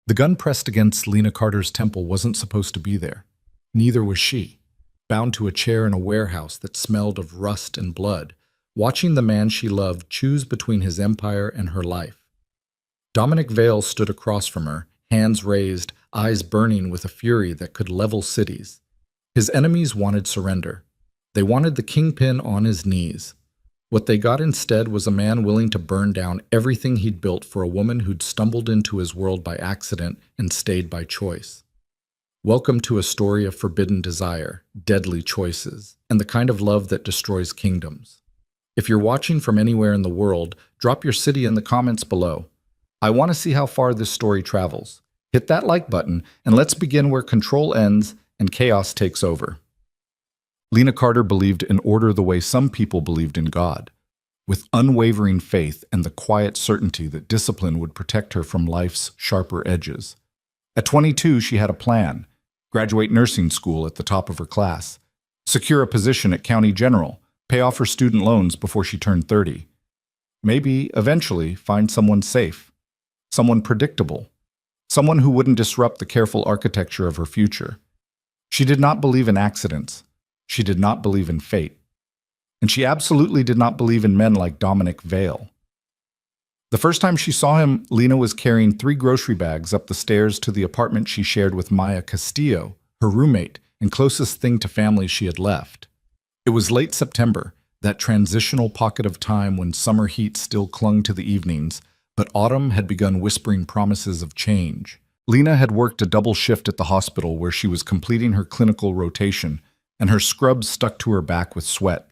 The gun pressed against Lena Carter's temple wasn't supposed to be there. Neither was she, bound to a chair in a warehouse that smelled of rust and blood, watching the man she loved choose between his empire and her life. Dominic Vale stood across from her, hands raised, eyes burning with a fury that could level cities. His enemies wanted surrender. They wanted the kingpin on his knees. What they got instead was a man willing to burn down everything he'd built for a woman who'd stumbled into his world by accident and stayed by choice. Welcome to a story of forbidden desire, deadly choices, and the kind of love that destroys kingdoms. If you're watching from anywhere in the world, drop your city in the comments below. I want to see how far this story travels. Hit that like button, and let's begin where control ends and chaos takes over. Lena Carter believed in order the way some people believed in God, with unwavering faith and the quiet certainty that discipline would protect her from life's sharper edges. At 22, she had a plan: graduate nursing school at the top of her class, secure a position at County General, pay off her student loans before she turned 30. Maybe, eventually, find someone safe, someone predictable, someone who wouldn't disrupt the careful architecture of her future. She did not believe in accidents. She did not believe in fate. And she absolutely did not believe in men like Dominic Vale. The first time she saw him, Lena was carrying 3 grocery bags up the stairs to the apartment she shared with Maya Castillo, her roommate and closest thing to family she had left. It was late September, that transitional pocket of time when summer heat still clung to the evenings, but autumn had begun whispering promises of change. Lena had worked a double shift at the hospital where she was completing her clinical rotation, and her scrubs stuck to her back with sweat.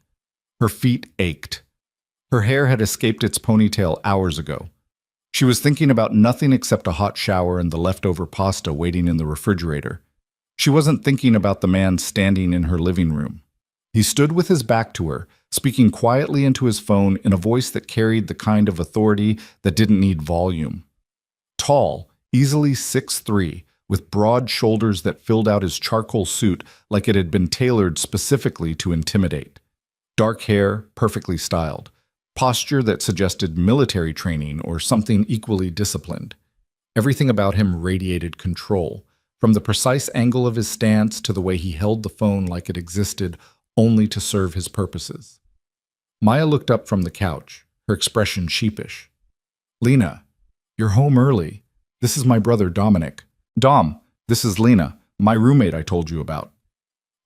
Her feet ached. Her hair had escaped its ponytail hours ago. She was thinking about nothing except a hot shower and the leftover pasta waiting in the refrigerator. She wasn't thinking about the man standing in her living room. He stood with his back to her, speaking quietly into his phone in a voice that carried the kind of authority that didn't need volume. Tall, easily 6'3", with broad shoulders that filled out his charcoal suit like it had been tailored specifically to intimidate. Dark hair, perfectly styled. Posture that suggested military training or something equally disciplined. Everything about him radiated control, from the precise angle of his stance to the way he held the phone like it existed only to serve his purposes. Maya looked up from the couch, her expression sheepish. "Lena, you're home early. This is my brother Dominic." "Dom, this is Lena, my roommate I told you about."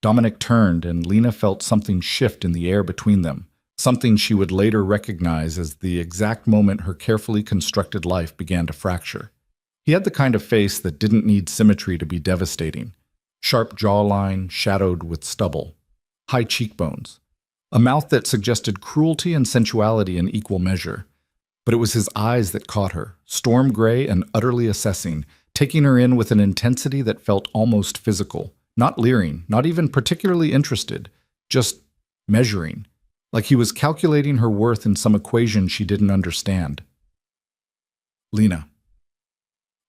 Dominic turned, and Lena felt something shift in the air between them, something she would later recognize as the exact moment her carefully constructed life began to fracture. He had the kind of face that didn't need symmetry to be devastating. Sharp jawline, shadowed with stubble. High cheekbones. A mouth that suggested cruelty and sensuality in equal measure. But it was his eyes that caught her, storm gray and utterly assessing, taking her in with an intensity that felt almost physical, not leering, not even particularly interested, just measuring, like he was calculating her worth in some equation she didn't understand. "Lena."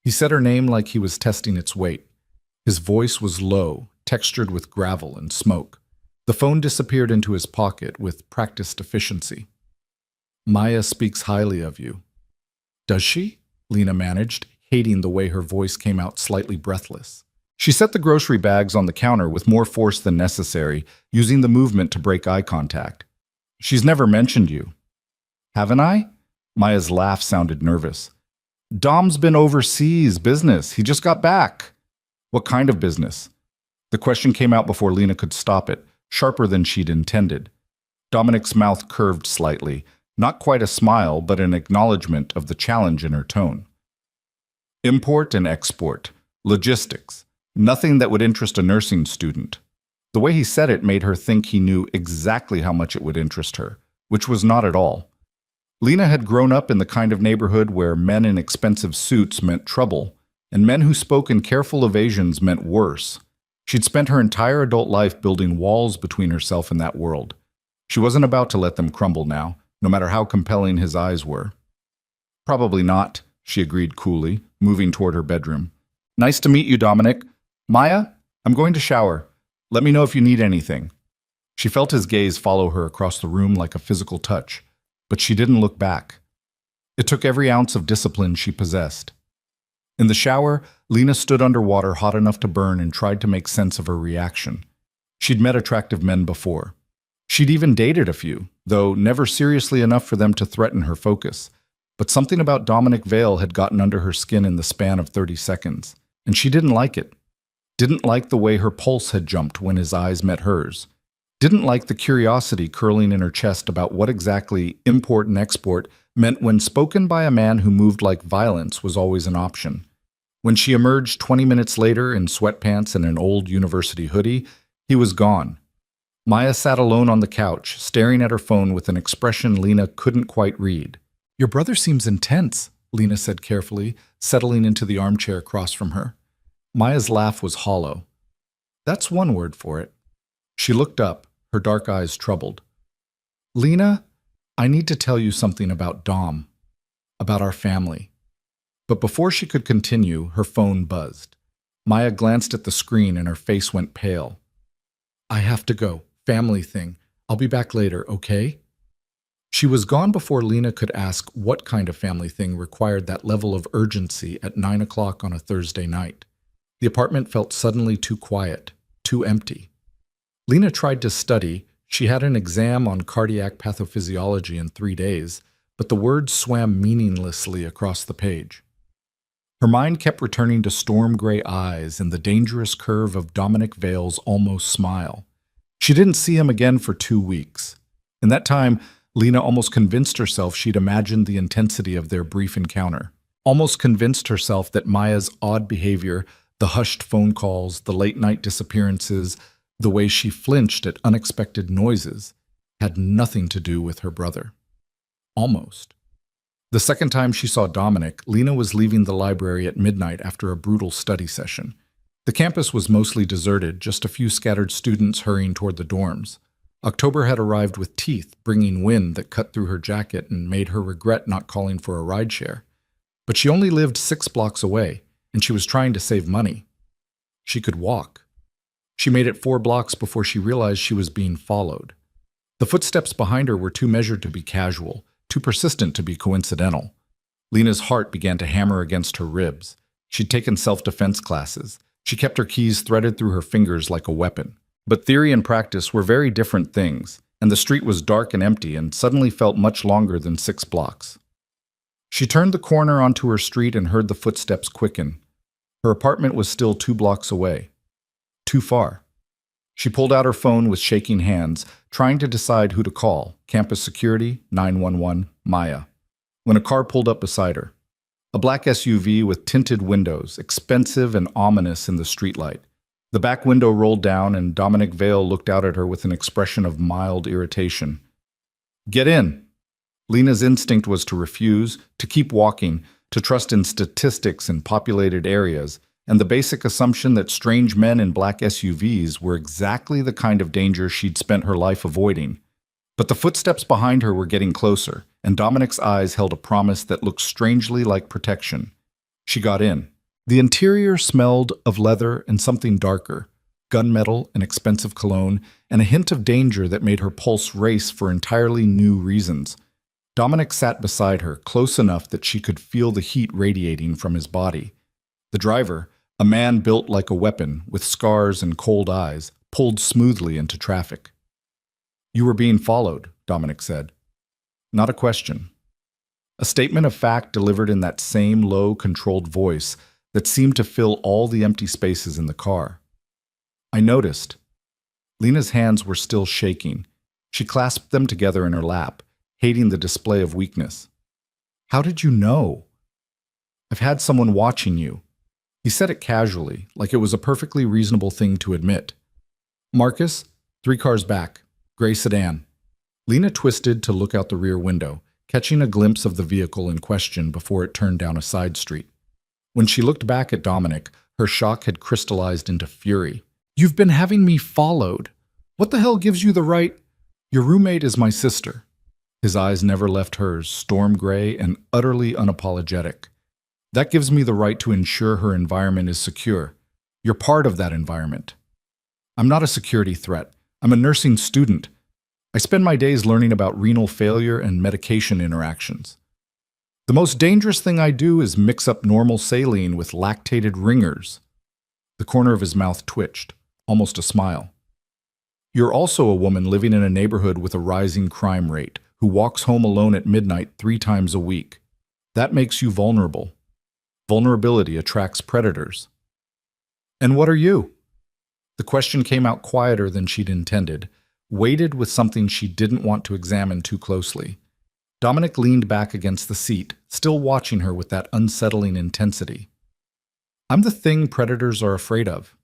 He said her name like he was testing its weight. His voice was low, textured with gravel and smoke. The phone disappeared into his pocket with practiced efficiency. "Maya speaks highly of you." "Does she?" Lena managed, hating the way her voice came out slightly breathless. She set the grocery bags on the counter with more force than necessary, using the movement to break eye contact. "She's never mentioned you." "Haven't I?" Maya's laugh sounded nervous. "Dom's been overseas, business. He just got back." "What kind of business?" The question came out before Lena could stop it, sharper than she'd intended. Dominic's mouth curved slightly, not quite a smile, but an acknowledgement of the challenge in her tone. "Import and export. Logistics. Nothing that would interest a nursing student." The way he said it made her think he knew exactly how much it would interest her, which was not at all. Lena had grown up in the kind of neighborhood where men in expensive suits meant trouble, and men who spoke in careful evasions meant worse. She'd spent her entire adult life building walls between herself and that world. She wasn't about to let them crumble now, no matter how compelling his eyes were. "Probably not," she agreed coolly, moving toward her bedroom. "Nice to meet you, Dominic. Maya, I'm going to shower. Let me know if you need anything." She felt his gaze follow her across the room like a physical touch, but she didn't look back. It took every ounce of discipline she possessed. In the shower, Lena stood underwater hot enough to burn and tried to make sense of her reaction. She'd met attractive men before. She'd even dated a few, though never seriously enough for them to threaten her focus. But something about Dominic Vale had gotten under her skin in the span of 30 seconds, and she didn't like it. Didn't like the way her pulse had jumped when his eyes met hers. Didn't like the curiosity curling in her chest about what exactly import and export meant when spoken by a man who moved like violence was always an option. When she emerged 20 minutes later in sweatpants and an old university hoodie, he was gone. Maya sat alone on the couch, staring at her phone with an expression Lena couldn't quite read. "Your brother seems intense," Lena said carefully, settling into the armchair across from her. Maya's laugh was hollow. "That's one word for it." She looked up, her dark eyes troubled. "Lena, I need to tell you something about Dom, about our family." But before she could continue, her phone buzzed. Maya glanced at the screen and her face went pale. "I have to go. Family thing. I'll be back later, okay?" She was gone before Lena could ask what kind of family thing required that level of urgency at 9 o'clock on a Thursday night. The apartment felt suddenly too quiet, too empty. Lena tried to study. She had an exam on cardiac pathophysiology in 3 days, but the words swam meaninglessly across the page. Her mind kept returning to storm gray eyes and the dangerous curve of Dominic Vale's almost smile. She didn't see him again for 2 weeks. In that time, Lena almost convinced herself she'd imagined the intensity of their brief encounter. Almost convinced herself that Maya's odd behavior, the hushed phone calls, the late-night disappearances, the way she flinched at unexpected noises, had nothing to do with her brother. Almost. The second time she saw Dominic, Lena was leaving the library at midnight after a brutal study session. The campus was mostly deserted, just a few scattered students hurrying toward the dorms. October had arrived with teeth, bringing wind that cut through her jacket and made her regret not calling for a rideshare. But she only lived 6 blocks away, and she was trying to save money. She could walk. She made it 4 blocks before she realized she was being followed. The footsteps behind her were too measured to be casual, too persistent to be coincidental. Lena's heart began to hammer against her ribs. She'd taken self-defense classes. She kept her keys threaded through her fingers like a weapon. But theory and practice were very different things, and the street was dark and empty and suddenly felt much longer than 6 blocks. She turned the corner onto her street and heard the footsteps quicken. Her apartment was still 2 blocks away. Too far. She pulled out her phone with shaking hands, trying to decide who to call: campus security, 911, Maya. When a car pulled up beside her. A black SUV with tinted windows, expensive and ominous in the streetlight. The back window rolled down and Dominic Vale looked out at her with an expression of mild irritation. "Get in." Lena's instinct was to refuse, to keep walking, to trust in statistics in populated areas, and the basic assumption that strange men in black SUVs were exactly the kind of danger she'd spent her life avoiding. But the footsteps behind her were getting closer, and Dominic's eyes held a promise that looked strangely like protection. She got in. The interior smelled of leather and something darker, gunmetal and expensive cologne, and a hint of danger that made her pulse race for entirely new reasons. Dominic sat beside her, close enough that she could feel the heat radiating from his body. The driver, a man built like a weapon, with scars and cold eyes, pulled smoothly into traffic. "You were being followed," Dominic said. Not a question. A statement of fact delivered in that same low, controlled voice that seemed to fill all the empty spaces in the car. "I noticed." Lena's hands were still shaking. She clasped them together in her lap, hating the display of weakness. "How did you know?" "I've had someone watching you." He said it casually, like it was a perfectly reasonable thing to admit. "Marcus, 3 cars back. Gray sedan." Lena twisted to look out the rear window, catching a glimpse of the vehicle in question before it turned down a side street. When she looked back at Dominic, her shock had crystallized into fury. "You've been having me followed. What the hell gives you the right?" "Your roommate is my sister." His eyes never left hers, storm gray and utterly unapologetic. "That gives me the right to ensure her environment is secure. You're part of that environment." "I'm not a security threat. I'm a nursing student. I spend my days learning about renal failure and medication interactions." The most dangerous thing I do is mix up normal saline with lactated ringers. The corner of his mouth twitched, almost a smile. You're also a woman living in a neighborhood with a rising crime rate, who walks home alone at midnight 3 times a week. That makes you vulnerable. Vulnerability attracts predators. And what are you? The question came out quieter than she'd intended, weighted with something she didn't want to examine too closely. Dominic leaned back against the seat, still watching her with that unsettling intensity. I'm the thing predators are afraid of.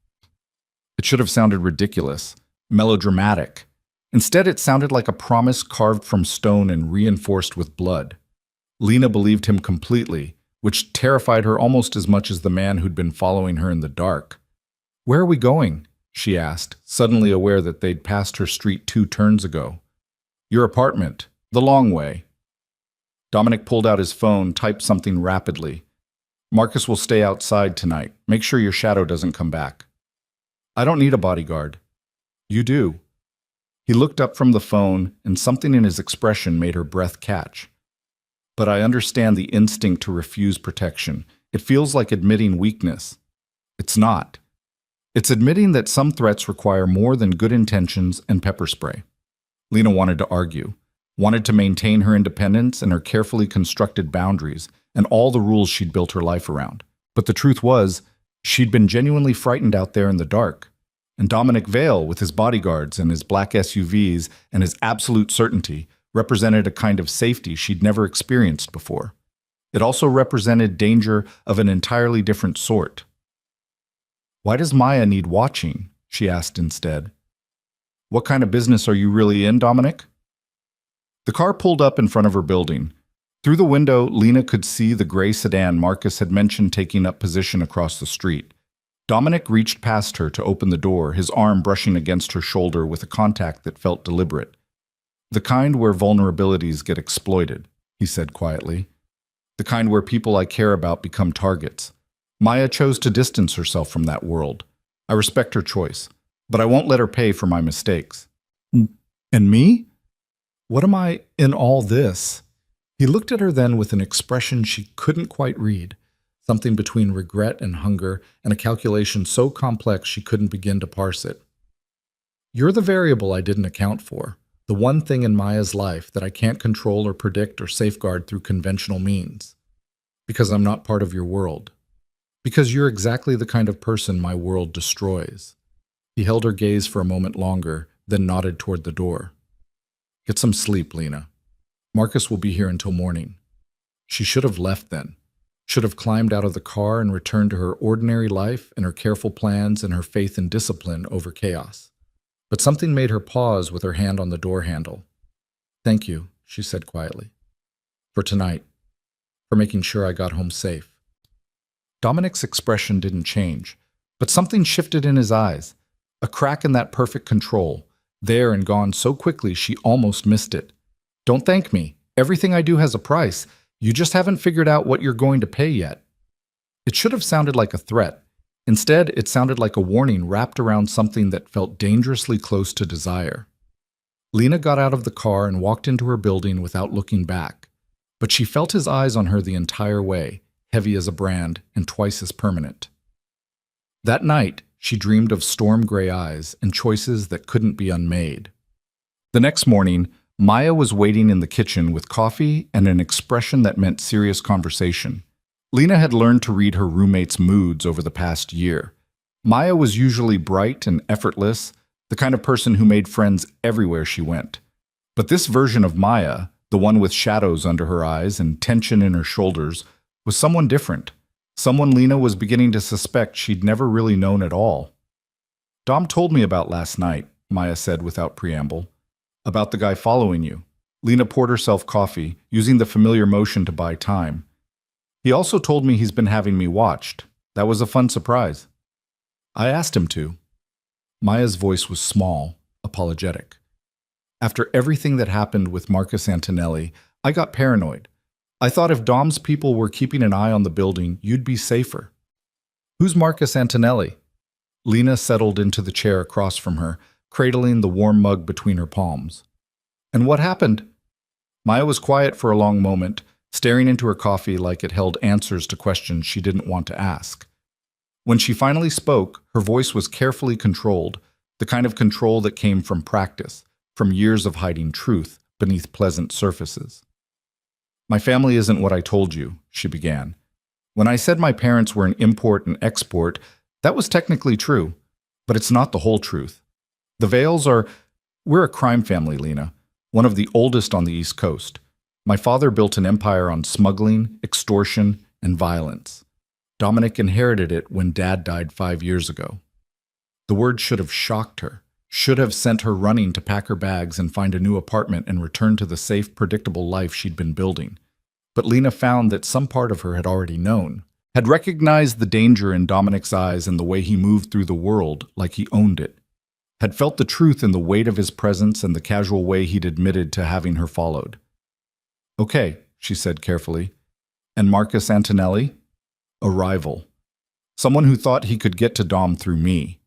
It should have sounded ridiculous, melodramatic. Instead, it sounded like a promise carved from stone and reinforced with blood. Lena believed him completely, which terrified her almost as much as the man who'd been following her in the dark. Where are we going? She asked, suddenly aware that they'd passed her street 2 turns ago. Your apartment, the long way. Dominic pulled out his phone, typed something rapidly. Marcus will stay outside tonight. Make sure your shadow doesn't come back. I don't need a bodyguard. You do. He looked up from the phone, and something in his expression made her breath catch. But I understand the instinct to refuse protection. It feels like admitting weakness. It's not. It's admitting that some threats require more than good intentions and pepper spray. Lena wanted to argue, wanted to maintain her independence and her carefully constructed boundaries and all the rules she'd built her life around. But the truth was, she'd been genuinely frightened out there in the dark. And Dominic Vale, with his bodyguards and his black SUVs and his absolute certainty, represented a kind of safety she'd never experienced before. It also represented danger of an entirely different sort. Why does Maya need watching? She asked instead. What kind of business are you really in, Dominic? The car pulled up in front of her building. Through the window, Lena could see the gray sedan Marcus had mentioned taking up position across the street. Dominic reached past her to open the door, his arm brushing against her shoulder with a contact that felt deliberate. The kind where vulnerabilities get exploited, he said quietly. The kind where people I care about become targets. Maya chose to distance herself from that world. I respect her choice, but I won't let her pay for my mistakes. And me? What am I in all this? He looked at her then with an expression she couldn't quite read, something between regret and hunger, and a calculation so complex she couldn't begin to parse it. You're the variable I didn't account for, the one thing in Maya's life that I can't control or predict or safeguard through conventional means. Because I'm not part of your world. Because you're exactly the kind of person my world destroys. He held her gaze for a moment longer, then nodded toward the door. Get some sleep, Lena. Marcus will be here until morning. She should have left then. Should have climbed out of the car and returned to her ordinary life and her careful plans and her faith in discipline over chaos. But something made her pause with her hand on the door handle. Thank you, she said quietly. For tonight. For making sure I got home safe. Dominic's expression didn't change, but something shifted in his eyes. A crack in that perfect control. There and gone so quickly she almost missed it. Don't thank me. Everything I do has a price. You just haven't figured out what you're going to pay yet. It should have sounded like a threat. Instead, it sounded like a warning wrapped around something that felt dangerously close to desire. Lena got out of the car and walked into her building without looking back. But she felt his eyes on her the entire way, heavy as a brand and twice as permanent. That night, she dreamed of storm-gray eyes and choices that couldn't be unmade. The next morning, Maya was waiting in the kitchen with coffee and an expression that meant serious conversation. Lena had learned to read her roommate's moods over the past year. Maya was usually bright and effortless, the kind of person who made friends everywhere she went. But this version of Maya, the one with shadows under her eyes and tension in her shoulders, was someone different. Someone Lena was beginning to suspect she'd never really known at all. Dom told me about last night, Maya said without preamble. About the guy following you. Lena poured herself coffee, using the familiar motion to buy time. He also told me he's been having me watched. That was a fun surprise. I asked him to. Maya's voice was small, apologetic. After everything that happened with Marcus Antonelli, I got paranoid. I thought if Dom's people were keeping an eye on the building, you'd be safer. Who's Marcus Antonelli? Lena settled into the chair across from her, cradling the warm mug between her palms. And what happened? Maya was quiet for a long moment, staring into her coffee like it held answers to questions she didn't want to ask. When she finally spoke, her voice was carefully controlled, the kind of control that came from practice, from years of hiding truth beneath pleasant surfaces. "My family isn't what I told you," she began. "When I said my parents were an import and export, that was technically true, but it's not the whole truth. The Vales are... We're a crime family, Lena, one of the oldest on the East Coast. My father built an empire on smuggling, extortion, and violence. Dominic inherited it when Dad died 5 years ago." The word should have shocked her, should have sent her running to pack her bags and find a new apartment and return to the safe, predictable life she'd been building. But Lena found that some part of her had already known, had recognized the danger in Dominic's eyes and the way he moved through the world like he owned it, had felt the truth in the weight of his presence and the casual way he'd admitted to having her followed. "Okay," she said carefully. "And Marcus Antonelli?" "A rival. Someone who thought he could get to Dom through me."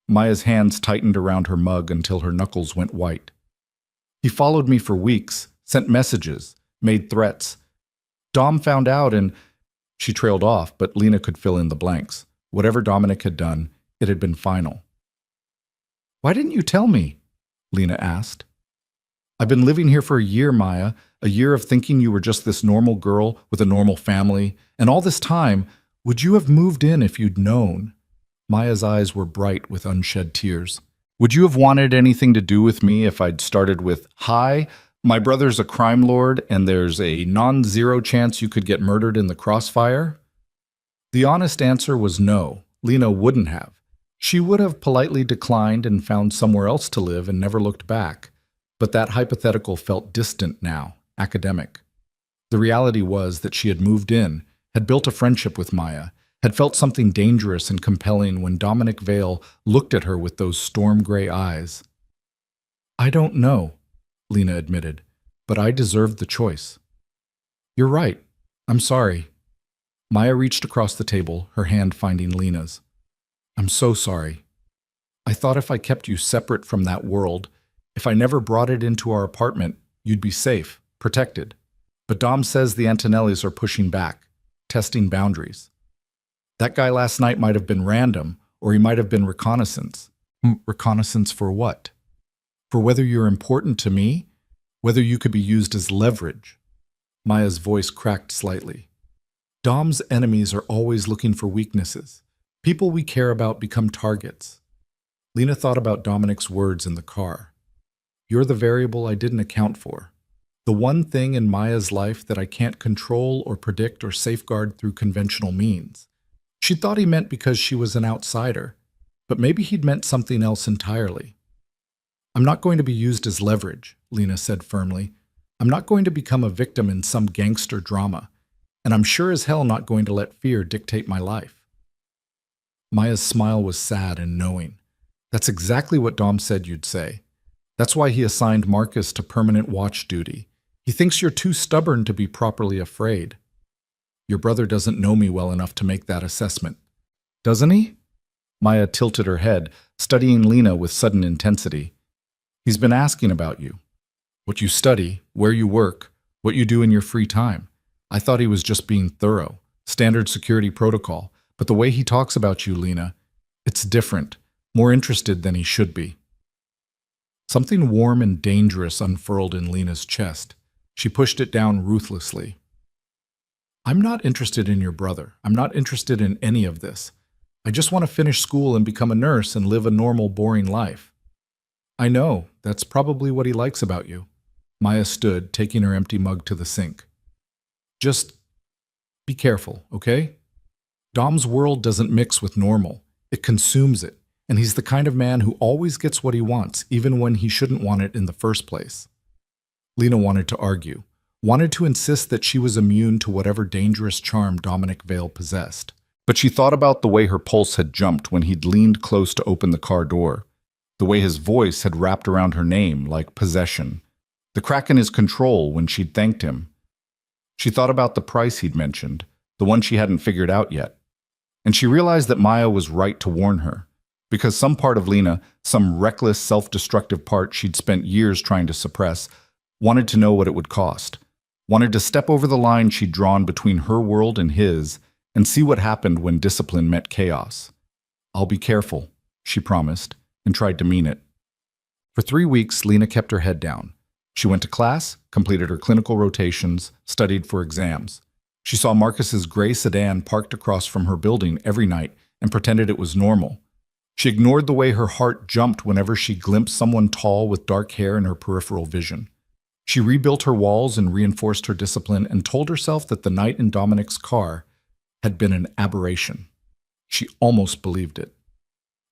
Maya's hands tightened around her mug until her knuckles went white. "He followed me for weeks, sent messages, made threats. Dom found out and..." She trailed off, but Lena could fill in the blanks. Whatever Dominic had done, it had been final. "Why didn't you tell me?" Lena asked. "I've been living here for a year, Maya, a year of thinking you were just this normal girl with a normal family, and all this time, would you have moved in if you'd known?" Maya's eyes were bright with unshed tears. "Would you have wanted anything to do with me if I'd started with, 'Hi, my brother's a crime lord and there's a non-zero chance you could get murdered in the crossfire?'" The honest answer was no. Lena wouldn't have. She would have politely declined and found somewhere else to live and never looked back. But that hypothetical felt distant now, academic. The reality was that she had moved in, had built a friendship with Maya, had felt something dangerous and compelling when Dominic Vale looked at her with those storm-gray eyes. "I don't know," Lena admitted, "but I deserved the choice." "You're right. I'm sorry." Maya reached across the table, her hand finding Lena's. "I'm so sorry. I thought if I kept you separate from that world, if I never brought it into our apartment, you'd be safe, protected. But Dom says the Antonellis are pushing back, testing boundaries. That guy last night might have been random, or he might have been reconnaissance." "Reconnaissance for what?" "For whether you're important to me, whether you could be used as leverage." Maya's voice cracked slightly. "Dom's enemies are always looking for weaknesses. People we care about become targets." Lena thought about Dominic's words in the car. "You're the variable I didn't account for. The one thing in Maya's life that I can't control or predict or safeguard through conventional means." She thought he meant because she was an outsider, but maybe he'd meant something else entirely. "I'm not going to be used as leverage," Lena said firmly. "I'm not going to become a victim in some gangster drama, and I'm sure as hell not going to let fear dictate my life." Maya's smile was sad and knowing. "That's exactly what Dom said you'd say. That's why he assigned Marcus to permanent watch duty. He thinks you're too stubborn to be properly afraid." "Your brother doesn't know me well enough to make that assessment." "Doesn't he?" Maya tilted her head, studying Lena with sudden intensity. "He's been asking about you. What you study, where you work, what you do in your free time. I thought he was just being thorough, standard security protocol, but the way he talks about you, Lena, it's different, more interested than he should be." Something warm and dangerous unfurled in Lena's chest. She pushed it down ruthlessly. "I'm not interested in your brother. I'm not interested in any of this. I just want to finish school and become a nurse and live a normal, boring life." "I know. That's probably what he likes about you." Maya stood, taking her empty mug to the sink. "Just be careful, okay? Dom's world doesn't mix with normal. It consumes it, and he's the kind of man who always gets what he wants, even when he shouldn't want it in the first place." Lena wanted to argue, wanted to insist that she was immune to whatever dangerous charm Dominic Vale possessed. But she thought about the way her pulse had jumped when he'd leaned close to open the car door, the way his voice had wrapped around her name like possession, the crack in his control when she'd thanked him. She thought about the price he'd mentioned, the one she hadn't figured out yet. And she realized that Maya was right to warn her, because some part of Lena, some reckless, self-destructive part she'd spent years trying to suppress, wanted to know what it would cost. wanted to step over the line she'd drawn between her world and his and see what happened when discipline met chaos. "I'll be careful," she promised, and tried to mean it. For 3 weeks, Lena kept her head down. She went to class, completed her clinical rotations, studied for exams. She saw Marcus's gray sedan parked across from her building every night and pretended it was normal. She ignored the way her heart jumped whenever she glimpsed someone tall with dark hair in her peripheral vision. She rebuilt her walls and reinforced her discipline and told herself that the night in Dominic's car had been an aberration. She almost believed it.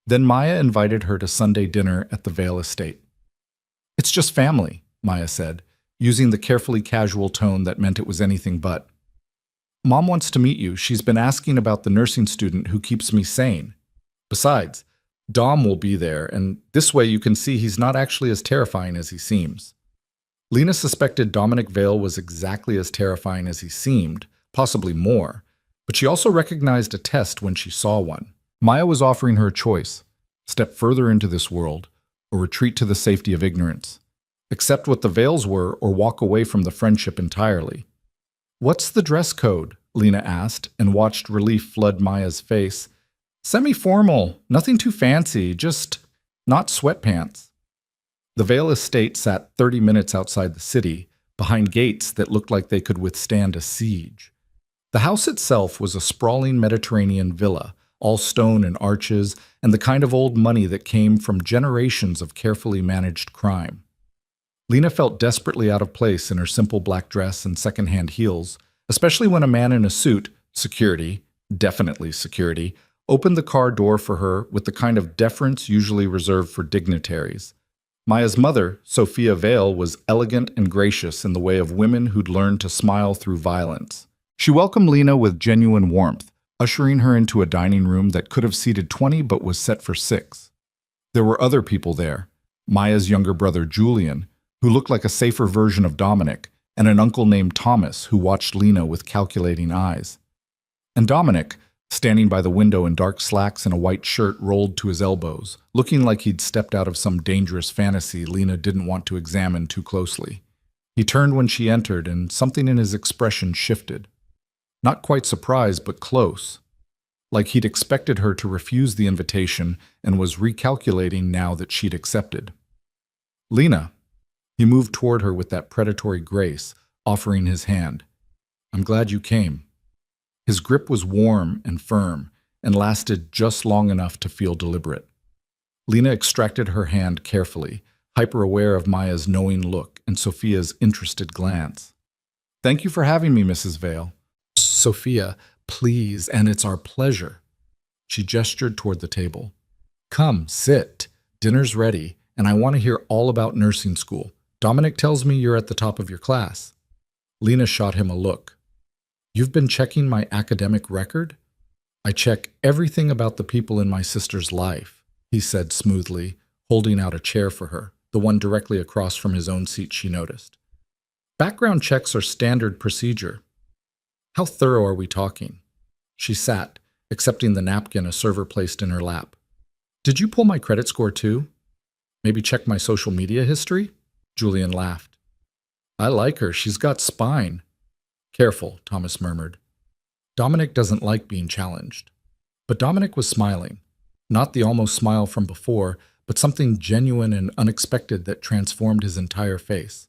Then Maya invited her to Sunday dinner at the Vale estate. "It's just family," Maya said, using the carefully casual tone that meant it was anything but. "Mom wants to meet you. She's been asking about the nursing student who keeps me sane. Besides, Dom will be there, and this way you can see he's not actually as terrifying as he seems." Lena suspected Dominic Vale was exactly as terrifying as he seemed, possibly more, but she also recognized a test when she saw one. Maya was offering her a choice: step further into this world, or retreat to the safety of ignorance. Accept what the Vales were, or walk away from the friendship entirely. "What's the dress code?" Lena asked, and watched relief flood Maya's face. "Semi-formal, nothing too fancy, just not sweatpants." The Vale estate sat 30 minutes outside the city, behind gates that looked like they could withstand a siege. The house itself was a sprawling Mediterranean villa, all stone and arches, and the kind of old money that came from generations of carefully managed crime. Lena felt desperately out of place in her simple black dress and second-hand heels, especially when a man in a suit, security, definitely security, opened the car door for her with the kind of deference usually reserved for dignitaries. Maya's mother, Sophia Vale, was elegant and gracious in the way of women who'd learned to smile through violence. She welcomed Lena with genuine warmth, ushering her into a dining room that could have seated 20 but was set for 6. There were other people there: Maya's younger brother Julian, who looked like a safer version of Dominic, and an uncle named Thomas who watched Lena with calculating eyes. And Dominic, standing by the window in dark slacks and a white shirt rolled to his elbows, looking like he'd stepped out of some dangerous fantasy Lena didn't want to examine too closely. He turned when she entered, and something in his expression shifted. Not quite surprised, but close. Like he'd expected her to refuse the invitation and was recalculating now that she'd accepted. "Lena." He moved toward her with that predatory grace, offering his hand. "I'm glad you came." His grip was warm and firm, and lasted just long enough to feel deliberate. Lena extracted her hand carefully, hyper-aware of Maya's knowing look and Sophia's interested glance. "Thank you for having me, Mrs. Vale." "Sophia, please, and it's our pleasure." She gestured toward the table. "Come, sit. Dinner's ready, and I want to hear all about nursing school. Dominic tells me you're at the top of your class." Lena shot him a look. "You've been checking my academic record?" "I check everything about the people in my sister's life," he said smoothly, holding out a chair for her, the one directly across from his own seat she noticed. "Background checks are standard procedure." "How thorough are we talking?" She sat, accepting the napkin a server placed in her lap. "Did you pull my credit score too? Maybe check my social media history?" Julian laughed. "I like her. She's got spine." "Careful," Thomas murmured. Dominic doesn't like being challenged. But Dominic was smiling. Not the almost smile from before, but something genuine and unexpected that transformed his entire face.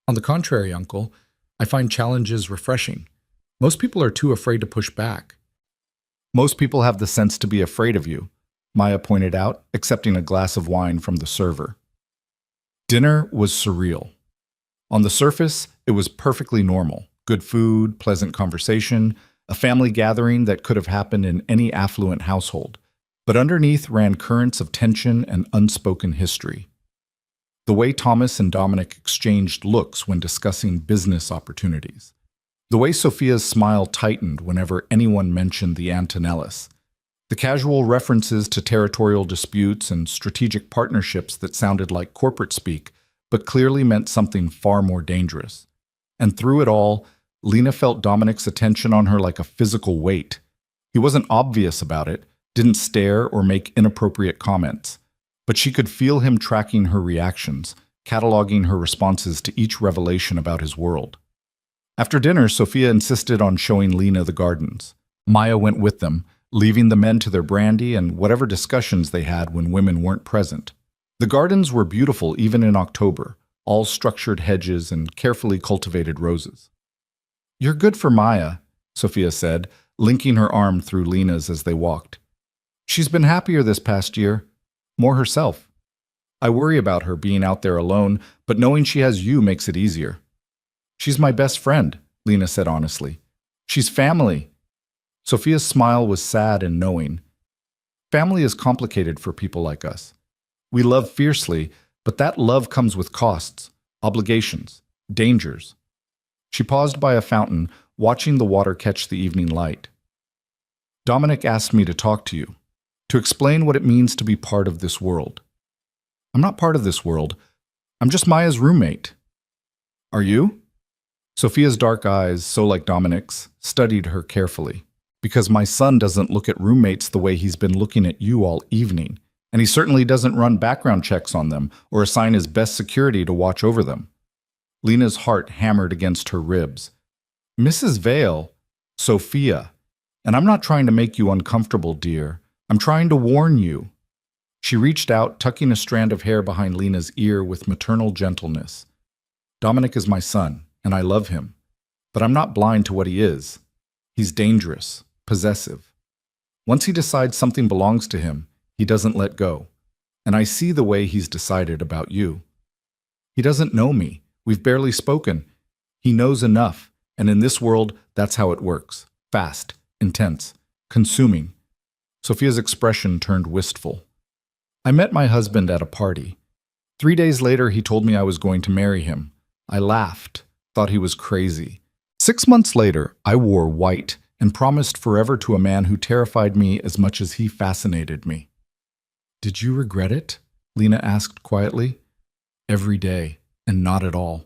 "On the contrary, Uncle, I find challenges refreshing. Most people are too afraid to push back." "Most people have the sense to be afraid of you," Maya pointed out, accepting a glass of wine from the server. Dinner was surreal. On the surface, it was perfectly normal. Good food, pleasant conversation, a family gathering that could have happened in any affluent household. But underneath ran currents of tension and unspoken history. The way Thomas and Dominic exchanged looks when discussing business opportunities. The way Sophia's smile tightened whenever anyone mentioned the Antonellis. The casual references to territorial disputes and strategic partnerships that sounded like corporate speak, but clearly meant something far more dangerous. And through it all, Lena felt Dominic's attention on her like a physical weight. He wasn't obvious about it, didn't stare or make inappropriate comments, but she could feel him tracking her reactions, cataloging her responses to each revelation about his world. After dinner, Sophia insisted on showing Lena the gardens. Maya went with them, leaving the men to their brandy and whatever discussions they had when women weren't present. The gardens were beautiful even in October, all structured hedges and carefully cultivated roses. "You're good for Maya," Sophia said, linking her arm through Lena's as they walked. "She's been happier this past year, more herself. I worry about her being out there alone, but knowing she has you makes it easier." "She's my best friend," Lena said honestly. "She's family." Sophia's smile was sad and knowing. Family is complicated for people like us. We love fiercely, but that love comes with costs, obligations, dangers. She paused by a fountain, watching the water catch the evening light. "Dominic asked me to talk to you, to explain what it means to be part of this world." "I'm not part of this world. I'm just Maya's roommate." "Are you?" Sophia's dark eyes, so like Dominic's, studied her carefully. "Because my son doesn't look at roommates the way he's been looking at you all evening, and he certainly doesn't run background checks on them or assign his best security to watch over them." Lena's heart hammered against her ribs. "Mrs. Vale, Sophia, and I'm not trying to make you uncomfortable, dear. I'm trying to warn you." She reached out, tucking a strand of hair behind Lena's ear with maternal gentleness. "Dominic is my son, and I love him. But I'm not blind to what he is. He's dangerous, possessive. Once he decides something belongs to him, he doesn't let go. And I see the way he's decided about you. He doesn't know me. We've barely spoken. He knows enough, and in this world, that's how it works. Fast, intense, consuming." Sophia's expression turned wistful. "I met my husband at a party. 3 days later, he told me I was going to marry him. I laughed, thought he was crazy. 6 months later, I wore white and promised forever to a man who terrified me as much as he fascinated me." "Did you regret it?" Lena asked quietly. "Every day, and not at all."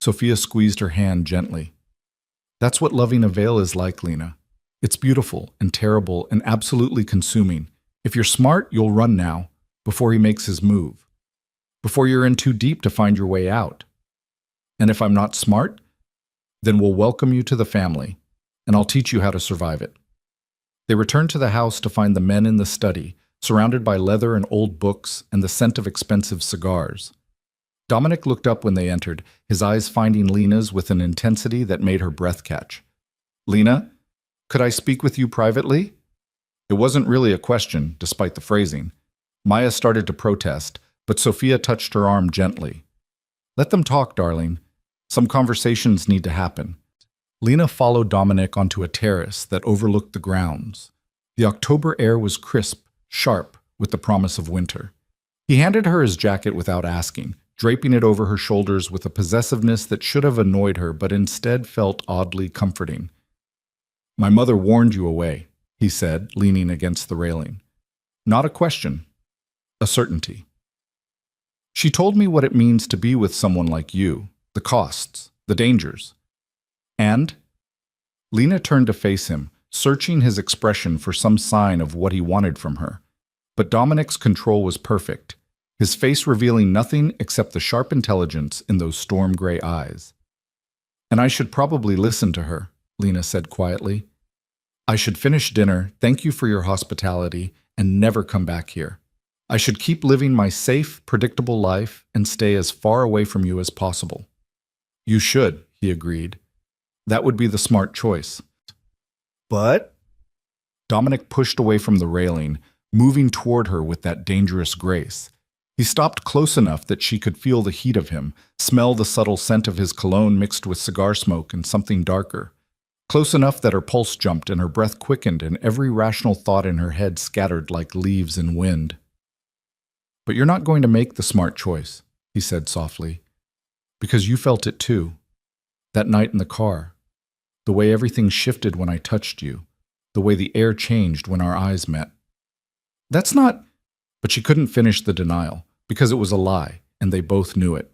Sophia squeezed her hand gently. "That's what loving a Vale is like, Lena. It's beautiful and terrible and absolutely consuming. If you're smart, you'll run now, before he makes his move. Before you're in too deep to find your way out. And if I'm not smart, then we'll welcome you to the family, and I'll teach you how to survive it." They returned to the house to find the men in the study, surrounded by leather and old books and the scent of expensive cigars. Dominic looked up when they entered, his eyes finding Lena's with an intensity that made her breath catch. "Lena, could I speak with you privately?" It wasn't really a question, despite the phrasing. Maya started to protest, but Sophia touched her arm gently. "Let them talk, darling. Some conversations need to happen." Lena followed Dominic onto a terrace that overlooked the grounds. The October air was crisp, sharp, with the promise of winter. He handed her his jacket without asking, draping it over her shoulders with a possessiveness that should have annoyed her but instead felt oddly comforting. "My mother warned you away," he said, leaning against the railing. "Not a question, a certainty. She told me what it means to be with someone like you, the costs, the dangers. And?" Lena turned to face him, searching his expression for some sign of what he wanted from her. But Dominic's control was perfect, his face revealing nothing except the sharp intelligence in those storm-gray eyes. "And I should probably listen to her," Lena said quietly. "I should finish dinner, thank you for your hospitality, and never come back here. I should keep living my safe, predictable life and stay as far away from you as possible." "You should," he agreed. "That would be the smart choice." "But?" Dominic pushed away from the railing, moving toward her with that dangerous grace. He stopped close enough that she could feel the heat of him, smell the subtle scent of his cologne mixed with cigar smoke and something darker. Close enough that her pulse jumped and her breath quickened and every rational thought in her head scattered like leaves in wind. "But you're not going to make the smart choice," he said softly. "Because you felt it too. That night in the car. The way everything shifted when I touched you. The way the air changed when our eyes met. That's not—" But she couldn't finish the denial, because it was a lie, and they both knew it.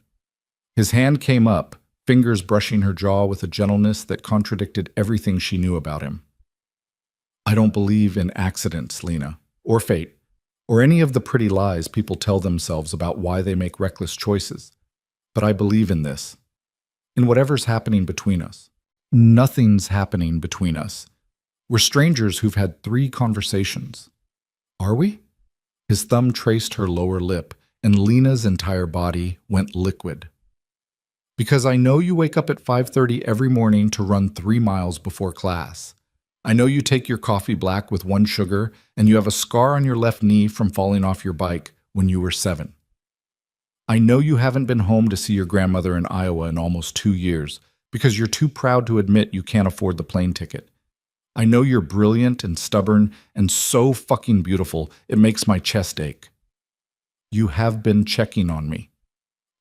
His hand came up, fingers brushing her jaw with a gentleness that contradicted everything she knew about him. "I don't believe in accidents, Lena, or fate, or any of the pretty lies people tell themselves about why they make reckless choices. But I believe in this. in whatever's happening between us. Nothing's happening between us. We're strangers who've had 3 conversations. Are we? His thumb traced her lower lip, and Lena's entire body went liquid. Because I know you wake up at 5:30 every morning to run 3 miles before class. I know you take your coffee black with 1 sugar, and you have a scar on your left knee from falling off your bike when you were 7. I know you haven't been home to see your grandmother in Iowa in almost 2 years because you're too proud to admit you can't afford the plane ticket. I know you're brilliant and stubborn and so fucking beautiful, it makes my chest ache. You have been checking on me.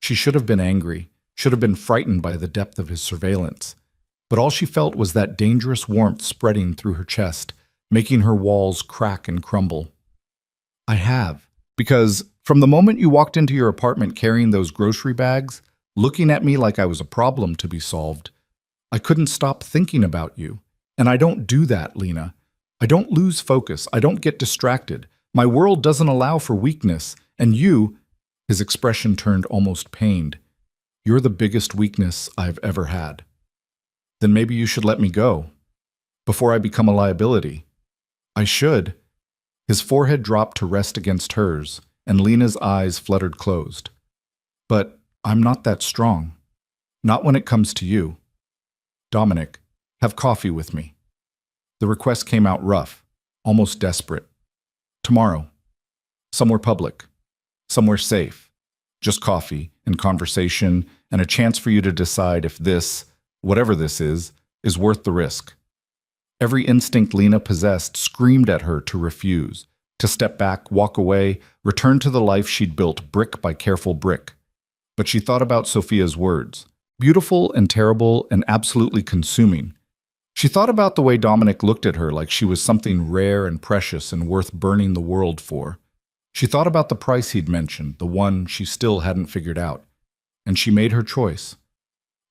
She should have been angry, should have been frightened by the depth of his surveillance. But all she felt was that dangerous warmth spreading through her chest, making her walls crack and crumble. I have, because from the moment you walked into your apartment carrying those grocery bags, looking at me like I was a problem to be solved, I couldn't stop thinking about you. And I don't do that, Lena. I don't lose focus. I don't get distracted. My world doesn't allow for weakness. And you, his expression turned almost pained, you're the biggest weakness I've ever had. Then maybe you should let me go, before I become a liability. I should. His forehead dropped to rest against hers, and Lena's eyes fluttered closed. But I'm not that strong. Not when it comes to you. Dominic, have coffee with me. The request came out rough, almost desperate. Tomorrow. Somewhere public. Somewhere safe. Just coffee and conversation and a chance for you to decide if this, whatever this is worth the risk. Every instinct Lena possessed screamed at her to refuse, to step back, walk away, return to the life she'd built brick by careful brick. But she thought about Sophia's words, beautiful and terrible and absolutely consuming. She thought about the way Dominic looked at her like she was something rare and precious and worth burning the world for. She thought about the price he'd mentioned, the one she still hadn't figured out. And she made her choice.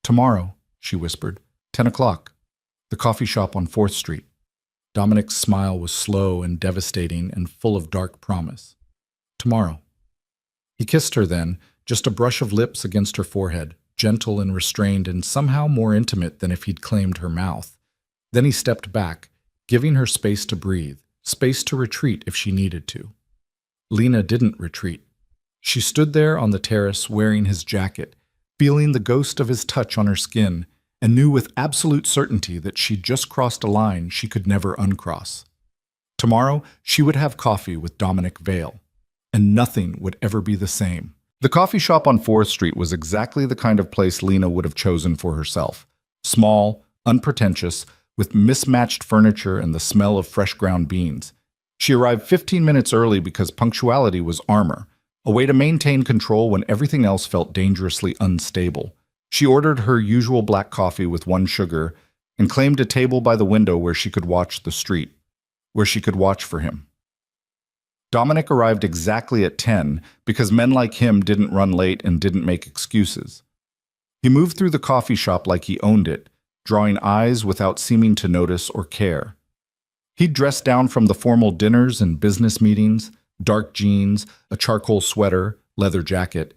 Tomorrow, she whispered, 10 o'clock, the coffee shop on 4th Street. Dominic's smile was slow and devastating and full of dark promise. Tomorrow. He kissed her then, just a brush of lips against her forehead, gentle and restrained and somehow more intimate than if he'd claimed her mouth. Then he stepped back, giving her space to breathe, space to retreat if she needed to. Lena didn't retreat. She stood there on the terrace wearing his jacket, feeling the ghost of his touch on her skin, and knew with absolute certainty that she'd just crossed a line she could never uncross. Tomorrow, she would have coffee with Dominic Vale, and nothing would ever be the same. The coffee shop on 4th Street was exactly the kind of place Lena would have chosen for herself. Small, unpretentious, with mismatched furniture and the smell of fresh ground beans. She arrived 15 minutes early because punctuality was armor, a way to maintain control when everything else felt dangerously unstable. She ordered her usual black coffee with 1 sugar and claimed a table by the window where she could watch the street, where she could watch for him. Dominic arrived exactly at 10 because men like him didn't run late and didn't make excuses. He moved through the coffee shop like he owned it, drawing eyes without seeming to notice or care. He'd dressed down from the formal dinners and business meetings, dark jeans, a charcoal sweater, leather jacket,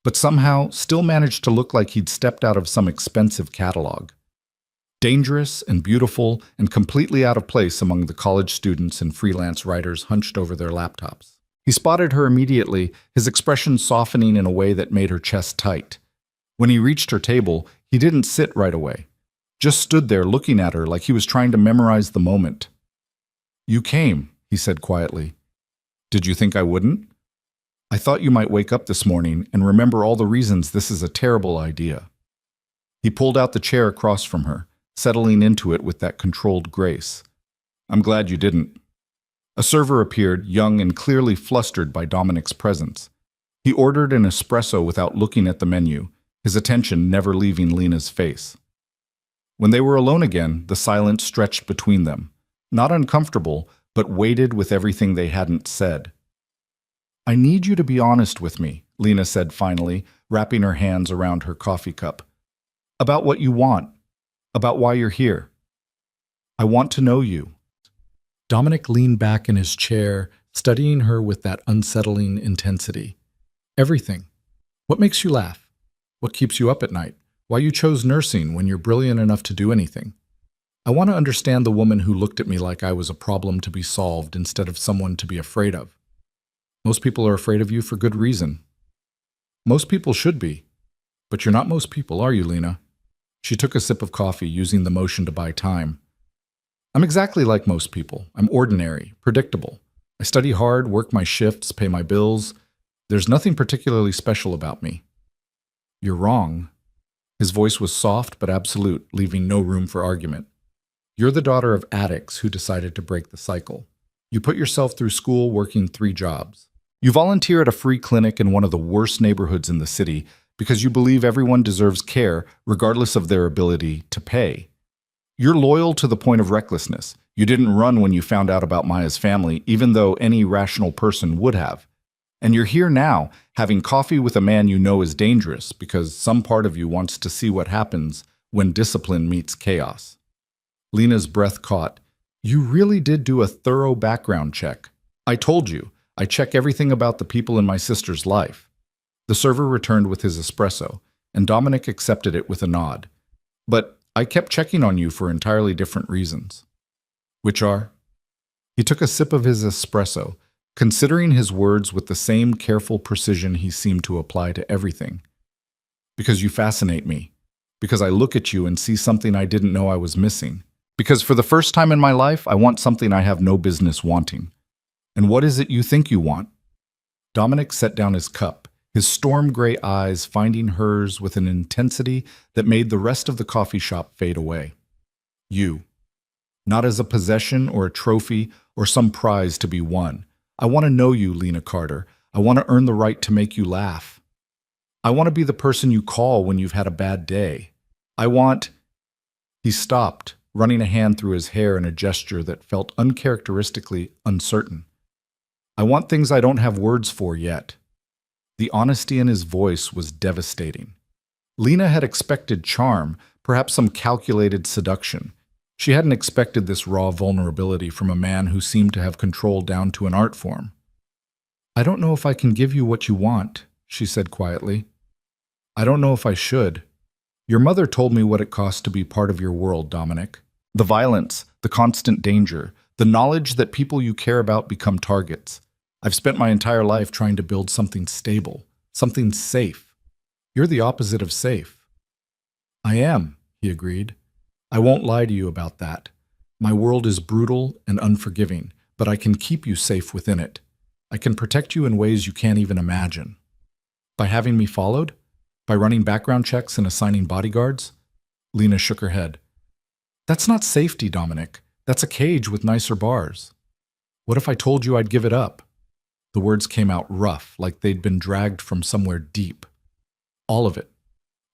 but somehow still managed to look like he'd stepped out of some expensive catalog. Dangerous and beautiful and completely out of place among the college students and freelance writers hunched over their laptops. He spotted her immediately, his expression softening in a way that made her chest tight. When he reached her table, he didn't sit right away. Just stood there looking at her like he was trying to memorize the moment. "You came," he said quietly. "Did you think I wouldn't? I thought you might wake up this morning and remember all the reasons this is a terrible idea." He pulled out the chair across from her, settling into it with that controlled grace. "I'm glad you didn't." A server appeared, young and clearly flustered by Dominic's presence. He ordered an espresso without looking at the menu, his attention never leaving Lena's face. When they were alone again, the silence stretched between them. Not uncomfortable, but weighted with everything they hadn't said. "I need you to be honest with me," Lena said finally, wrapping her hands around her coffee cup. "About what you want. About why you're here. I want to know you." Dominic leaned back in his chair, studying her with that unsettling intensity. "Everything. What makes you laugh? What keeps you up at night? Why you chose nursing when you're brilliant enough to do anything. I want to understand the woman who looked at me like I was a problem to be solved instead of someone to be afraid of. Most people are afraid of you for good reason. Most people should be. But you're not most people, are you, Lena? She took a sip of coffee, using the motion to buy time. I'm exactly like most people. I'm ordinary, predictable. I study hard, work my shifts, pay my bills. There's nothing particularly special about me. You're wrong. His voice was soft but absolute, leaving no room for argument. You're the daughter of addicts who decided to break the cycle. You put yourself through school working 3 jobs. You volunteer at a free clinic in one of the worst neighborhoods in the city because you believe everyone deserves care regardless of their ability to pay. You're loyal to the point of recklessness. You didn't run when you found out about Maya's family, even though any rational person would have. And you're here now, having coffee with a man you know is dangerous because some part of you wants to see what happens when discipline meets chaos. Lena's breath caught. You really did do a thorough background check. I told you, I check everything about the people in my sister's life. The server returned with his espresso, and Dominic accepted it with a nod. But I kept checking on you for entirely different reasons. Which are? He took a sip of his espresso, considering his words with the same careful precision he seemed to apply to everything. Because you fascinate me. Because I look at you and see something I didn't know I was missing. Because for the first time in my life, I want something I have no business wanting. And what is it you think you want? Dominic set down his cup, his storm gray eyes finding hers with an intensity that made the rest of the coffee shop fade away. You. Not as a possession or a trophy or some prize to be won. I want to know you, Lena Carter. I want to earn the right to make you laugh. I want to be the person you call when you've had a bad day. I want... He stopped, running a hand through his hair in a gesture that felt uncharacteristically uncertain. I want things I don't have words for yet. The honesty in his voice was devastating. Lena had expected charm, perhaps some calculated seduction. She hadn't expected this raw vulnerability from a man who seemed to have control down to an art form. I don't know if I can give you what you want, she said quietly. I don't know if I should. Your mother told me what it costs to be part of your world, Dominic. The violence, the constant danger, the knowledge that people you care about become targets. I've spent my entire life trying to build something stable, something safe. You're the opposite of safe. I am, he agreed. I won't lie to you about that. My world is brutal and unforgiving, but I can keep you safe within it. I can protect you in ways you can't even imagine. By having me followed? By running background checks and assigning bodyguards? Lena shook her head. That's not safety, Dominic. That's a cage with nicer bars. What if I told you I'd give it up? The words came out rough, like they'd been dragged from somewhere deep. All of it.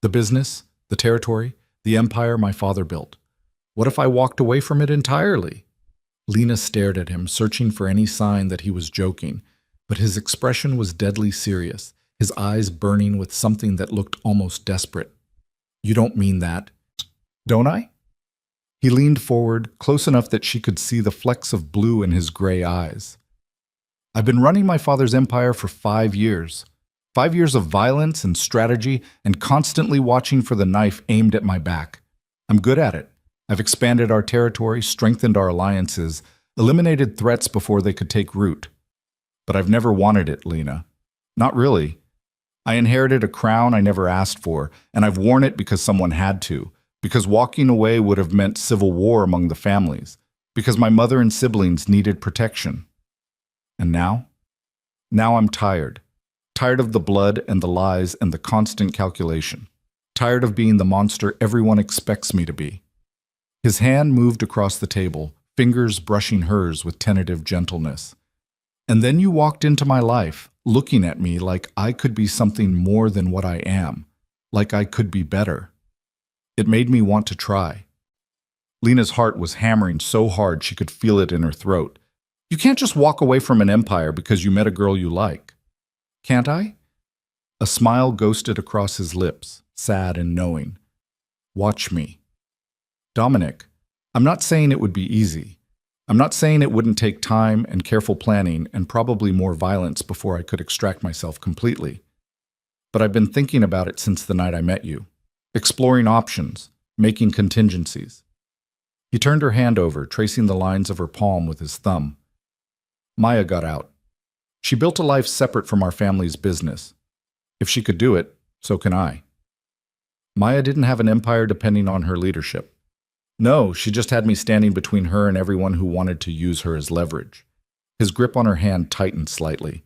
The business, the territory, the empire my father built. What if I walked away from it entirely? Lena stared at him, searching for any sign that he was joking, but his expression was deadly serious, his eyes burning with something that looked almost desperate. You don't mean that, don't I? He leaned forward, close enough that she could see the flecks of blue in his gray eyes. I've been running my father's empire for 5 years. 5 years of violence and strategy and constantly watching for the knife aimed at my back. I'm good at it. I've expanded our territory, strengthened our alliances, eliminated threats before they could take root. But I've never wanted it, Lena. Not really. I inherited a crown I never asked for, and I've worn it because someone had to, because walking away would have meant civil war among the families, because my mother and siblings needed protection. And now? Now I'm tired. Tired of the blood and the lies and the constant calculation. Tired of being the monster everyone expects me to be. His hand moved across the table, fingers brushing hers with tentative gentleness. And then you walked into my life, looking at me like I could be something more than what I am, like I could be better. It made me want to try. Lena's heart was hammering so hard she could feel it in her throat. You can't just walk away from an empire because you met a girl you like. Can't I? A smile ghosted across his lips, sad and knowing. Watch me. Dominic, I'm not saying it would be easy. I'm not saying it wouldn't take time and careful planning and probably more violence before I could extract myself completely. But I've been thinking about it since the night I met you. exploring options, making contingencies. He turned her hand over, tracing the lines of her palm with his thumb. Maya got out. She built a life separate from our family's business. If she could do it, so can I. Maya didn't have an empire depending on her leadership. No, she just had me standing between her and everyone who wanted to use her as leverage. His grip on her hand tightened slightly.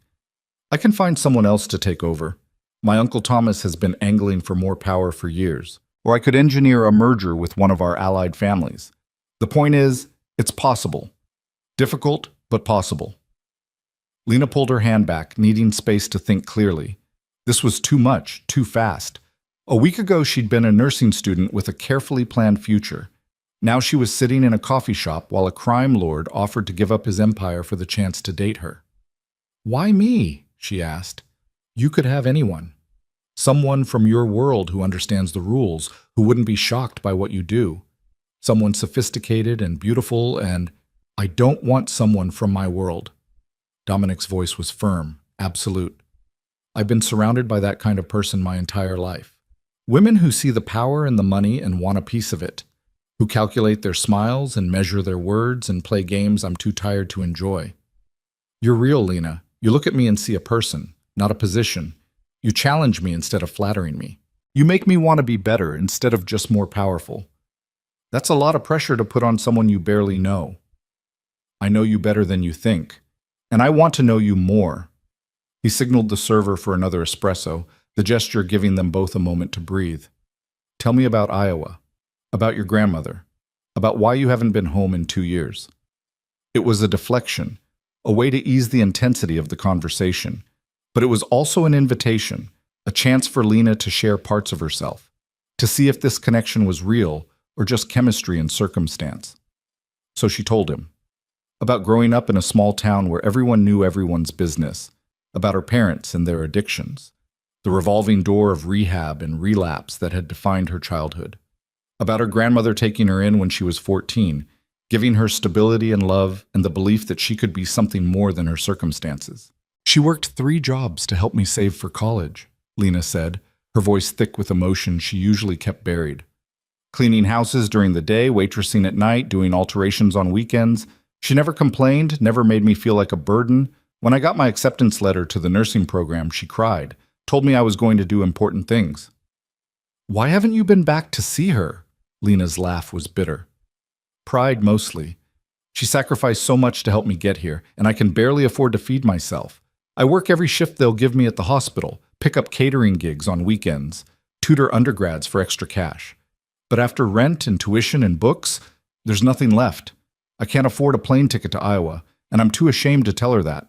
I can find someone else to take over. My Uncle Thomas has been angling for more power for years. Or I could engineer a merger with one of our allied families. The point is, it's possible. Difficult, but possible. Lena pulled her hand back, needing space to think clearly. This was too much, too fast. A week ago, she'd been a nursing student with a carefully planned future. Now she was sitting in a coffee shop while a crime lord offered to give up his empire for the chance to date her. "Why me?" she asked. "You could have anyone. Someone from your world who understands the rules, who wouldn't be shocked by what you do. Someone sophisticated and beautiful and, I don't want someone from my world." Dominic's voice was firm, absolute. I've been surrounded by that kind of person my entire life. Women who see the power and the money and want a piece of it. Who calculate their smiles and measure their words and play games I'm too tired to enjoy. You're real, Lena. You look at me and see a person, not a position. You challenge me instead of flattering me. You make me want to be better instead of just more powerful. That's a lot of pressure to put on someone you barely know. I know you better than you think, and I want to know you more. He signaled the server for another espresso, the gesture giving them both a moment to breathe. Tell me about Iowa. About your grandmother, about why you haven't been home in 2 years. It was a deflection, a way to ease the intensity of the conversation, but it was also an invitation, a chance for Lena to share parts of herself, to see if this connection was real or just chemistry and circumstance. So she told him, about growing up in a small town where everyone knew everyone's business, about her parents and their addictions, the revolving door of rehab and relapse that had defined her childhood. About her grandmother taking her in when she was 14, giving her stability and love and the belief that she could be something more than her circumstances. She worked 3 jobs to help me save for college, Lena said, her voice thick with emotion she usually kept buried. Cleaning houses during the day, waitressing at night, doing alterations on weekends. She never complained, never made me feel like a burden. When I got my acceptance letter to the nursing program, she cried, told me I was going to do important things. Why haven't you been back to see her? Lena's laugh was bitter. Pride mostly. She sacrificed so much to help me get here, and I can barely afford to feed myself. I work every shift they'll give me at the hospital, pick up catering gigs on weekends, tutor undergrads for extra cash. But after rent and tuition and books, there's nothing left. I can't afford a plane ticket to Iowa, and I'm too ashamed to tell her that.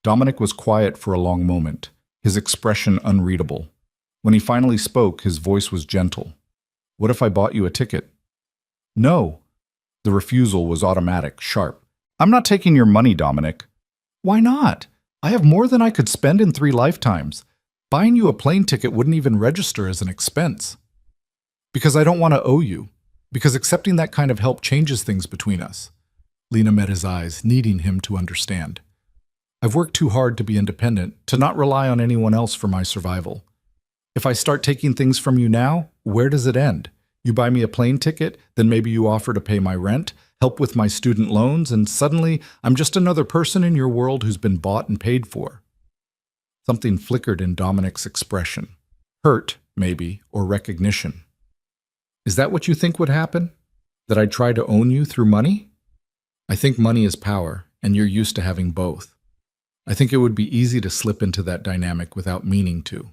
Dominic was quiet for a long moment, his expression unreadable. When he finally spoke, his voice was gentle. What if I bought you a ticket? No. The refusal was automatic, sharp. I'm not taking your money, Dominic. Why not? I have more than I could spend in 3 lifetimes. Buying you a plane ticket wouldn't even register as an expense. Because I don't want to owe you. Because accepting that kind of help changes things between us. Lena met his eyes, needing him to understand. I've worked too hard to be independent, to not rely on anyone else for my survival. If I start taking things from you now, where does it end? You buy me a plane ticket, then maybe you offer to pay my rent, help with my student loans, and suddenly I'm just another person in your world who's been bought and paid for. Something flickered in Dominic's expression. Hurt, maybe, or recognition. Is that what you think would happen? That I'd try to own you through money? I think money is power, and you're used to having both. I think it would be easy to slip into that dynamic without meaning to.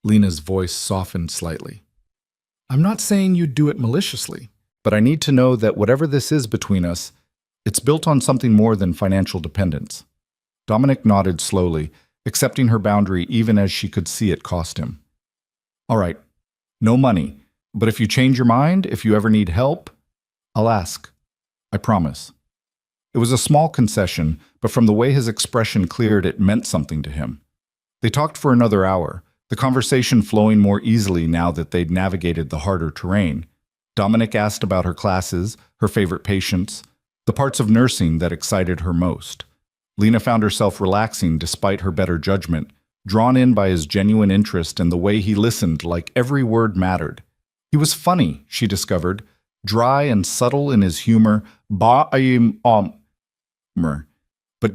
Lena's voice softened slightly. I'm not saying you'd do it maliciously, but I need to know that whatever this is between us, it's built on something more than financial dependence. Dominic nodded slowly, accepting her boundary even as she could see it cost him. All right, no money, but if you change your mind, if you ever need help, I'll ask. I promise. It was a small concession, but from the way his expression cleared, it meant something to him. They talked for another hour, the conversation flowing more easily now that they'd navigated the harder terrain. Dominic asked about her classes, her favorite patients, the parts of nursing that excited her most. Lena found herself relaxing despite her better judgment, drawn in by his genuine interest and the way he listened like every word mattered. He was funny, she discovered, dry and subtle in his humor, but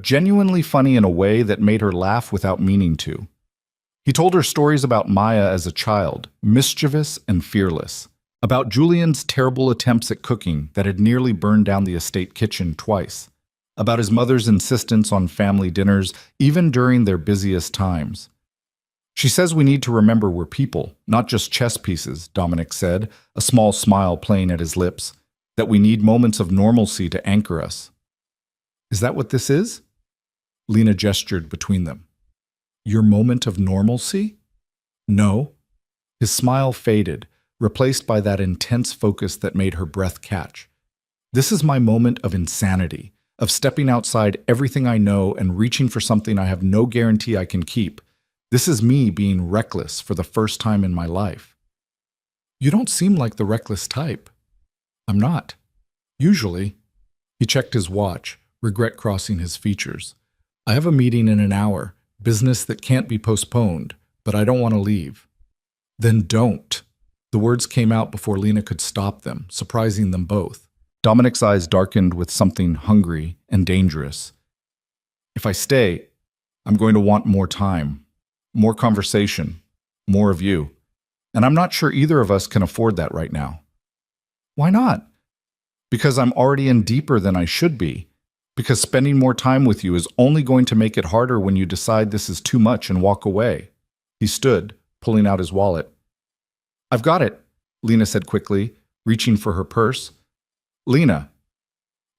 genuinely funny in a way that made her laugh without meaning to. He told her stories about Maya as a child, mischievous and fearless, about Julian's terrible attempts at cooking that had nearly burned down the estate kitchen twice, about his mother's insistence on family dinners, even during their busiest times. She says we need to remember we're people, not just chess pieces, Dominic said, a small smile playing at his lips, that we need moments of normalcy to anchor us. Is that what this is? Lena gestured between them. Your moment of normalcy? No. His smile faded, replaced by that intense focus that made her breath catch. This is my moment of insanity, of stepping outside everything I know and reaching for something I have no guarantee I can keep. This is me being reckless for the first time in my life. You don't seem like the reckless type. I'm not. Usually. He checked his watch, regret crossing his features. I have a meeting in an hour, business that can't be postponed, but I don't want to leave. Then don't. The words came out before Lena could stop them, surprising them both. Dominic's eyes darkened with something hungry and dangerous. If I stay, I'm going to want more time, more conversation, more of you. And I'm not sure either of us can afford that right now. Why not? Because I'm already in deeper than I should be. Because spending more time with you is only going to make it harder when you decide this is too much and walk away. He stood, pulling out his wallet. I've got it, Lena said quickly, reaching for her purse. Lena,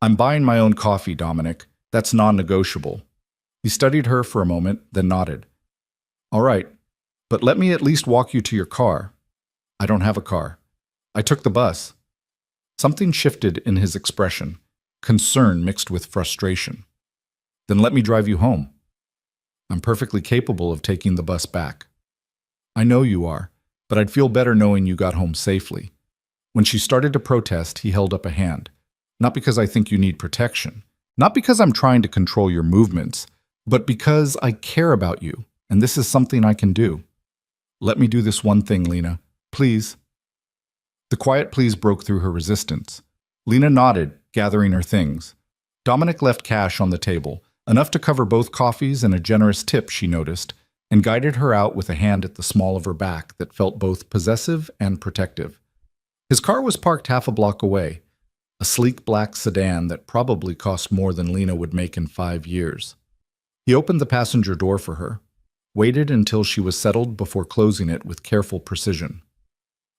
I'm buying my own coffee, Dominic. That's non-negotiable. He studied her for a moment, then nodded. All right, but let me at least walk you to your car. I don't have a car. I took the bus. Something shifted in his expression, concern mixed with frustration. Then let me drive you home. I'm perfectly capable of taking the bus back. I know you are, but I'd feel better knowing you got home safely. When she started to protest, he held up a hand. Not because I think you need protection, not because I'm trying to control your movements, but because I care about you, and this is something I can do. Let me do this one thing, Lena. Please. The quiet please broke through her resistance. Lena nodded, gathering her things. Dominic left cash on the table, enough to cover both coffees and a generous tip, she noticed, and guided her out with a hand at the small of her back that felt both possessive and protective. His car was parked half a block away, a sleek black sedan that probably cost more than Lena would make in 5 years. He opened the passenger door for her, waited until she was settled before closing it with careful precision.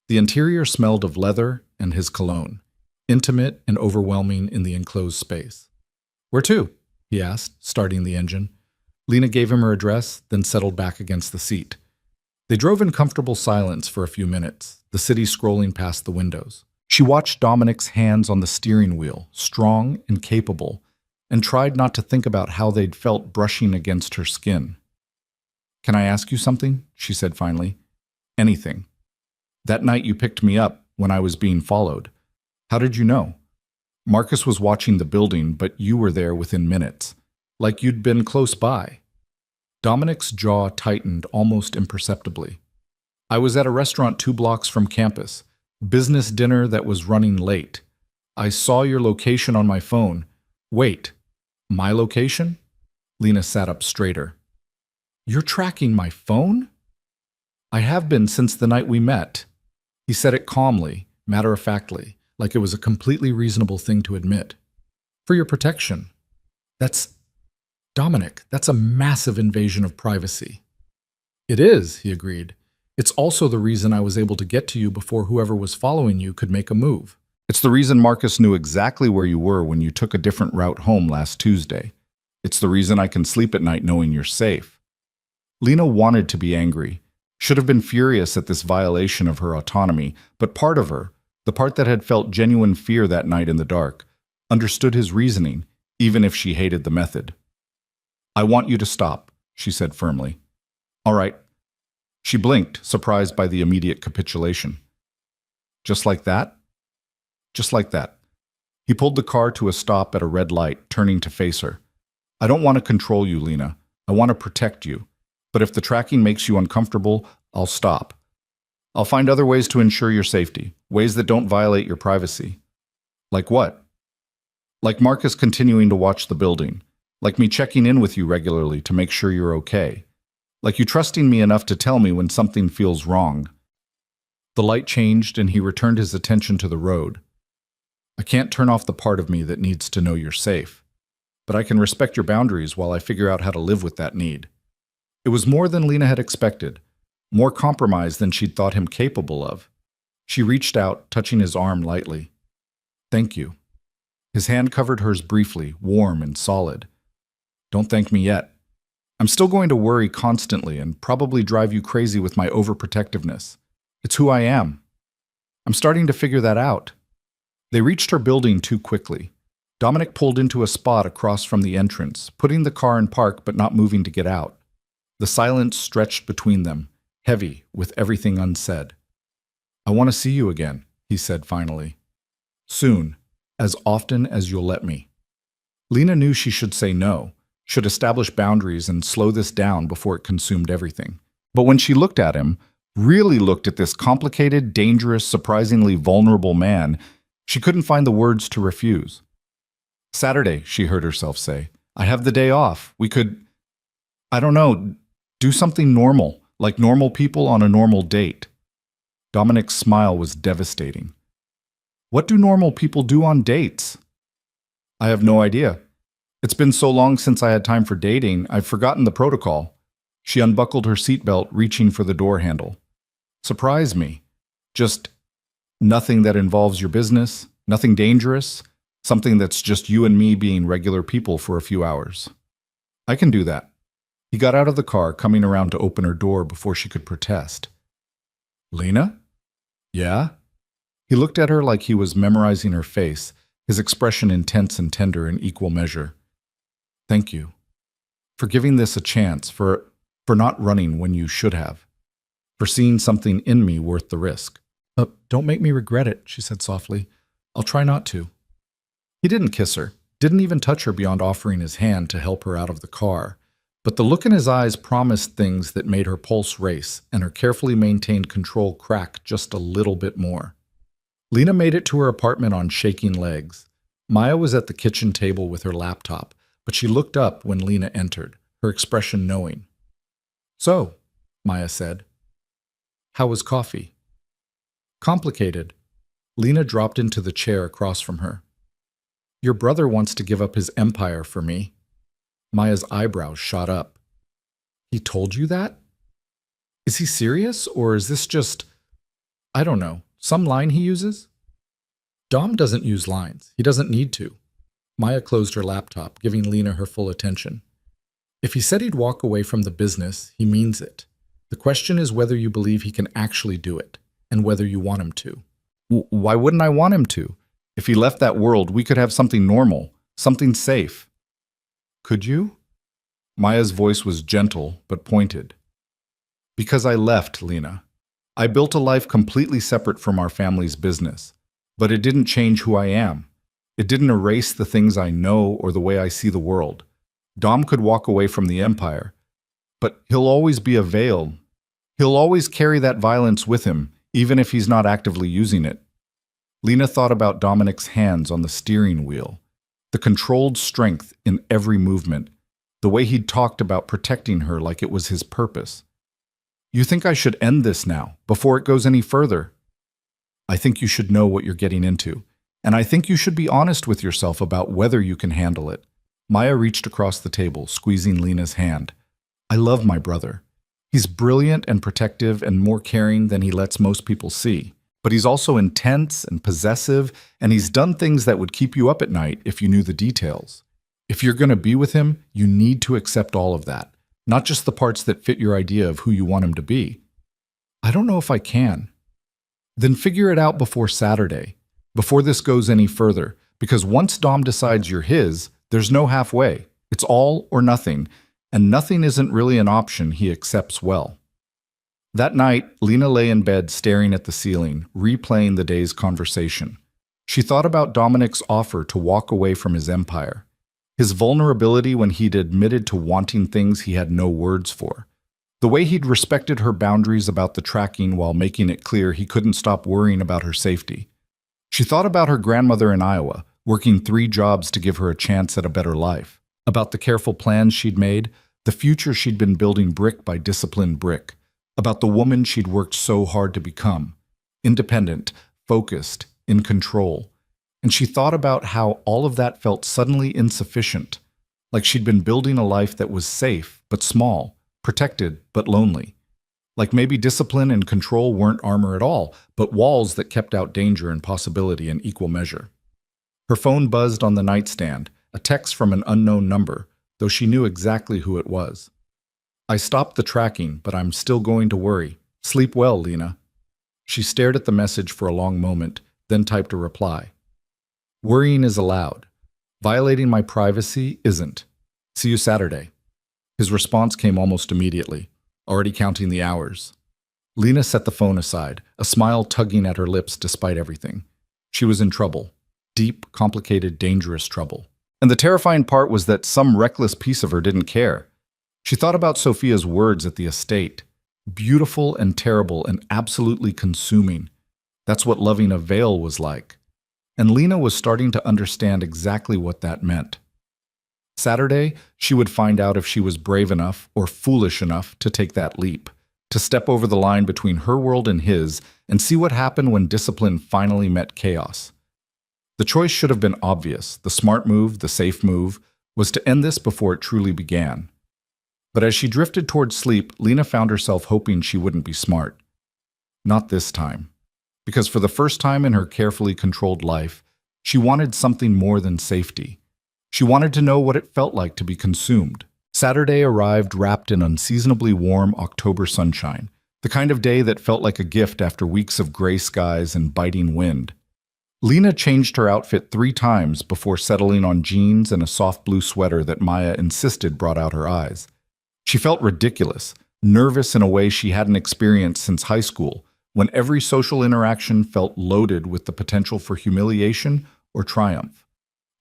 The interior smelled of leather and his cologne, intimate and overwhelming in the enclosed space. Where to? He asked, starting the engine. Lena gave him her address, then settled back against the seat. They drove in comfortable silence for a few minutes, the city scrolling past the windows. She watched Dominic's hands on the steering wheel, strong and capable, and tried not to think about how they'd felt brushing against her skin. Can I ask you something? She said finally. Anything. That night you picked me up when I was being followed. How did you know? Marcus was watching the building, but you were there within minutes. Like you'd been close by. Dominic's jaw tightened almost imperceptibly. I was at a restaurant 2 blocks from campus. Business dinner that was running late. I saw your location on my phone. Wait, my location? Lena sat up straighter. You're tracking my phone? I have been since the night we met. He said it calmly, matter-of-factly, like it was a completely reasonable thing to admit. For your protection. Dominic, that's a massive invasion of privacy. It is, he agreed. It's also the reason I was able to get to you before whoever was following you could make a move. It's the reason Marcus knew exactly where you were when you took a different route home last Tuesday. It's the reason I can sleep at night knowing you're safe. Lena wanted to be angry, should have been furious at this violation of her autonomy, but part of her, the part that had felt genuine fear that night in the dark, understood his reasoning, even if she hated the method. I want you to stop, she said firmly. All right. She blinked, surprised by the immediate capitulation. Just like that? Just like that. He pulled the car to a stop at a red light, turning to face her. I don't want to control you, Lena. I want to protect you. But if the tracking makes you uncomfortable, I'll stop. I'll find other ways to ensure your safety, ways that don't violate your privacy. Like what? Like Marcus continuing to watch the building. Like me checking in with you regularly to make sure you're okay. Like you trusting me enough to tell me when something feels wrong. The light changed and he returned his attention to the road. I can't turn off the part of me that needs to know you're safe, but I can respect your boundaries while I figure out how to live with that need. It was more than Lena had expected, more compromise than she'd thought him capable of. She reached out, touching his arm lightly. Thank you. His hand covered hers briefly, warm and solid. Don't thank me yet. I'm still going to worry constantly and probably drive you crazy with my overprotectiveness. It's who I am. I'm starting to figure that out. They reached her building too quickly. Dominic pulled into a spot across from the entrance, putting the car in park but not moving to get out. The silence stretched between them, heavy with everything unsaid. I want to see you again, he said finally. Soon, as often as you'll let me. Lena knew she should say no, should establish boundaries and slow this down before it consumed everything. But when she looked at him, really looked at this complicated, dangerous, surprisingly vulnerable man, she couldn't find the words to refuse. Saturday, she heard herself say. I have the day off. We could, I don't know, do something normal, like normal people on a normal date. Dominic's smile was devastating. What do normal people do on dates? I have no idea. It's been so long since I had time for dating, I've forgotten the protocol. She unbuckled her seatbelt, reaching for the door handle. Surprise me. Just nothing that involves your business, nothing dangerous, something that's just you and me being regular people for a few hours. I can do that. He got out of the car, coming around to open her door before she could protest. Lena? Yeah? He looked at her like he was memorizing her face, his expression intense and tender in equal measure. Thank you. For giving this a chance, for not running when you should have. For seeing something in me worth the risk. Don't make me regret it, she said softly. I'll try not to. He didn't kiss her, didn't even touch her beyond offering his hand to help her out of the car. But the look in his eyes promised things that made her pulse race and her carefully maintained control crack just a little bit more. Lena made it to her apartment on shaking legs. Maya was at the kitchen table with her laptop, but she looked up when Lena entered, her expression knowing. So, Maya said. How was coffee? Complicated. Lena dropped into the chair across from her. Your brother wants to give up his empire for me. Maya's eyebrows shot up. He told you that? Is he serious, or is this just, I don't know, some line he uses? Dom doesn't use lines. He doesn't need to. Maya closed her laptop, giving Lena her full attention. If he said he'd walk away from the business, he means it. The question is whether you believe he can actually do it, and whether you want him to. Why wouldn't I want him to? If he left that world, we could have something normal, something safe. Could you? Maya's voice was gentle but pointed. Because I left, Lena. I built a life completely separate from our family's business, but it didn't change who I am. It didn't erase the things I know or the way I see the world. Dom could walk away from the empire, but he'll always be a veil. He'll always carry that violence with him, even if he's not actively using it. Lena thought about Dominic's hands on the steering wheel, the controlled strength in every movement, the way he'd talked about protecting her like it was his purpose. You think I should end this now, before it goes any further? I think you should know what you're getting into, and I think you should be honest with yourself about whether you can handle it. Maya reached across the table, squeezing Lena's hand. I love my brother. He's brilliant and protective and more caring than he lets most people see. But he's also intense and possessive, and he's done things that would keep you up at night if you knew the details. If you're going to be with him, you need to accept all of that, not just the parts that fit your idea of who you want him to be. I don't know if I can. Then figure it out before Saturday, before this goes any further, because once Dom decides you're his, there's no halfway. It's all or nothing, and nothing isn't really an option he accepts well. That night, Lena lay in bed staring at the ceiling, replaying the day's conversation. She thought about Dominic's offer to walk away from his empire, his vulnerability when he'd admitted to wanting things he had no words for, The way he'd respected her boundaries about the tracking while making it clear he couldn't stop worrying about her safety. She thought about her grandmother in Iowa, working 3 jobs to give her a chance at a better life, about the careful plans she'd made, the future she'd been building brick by disciplined brick, about the woman she'd worked so hard to become, independent, focused, in control. And she thought about how all of that felt suddenly insufficient, like she'd been building a life that was safe but small, protected but lonely. Like maybe discipline and control weren't armor at all, but walls that kept out danger and possibility in equal measure. Her phone buzzed on the nightstand, a text from an unknown number, though she knew exactly who it was. "I stopped the tracking, but I'm still going to worry. Sleep well, Lena." She stared at the message for a long moment, then typed a reply. "Worrying is allowed. Violating my privacy isn't. See you Saturday." His response came almost immediately, already counting the hours. Lena set the phone aside, a smile tugging at her lips despite everything. She was in trouble. Deep, complicated, dangerous trouble. And the terrifying part was that some reckless piece of her didn't care. She thought about Sophia's words at the estate. Beautiful and terrible and absolutely consuming. That's what loving a veil was like. And Lena was starting to understand exactly what that meant. Saturday, she would find out if she was brave enough or foolish enough to take that leap, to step over the line between her world and his, and see what happened when discipline finally met chaos. The choice should have been obvious. The smart move, the safe move, was to end this before it truly began. But as she drifted towards sleep, Lena found herself hoping she wouldn't be smart. Not this time. Because for the first time in her carefully controlled life, she wanted something more than safety. She wanted to know what it felt like to be consumed. Saturday arrived wrapped in unseasonably warm October sunshine, the kind of day that felt like a gift after weeks of gray skies and biting wind. Lena changed her outfit 3 times before settling on jeans and a soft blue sweater that Maya insisted brought out her eyes. She felt ridiculous, nervous in a way she hadn't experienced since high school, when every social interaction felt loaded with the potential for humiliation or triumph.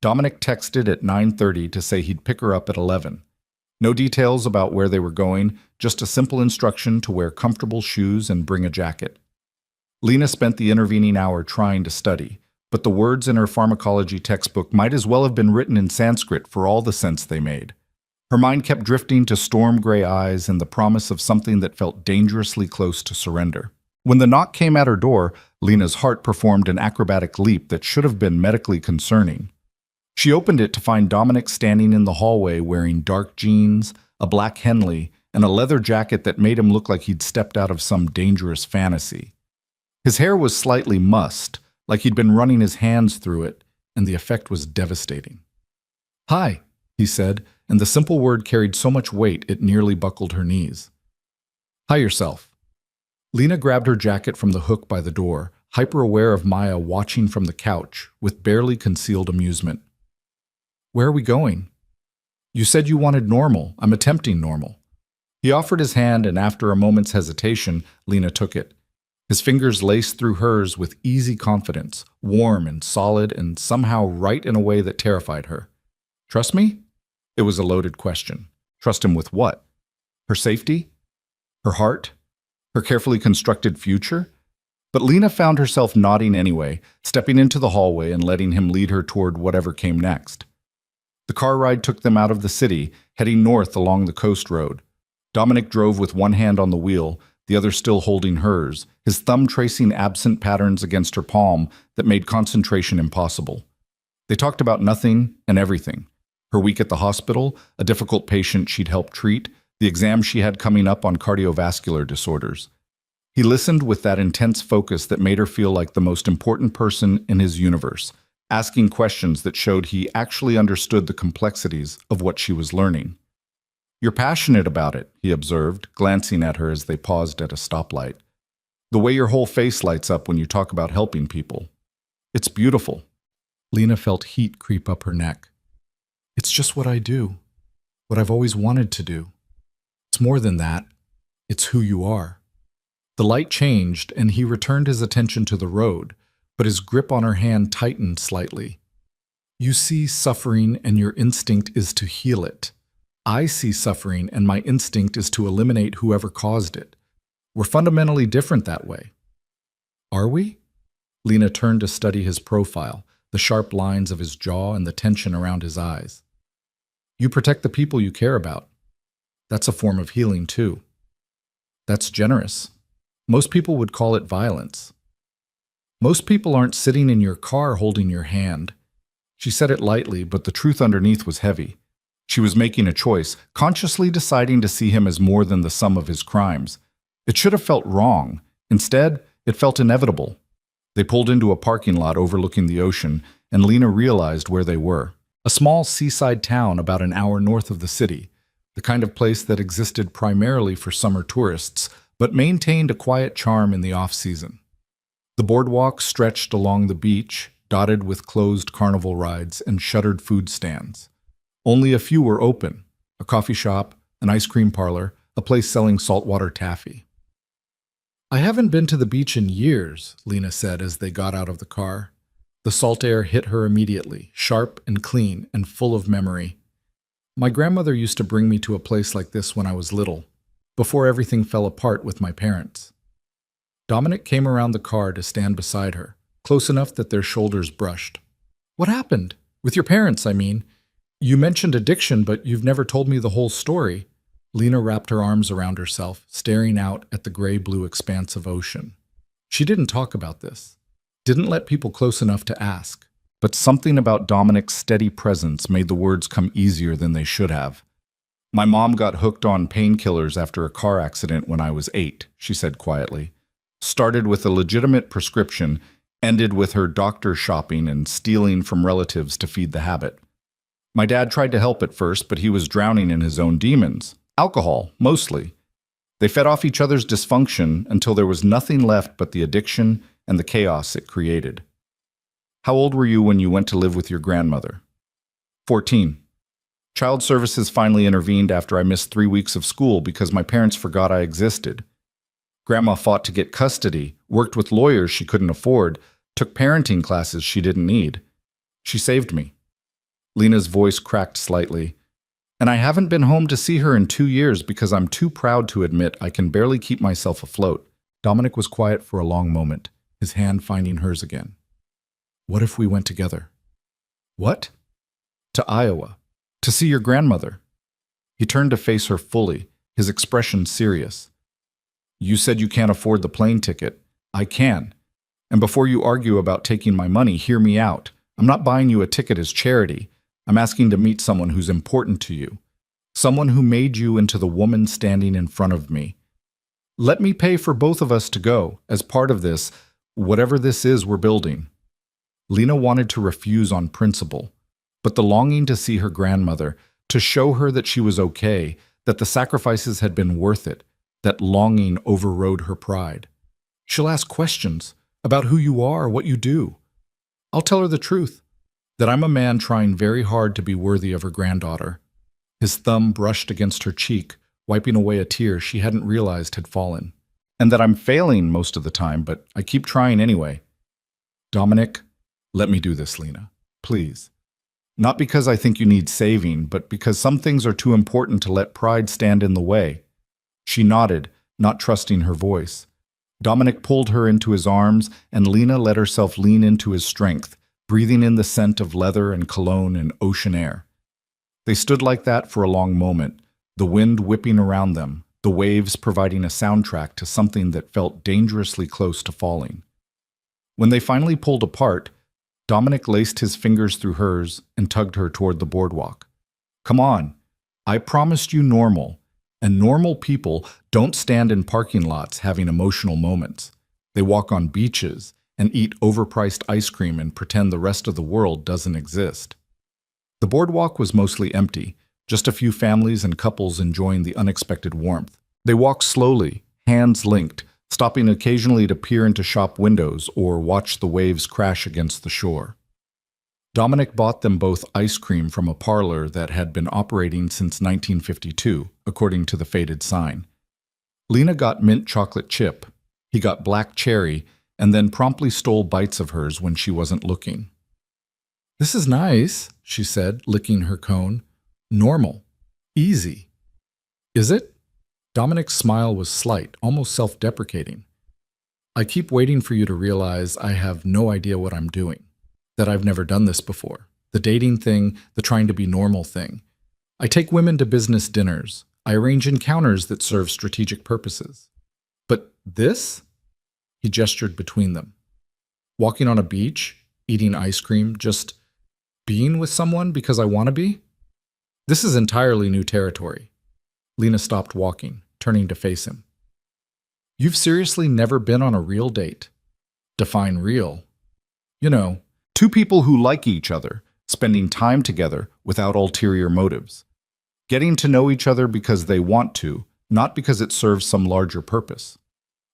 Dominic texted at 9:30 to say he'd pick her up at 11. No details about where they were going, just a simple instruction to wear comfortable shoes and bring a jacket. Lena spent the intervening hour trying to study, but the words in her pharmacology textbook might as well have been written in Sanskrit for all the sense they made. Her mind kept drifting to storm gray eyes and the promise of something that felt dangerously close to surrender. When the knock came at her door, Lena's heart performed an acrobatic leap that should have been medically concerning. She opened it to find Dominic standing in the hallway wearing dark jeans, a black Henley, and a leather jacket that made him look like he'd stepped out of some dangerous fantasy. His hair was slightly mussed, like he'd been running his hands through it, and the effect was devastating. "Hi," he said, and the simple word carried so much weight it nearly buckled her knees. "Hi yourself." Lena grabbed her jacket from the hook by the door, hyper-aware of Maya watching from the couch with barely concealed amusement. "Where are we going?" "You said you wanted normal. I'm attempting normal." He offered his hand, and after a moment's hesitation, Lena took it. His fingers laced through hers with easy confidence, warm and solid and somehow right in a way that terrified her. "Trust me?" It was a loaded question. Trust him with what? Her safety? Her heart? Her carefully constructed future? But Lena found herself nodding anyway, stepping into the hallway and letting him lead her toward whatever came next. The car ride took them out of the city, heading north along the coast road. Dominic drove with one hand on the wheel, the other still holding hers, his thumb tracing absent patterns against her palm that made concentration impossible. They talked about nothing and everything. Her week at the hospital, a difficult patient she'd helped treat, the exam she had coming up on cardiovascular disorders. He listened with that intense focus that made her feel like the most important person in his universe, asking questions that showed he actually understood the complexities of what she was learning. "You're passionate about it," he observed, glancing at her as they paused at a stoplight. "The way your whole face lights up when you talk about helping people. It's beautiful." Lena felt heat creep up her neck. "It's just what I do, what I've always wanted to do. It's more than that. It's who you are." The light changed, and he returned his attention to the road, but his grip on her hand tightened slightly. "You see suffering, and your instinct is to heal it. I see suffering and my instinct is to eliminate whoever caused it. We're fundamentally different that way. Are we? Lena turned to study his profile, the sharp lines of his jaw and the tension around his eyes. You protect the people you care about. That's a form of healing, too. That's generous. Most people would call it violence. Most people aren't sitting in your car holding your hand. She said it lightly, but the truth underneath was heavy. She was making a choice, consciously deciding to see him as more than the sum of his crimes. It should have felt wrong. Instead, it felt inevitable. They pulled into a parking lot overlooking the ocean, and Lena realized where they were. A small seaside town about an hour north of the city, the kind of place that existed primarily for summer tourists, but maintained a quiet charm in the off-season. The boardwalk stretched along the beach, dotted with closed carnival rides and shuttered food stands. Only a few were open: a coffee shop, an ice cream parlor, a place selling saltwater taffy. I haven't been to the beach in years, Lena said as they got out of the car. The salt air hit her immediately, sharp and clean and full of memory. My grandmother used to bring me to a place like this when I was little, before everything fell apart with my parents. Dominic came around the car to stand beside her, close enough that their shoulders brushed. What happened? With your parents, I mean. You mentioned addiction, but you've never told me the whole story. Lena wrapped her arms around herself, staring out at the gray-blue expanse of ocean. She didn't talk about this, didn't let people close enough to ask. But something about Dominic's steady presence made the words come easier than they should have. My mom got hooked on painkillers after a car accident when I was 8, she said quietly. Started with a legitimate prescription, ended with her doctor shopping and stealing from relatives to feed the habit. My dad tried to help at first, but he was drowning in his own demons. Alcohol, mostly. They fed off each other's dysfunction until there was nothing left but the addiction and the chaos it created. How old were you when you went to live with your grandmother? 14. Child Services finally intervened after I missed 3 weeks of school because my parents forgot I existed. Grandma fought to get custody, worked with lawyers she couldn't afford, took parenting classes she didn't need. She saved me. Lena's voice cracked slightly. And I haven't been home to see her in 2 years because I'm too proud to admit I can barely keep myself afloat. Dominic was quiet for a long moment, his hand finding hers again. What if we went together? What? To Iowa. To see your grandmother. He turned to face her fully, his expression serious. You said you can't afford the plane ticket. I can. And before you argue about taking my money, hear me out. I'm not buying you a ticket as charity. I'm asking to meet someone who's important to you. Someone who made you into the woman standing in front of me. Let me pay for both of us to go, as part of this, whatever this is we're building. Lena wanted to refuse on principle, but the longing to see her grandmother, to show her that she was okay, that the sacrifices had been worth it, that longing overrode her pride. She'll ask questions about who you are, what you do. I'll tell her the truth, that I'm a man trying very hard to be worthy of her granddaughter. His thumb brushed against her cheek, wiping away a tear she hadn't realized had fallen. And that I'm failing most of the time, but I keep trying anyway. Dominic, let me do this, Lena. Please. Not because I think you need saving, but because some things are too important to let pride stand in the way. She nodded, not trusting her voice. Dominic pulled her into his arms, and Lena let herself lean into his strength, breathing in the scent of leather and cologne and ocean air. They stood like that for a long moment, the wind whipping around them, the waves providing a soundtrack to something that felt dangerously close to falling. When they finally pulled apart, Dominic laced his fingers through hers and tugged her toward the boardwalk. Come on, I promised you normal, and normal people don't stand in parking lots having emotional moments. They walk on beaches and eat overpriced ice cream and pretend the rest of the world doesn't exist. The boardwalk was mostly empty, just a few families and couples enjoying the unexpected warmth. They walked slowly, hands linked, stopping occasionally to peer into shop windows or watch the waves crash against the shore. Dominic bought them both ice cream from a parlor that had been operating since 1952, according to the faded sign. Lena got mint chocolate chip. He got black cherry, and then promptly stole bites of hers when she wasn't looking. This is nice, she said, licking her cone. Normal. Easy. Is it? Dominic's smile was slight, almost self-deprecating. I keep waiting for you to realize I have no idea what I'm doing, that I've never done this before. The dating thing, the trying to be normal thing. I take women to business dinners. I arrange encounters that serve strategic purposes. But this? He gestured between them. Walking on a beach, eating ice cream, just being with someone because I want to be? This is entirely new territory. Lena stopped walking, turning to face him. You've seriously never been on a real date. Define real. You know, two people who like each other, spending time together without ulterior motives. Getting to know each other because they want to, not because it serves some larger purpose.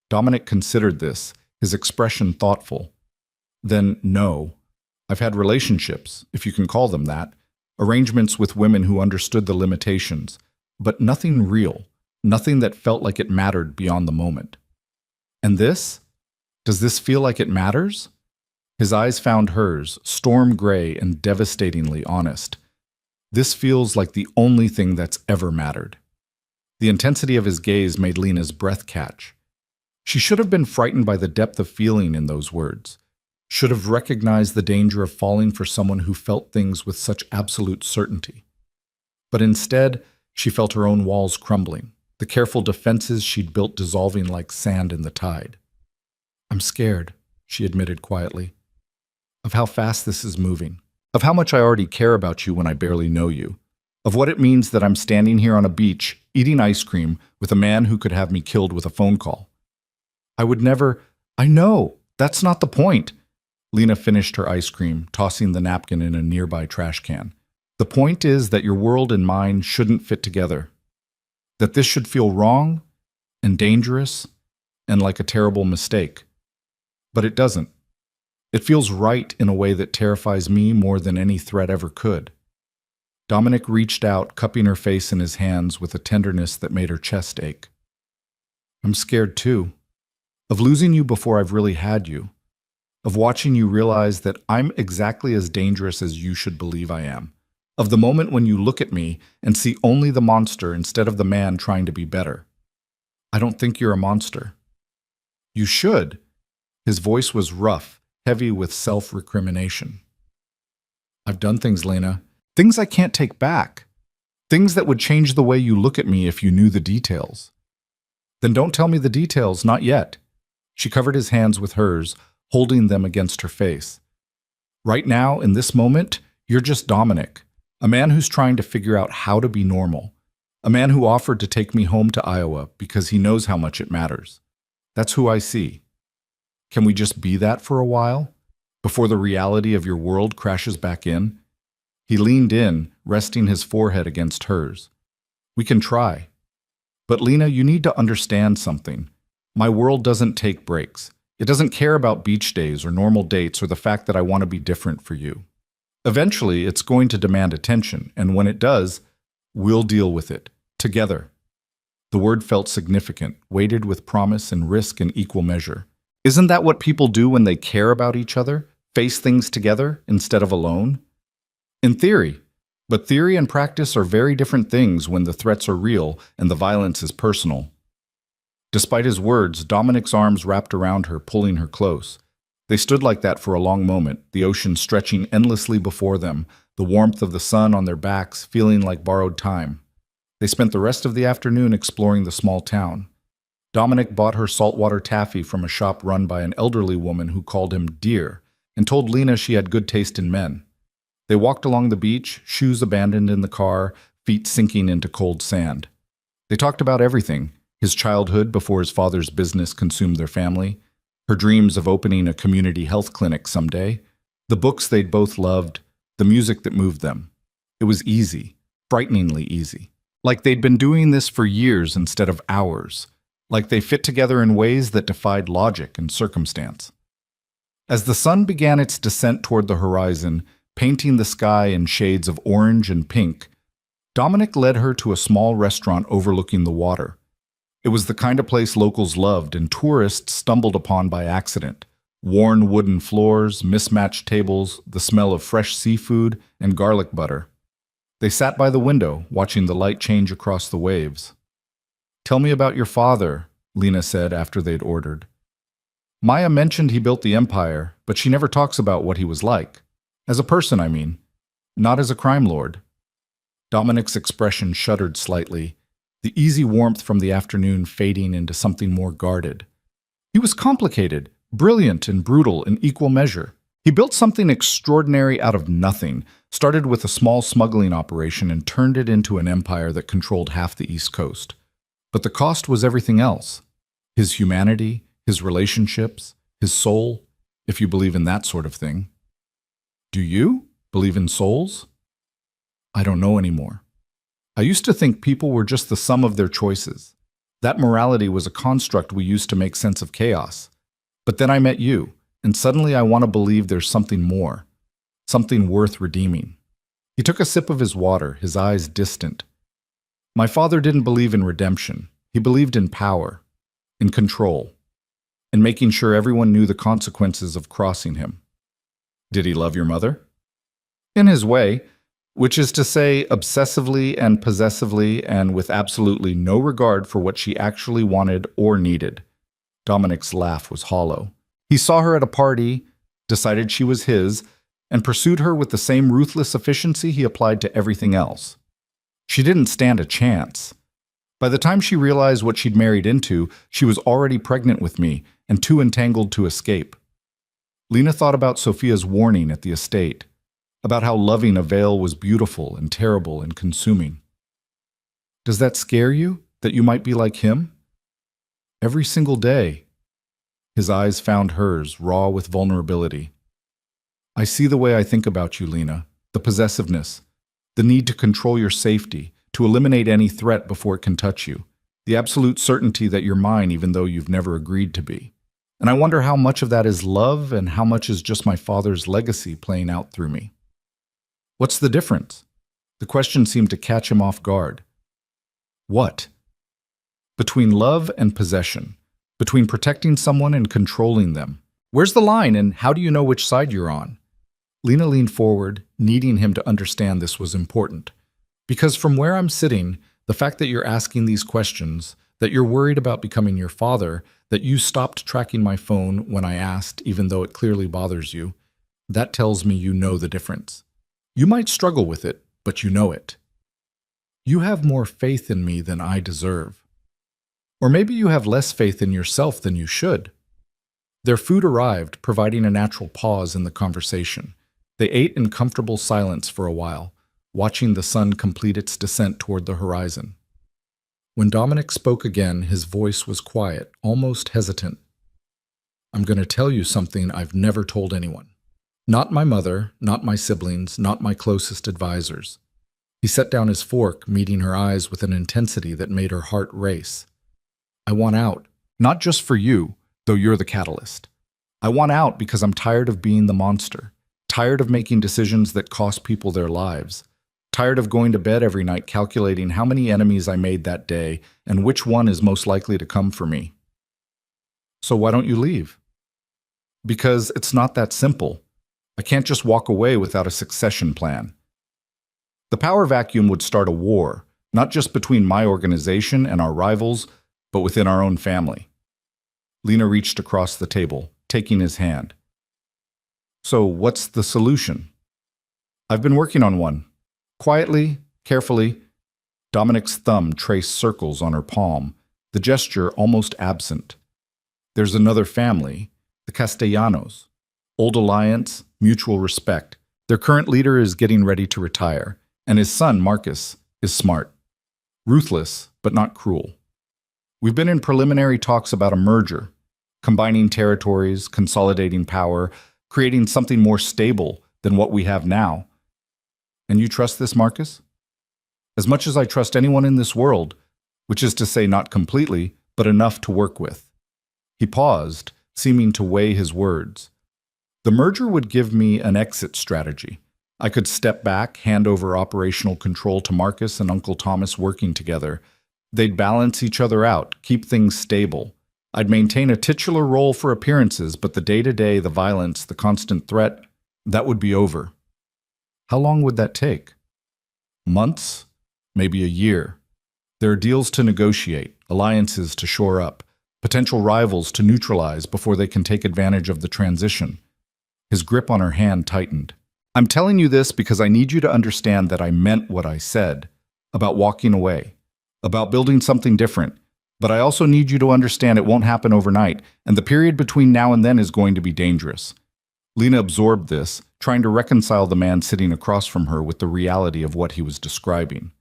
Dominic considered this, his expression thoughtful. Then, no. I've had relationships, if you can call them that, arrangements with women who understood the limitations, but nothing real, nothing that felt like it mattered beyond the moment. And this? Does this feel like it matters? His eyes found hers, storm gray and devastatingly honest. This feels like the only thing that's ever mattered. The intensity of his gaze made Lena's breath catch. She should have been frightened by the depth of feeling in those words, should have recognized the danger of falling for someone who felt things with such absolute certainty. But instead, she felt her own walls crumbling, the careful defenses she'd built dissolving like sand in the tide. I'm scared, she admitted quietly, of how fast this is moving, of how much I already care about you when I barely know you, of what it means that I'm standing here on a beach, eating ice cream, with a man who could have me killed with a phone call. I would never— I know, that's not the point. Lena finished her ice cream, tossing the napkin in a nearby trash can. The point is that your world and mine shouldn't fit together. That this should feel wrong and dangerous and like a terrible mistake. But it doesn't. It feels right in a way that terrifies me more than any threat ever could. Dominic reached out, cupping her face in his hands with a tenderness that made her chest ache. I'm scared too. Of losing you before I've really had you. Of watching you realize that I'm exactly as dangerous as you should believe I am. Of the moment when you look at me and see only the monster instead of the man trying to be better. I don't think you're a monster. You should. His voice was rough, heavy with self-recrimination. I've done things, Lena. Things I can't take back. Things that would change the way you look at me if you knew the details. Then don't tell me the details, not yet. She covered his hands with hers, holding them against her face. Right now, in this moment, you're just Dominic, a man who's trying to figure out how to be normal, a man who offered to take me home to Iowa because he knows how much it matters. That's who I see. Can we just be that for a while, before the reality of your world crashes back in? He leaned in, resting his forehead against hers. We can try. But Lena, you need to understand something. My world doesn't take breaks. It doesn't care about beach days or normal dates or the fact that I want to be different for you. Eventually, it's going to demand attention, and when it does, we'll deal with it, together. The word felt significant, weighted with promise and risk in equal measure. Isn't that what people do when they care about each other? Face things together instead of alone? In theory. But theory and practice are very different things when the threats are real and the violence is personal. Despite his words, Dominic's arms wrapped around her, pulling her close. They stood like that for a long moment, the ocean stretching endlessly before them, the warmth of the sun on their backs feeling like borrowed time. They spent the rest of the afternoon exploring the small town. Dominic bought her saltwater taffy from a shop run by an elderly woman who called him dear, and told Lena she had good taste in men. They walked along the beach, shoes abandoned in the car, feet sinking into cold sand. They talked about everything: his childhood before his father's business consumed their family, her dreams of opening a community health clinic someday, the books they'd both loved, the music that moved them. It was easy, frighteningly easy. Like they'd been doing this for years instead of hours. Like they fit together in ways that defied logic and circumstance. As the sun began its descent toward the horizon, painting the sky in shades of orange and pink, Dominic led her to a small restaurant overlooking the water. It was the kind of place locals loved and tourists stumbled upon by accident. Worn wooden floors, mismatched tables, the smell of fresh seafood, and garlic butter. They sat by the window, watching the light change across the waves. "Tell me about your father," Lena said after they'd ordered. Maya mentioned he built the empire, but she never talks about what he was like. As a person, I mean. Not as a crime lord. Dominic's expression shuddered slightly, the easy warmth from the afternoon fading into something more guarded. He was complicated, brilliant and brutal in equal measure. He built something extraordinary out of nothing, started with a small smuggling operation and turned it into an empire that controlled half the East Coast. But the cost was everything else. His humanity, his relationships, his soul, if you believe in that sort of thing. Do you believe in souls? I don't know anymore. I used to think people were just the sum of their choices. That morality was a construct we used to make sense of chaos. But then I met you, and suddenly I want to believe there's something more, something worth redeeming. He took a sip of his water, his eyes distant. My father didn't believe in redemption. He believed in power, in control, in making sure everyone knew the consequences of crossing him. Did he love your mother? In his way, which is to say obsessively and possessively and with absolutely no regard for what she actually wanted or needed. Dominic's laugh was hollow. He saw her at a party, decided she was his, and pursued her with the same ruthless efficiency he applied to everything else. She didn't stand a chance. By the time she realized what she'd married into, she was already pregnant with me and too entangled to escape. Lena thought about Sophia's warning at the estate, about how loving a veil was beautiful and terrible and consuming. Does that scare you, that you might be like him? Every single day. His eyes found hers, raw with vulnerability. I see the way I think about you, Lena, the possessiveness, the need to control your safety, to eliminate any threat before it can touch you, the absolute certainty that you're mine even though you've never agreed to be. And I wonder how much of that is love and how much is just my father's legacy playing out through me. What's the difference? The question seemed to catch him off guard. What? Between love and possession, between protecting someone and controlling them. Where's the line and how do you know which side you're on? Lena leaned forward, needing him to understand this was important. Because from where I'm sitting, the fact that you're asking these questions, that you're worried about becoming your father, that you stopped tracking my phone when I asked, even though it clearly bothers you, that tells me you know the difference. You might struggle with it, but you know it. You have more faith in me than I deserve. Or maybe you have less faith in yourself than you should. Their food arrived, providing a natural pause in the conversation. They ate in comfortable silence for a while, watching the sun complete its descent toward the horizon. When Dominic spoke again, his voice was quiet, almost hesitant. I'm going to tell you something I've never told anyone. Not my mother, not my siblings, not my closest advisors. He set down his fork, meeting her eyes with an intensity that made her heart race. I want out, not just for you, though you're the catalyst. I want out because I'm tired of being the monster, tired of making decisions that cost people their lives, tired of going to bed every night calculating how many enemies I made that day and which one is most likely to come for me. So why don't you leave? Because it's not that simple. I can't just walk away without a succession plan. The power vacuum would start a war, not just between my organization and our rivals, but within our own family. Lena reached across the table, taking his hand. So what's the solution? I've been working on one. Quietly, carefully. Dominic's thumb traced circles on her palm, the gesture almost absent. There's another family, the Castellanos. Old alliance, mutual respect. Their current leader is getting ready to retire, and his son, Marcus, is smart. Ruthless, but not cruel. We've been in preliminary talks about a merger, combining territories, consolidating power, creating something more stable than what we have now. And you trust this, Marcus? As much as I trust anyone in this world, which is to say not completely, but enough to work with. He paused, seeming to weigh his words. The merger would give me an exit strategy. I could step back, hand over operational control to Marcus and Uncle Thomas working together. They'd balance each other out, keep things stable. I'd maintain a titular role for appearances, but the day-to-day, the violence, the constant threat, that would be over. How long would that take? Months? Maybe a year. There are deals to negotiate, alliances to shore up, potential rivals to neutralize before they can take advantage of the transition. His grip on her hand tightened. I'm telling you this because I need you to understand that I meant what I said about walking away, about building something different. But I also need you to understand it won't happen overnight, and the period between now and then is going to be dangerous. Lena absorbed this, trying to reconcile the man sitting across from her with the reality of what he was describing.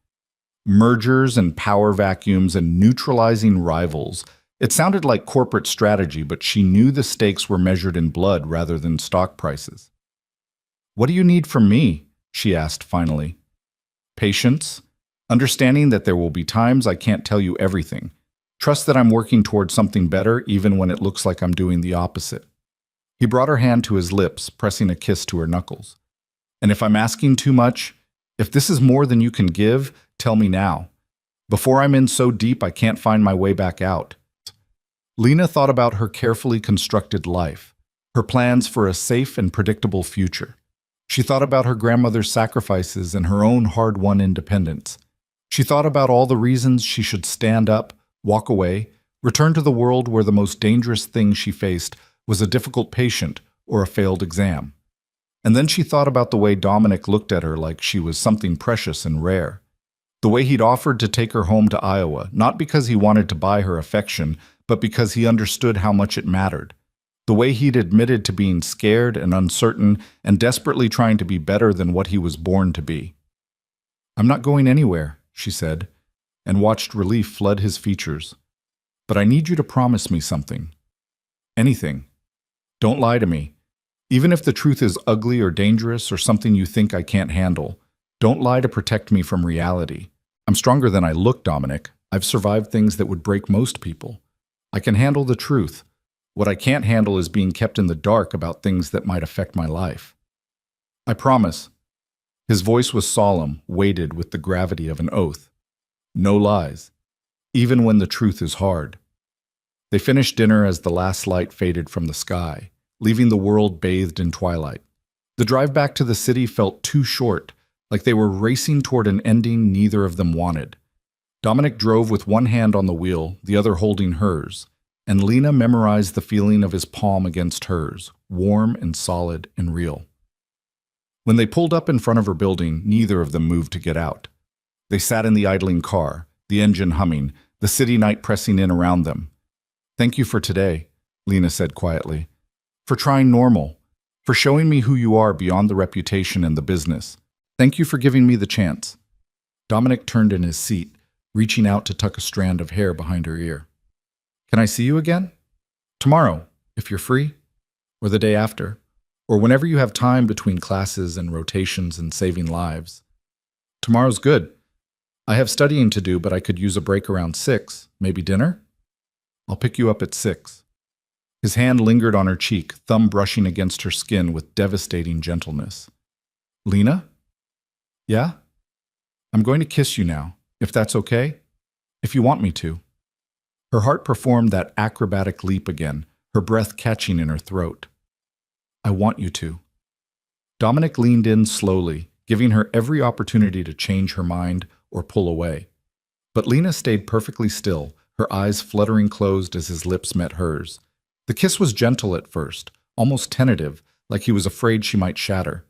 Mergers and power vacuums and neutralizing rivals. It sounded like corporate strategy, but she knew the stakes were measured in blood rather than stock prices. What do you need from me? She asked finally. Patience. Understanding that there will be times I can't tell you everything. Trust that I'm working towards something better even when it looks like I'm doing the opposite. He brought her hand to his lips, pressing a kiss to her knuckles. And if I'm asking too much, if this is more than you can give, tell me now. Before I'm in so deep I can't find my way back out. Lena thought about her carefully constructed life, her plans for a safe and predictable future. She thought about her grandmother's sacrifices and her own hard-won independence. She thought about all the reasons she should stand up, walk away, return to the world where the most dangerous thing she faced was a difficult patient or a failed exam. And then she thought about the way Dominic looked at her like she was something precious and rare. The way he'd offered to take her home to Iowa, not because he wanted to buy her affection, but because he understood how much it mattered. The way he'd admitted to being scared and uncertain and desperately trying to be better than what he was born to be. I'm not going anywhere, she said, and watched relief flood his features. But I need you to promise me something. Anything. Don't lie to me. Even if the truth is ugly or dangerous or something you think I can't handle, don't lie to protect me from reality. I'm stronger than I look, Dominic. I've survived things that would break most people. I can handle the truth. What I can't handle is being kept in the dark about things that might affect my life. I promise. His voice was solemn, weighted with the gravity of an oath. No lies, even when the truth is hard. They finished dinner as the last light faded from the sky, leaving the world bathed in twilight. The drive back to the city felt too short, like they were racing toward an ending neither of them wanted. Dominic drove with one hand on the wheel, the other holding hers, and Lena memorized the feeling of his palm against hers, warm and solid and real. When they pulled up in front of her building, neither of them moved to get out. They sat in the idling car, the engine humming, the city night pressing in around them. Thank you for today, Lena said quietly. For trying normal, for showing me who you are beyond the reputation and the business. Thank you for giving me the chance. Dominic turned in his seat, reaching out to tuck a strand of hair behind her ear. Can I see you again? Tomorrow, if you're free, or the day after, or whenever you have time between classes and rotations and saving lives. Tomorrow's good. I have studying to do, but I could use a break around 6, maybe dinner? I'll pick you up at 6. His hand lingered on her cheek, thumb brushing against her skin with devastating gentleness. Lena? Yeah? I'm going to kiss you now, if that's okay, if you want me to. Her heart performed that acrobatic leap again, her breath catching in her throat. I want you to. Dominic leaned in slowly, giving her every opportunity to change her mind or pull away. But Lena stayed perfectly still, her eyes fluttering closed as his lips met hers. The kiss was gentle at first, almost tentative, like he was afraid she might shatter.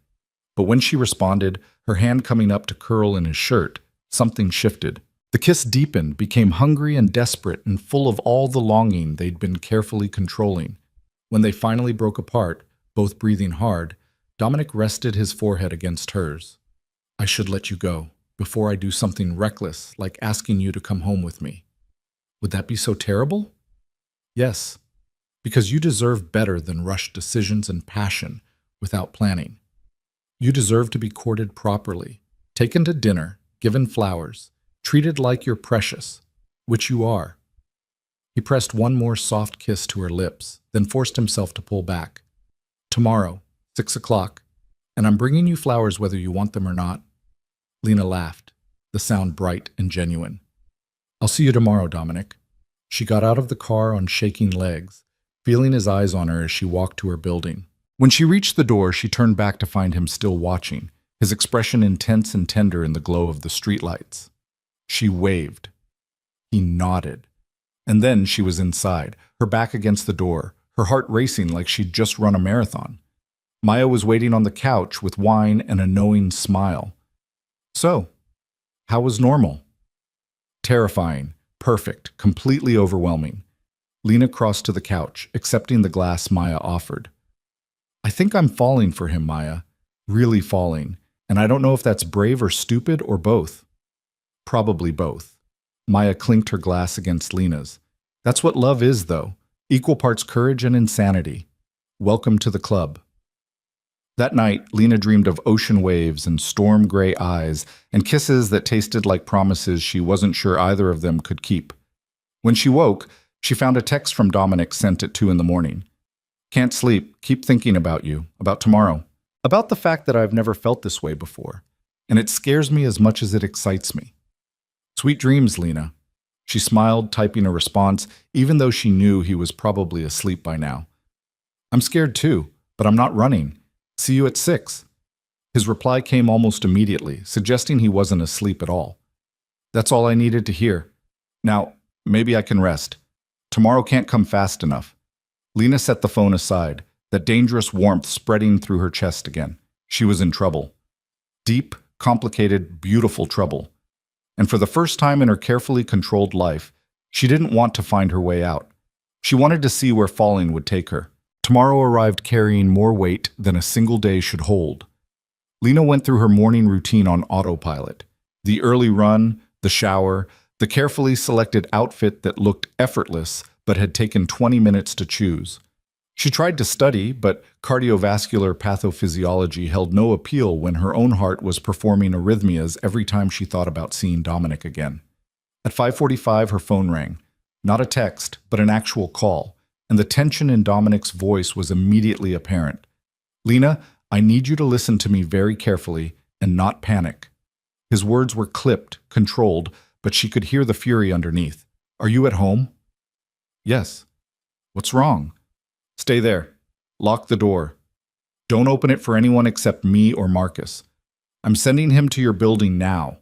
But when she responded, her hand coming up to curl in his shirt, something shifted. The kiss deepened, became hungry and desperate and full of all the longing they'd been carefully controlling. When they finally broke apart, both breathing hard, Dominic rested his forehead against hers. I should let you go, before I do something reckless, like asking you to come home with me. Would that be so terrible? Yes, because you deserve better than rushed decisions and passion without planning. You deserve to be courted properly, taken to dinner, given flowers, treated like you're precious, which you are. He pressed one more soft kiss to her lips, then forced himself to pull back. Tomorrow, 6 o'clock, and I'm bringing you flowers whether you want them or not. Lena laughed, the sound bright and genuine. I'll see you tomorrow, Dominic. She got out of the car on shaking legs, feeling his eyes on her as she walked to her building. When she reached the door, she turned back to find him still watching, his expression intense and tender in the glow of the streetlights. She waved. He nodded. And then she was inside, her back against the door, her heart racing like she'd just run a marathon. Maya was waiting on the couch with wine and a knowing smile. So, how was normal? Terrifying, perfect, completely overwhelming. Lena crossed to the couch, accepting the glass Maya offered. I think I'm falling for him, Maya. Really falling. And I don't know if that's brave or stupid or both. Probably both. Maya clinked her glass against Lena's. That's what love is, though. Equal parts courage and insanity. Welcome to the club. That night, Lena dreamed of ocean waves and storm-gray eyes and kisses that tasted like promises she wasn't sure either of them could keep. When she woke, she found a text from Dominic sent at 2 a.m. Can't sleep, keep thinking about you, about tomorrow, about the fact that I've never felt this way before, and it scares me as much as it excites me. Sweet dreams, Lena. She smiled, typing a response, even though she knew he was probably asleep by now. I'm scared too, but I'm not running. See you at 6. His reply came almost immediately, suggesting he wasn't asleep at all. That's all I needed to hear. Now, maybe I can rest. Tomorrow can't come fast enough. Lena set the phone aside, that dangerous warmth spreading through her chest again. She was in trouble. Deep, complicated, beautiful trouble. And for the first time in her carefully controlled life, she didn't want to find her way out. She wanted to see where falling would take her. Tomorrow arrived carrying more weight than a single day should hold. Lena went through her morning routine on autopilot. The early run, the shower, the carefully selected outfit that looked effortless but had taken 20 minutes to choose. She tried to study, but cardiovascular pathophysiology held no appeal when her own heart was performing arrhythmias every time she thought about seeing Dominic again. At 5:45, her phone rang. Not a text, but an actual call. And the tension in Dominic's voice was immediately apparent. Lena, I need you to listen to me very carefully and not panic. His words were clipped, controlled, but she could hear the fury underneath. Are you at home? Yes. What's wrong? Stay there. Lock the door. Don't open it for anyone except me or Marcus. I'm sending him to your building now.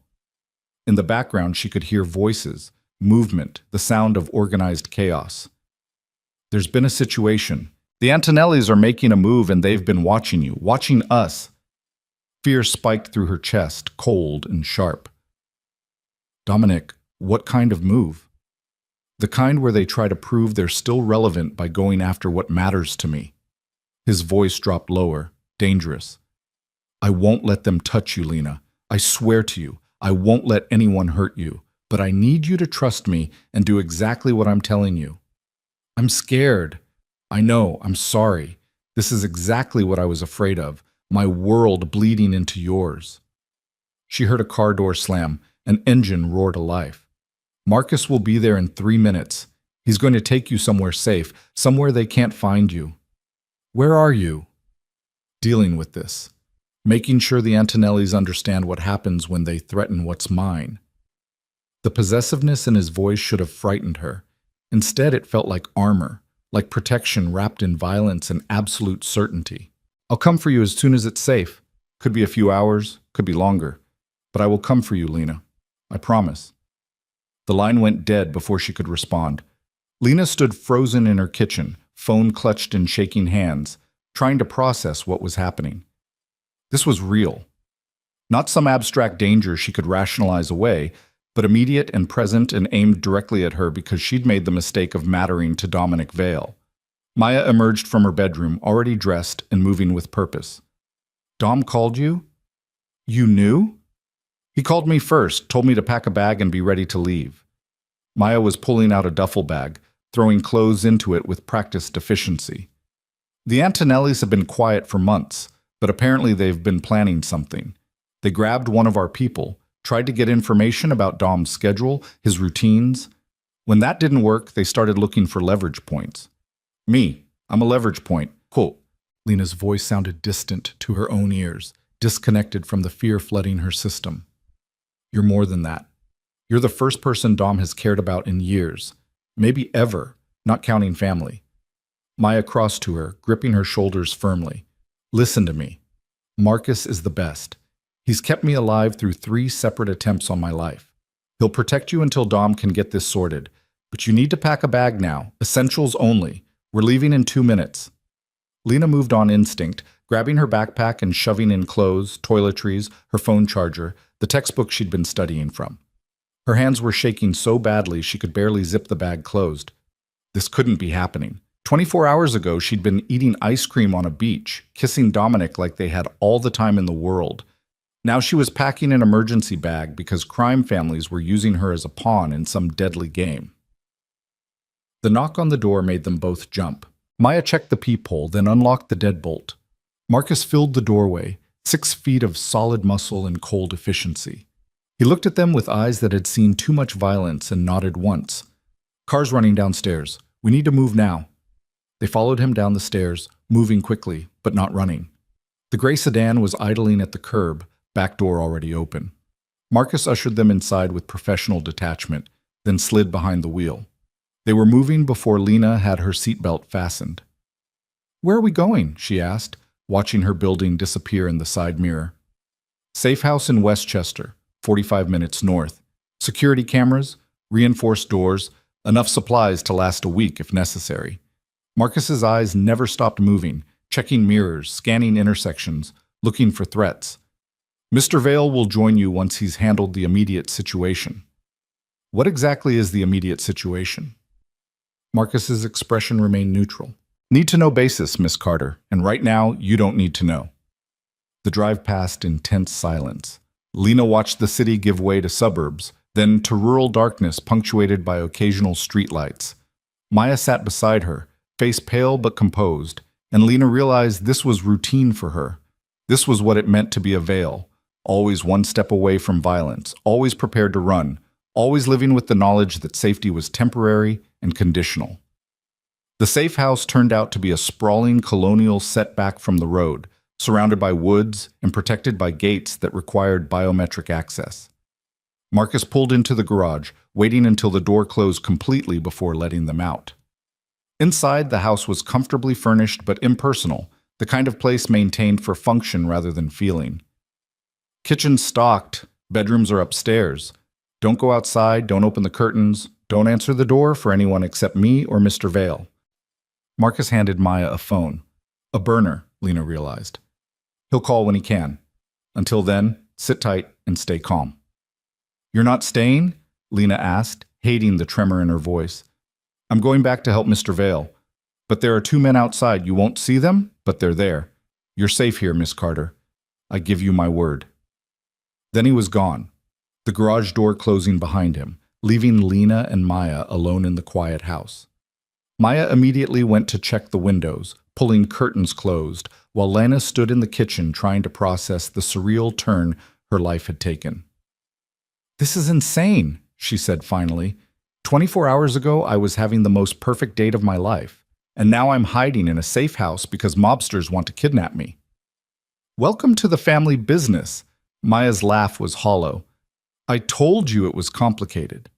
In the background, she could hear voices, movement, the sound of organized chaos. There's been a situation. The Antonellis are making a move and they've been watching you, watching us. Fear spiked through her chest, cold and sharp. Dominic, what kind of move? The kind where they try to prove they're still relevant by going after what matters to me. His voice dropped lower, dangerous. I won't let them touch you, Lena. I swear to you, I won't let anyone hurt you. But I need you to trust me and do exactly what I'm telling you. I'm scared. I know, I'm sorry. This is exactly what I was afraid of, my world bleeding into yours. She heard a car door slam, an engine roar to life. Marcus will be there in 3 minutes. He's going to take you somewhere safe, somewhere they can't find you. Where are you? Dealing with this. Making sure the Antonellis understand what happens when they threaten what's mine. The possessiveness in his voice should have frightened her. Instead, it felt like armor, like protection wrapped in violence and absolute certainty. I'll come for you as soon as it's safe. Could be a few hours, could be longer. But I will come for you, Lena. I promise. The line went dead before she could respond. Lena stood frozen in her kitchen, phone clutched in shaking hands, trying to process what was happening. This was real. Not some abstract danger she could rationalize away, but immediate and present and aimed directly at her because she'd made the mistake of mattering to Dominic Vale. Maya emerged from her bedroom, already dressed and moving with purpose. Dom called you? You knew? He called me first, told me to pack a bag and be ready to leave. Maya was pulling out a duffel bag, throwing clothes into it with practiced efficiency. The Antonellis have been quiet for months, but apparently they've been planning something. They grabbed one of our people, tried to get information about Dom's schedule, his routines. When that didn't work, they started looking for leverage points. Me, I'm a leverage point. Cool. Lena's voice sounded distant to her own ears, disconnected from the fear flooding her system. You're more than that. You're the first person Dom has cared about in years, maybe ever, not counting family. Maya crossed to her, gripping her shoulders firmly. Listen to me. Marcus is the best. He's kept me alive through 3 separate attempts on my life. He'll protect you until Dom can get this sorted. But you need to pack a bag now, essentials only. We're leaving in 2 minutes. Lena moved on instinct, grabbing her backpack and shoving in clothes, toiletries, her phone charger, the textbook she'd been studying from. Her hands were shaking so badly she could barely zip the bag closed. This couldn't be happening. 24 hours ago, she'd been eating ice cream on a beach, kissing Dominic like they had all the time in the world. Now she was packing an emergency bag because crime families were using her as a pawn in some deadly game. The knock on the door made them both jump. Maya checked the peephole, then unlocked the deadbolt. Marcus filled the doorway, 6 feet of solid muscle and cold efficiency. He looked at them with eyes that had seen too much violence and nodded once. "Car's running downstairs. We need to move now." They followed him down the stairs, moving quickly, but not running. The gray sedan was idling at the curb, back door already open. Marcus ushered them inside with professional detachment, then slid behind the wheel. They were moving before Lena had her seatbelt fastened. "Where are we going?" she asked, watching her building disappear in the side mirror. "Safe house in Westchester, 45 minutes north. Security cameras, reinforced doors, enough supplies to last a week if necessary." Marcus's eyes never stopped moving, checking mirrors, scanning intersections, looking for threats. "Mr. Vale will join you once he's handled the immediate situation." "What exactly is the immediate situation?" Marcus's expression remained neutral. "Need to know basis, Miss Carter, and right now you don't need to know." The drive passed in tense silence. Lena watched the city give way to suburbs, then to rural darkness punctuated by occasional streetlights. Maya sat beside her, face pale but composed, and Lena realized this was routine for her. This was what it meant to be a Vale, always one step away from violence, always prepared to run, always living with the knowledge that safety was temporary and conditional. The safe house turned out to be a sprawling colonial setback from the road, surrounded by woods and protected by gates that required biometric access. Marcus pulled into the garage, waiting until the door closed completely before letting them out. Inside, the house was comfortably furnished but impersonal, the kind of place maintained for function rather than feeling. "Kitchen's stocked, bedrooms are upstairs. Don't go outside, don't open the curtains, don't answer the door for anyone except me or Mr. Vale." Marcus handed Maya a phone. A burner, Lena realized. "He'll call when he can. Until then, sit tight and stay calm." "You're not staying?" Lena asked, hating the tremor in her voice. "I'm going back to help Mr. Vale. But there are 2 men outside. You won't see them, but they're there. You're safe here, Miss Carter. I give you my word." Then he was gone, the garage door closing behind him, leaving Lena and Maya alone in the quiet house. Maya immediately went to check the windows, pulling curtains closed, while Lena stood in the kitchen trying to process the surreal turn her life had taken. "This is insane," she said finally. 24 hours ago, I was having the most perfect date of my life, and now I'm hiding in a safe house because mobsters want to kidnap me. "Welcome to the family business." Maya's laugh was hollow. "I told you it was complicated."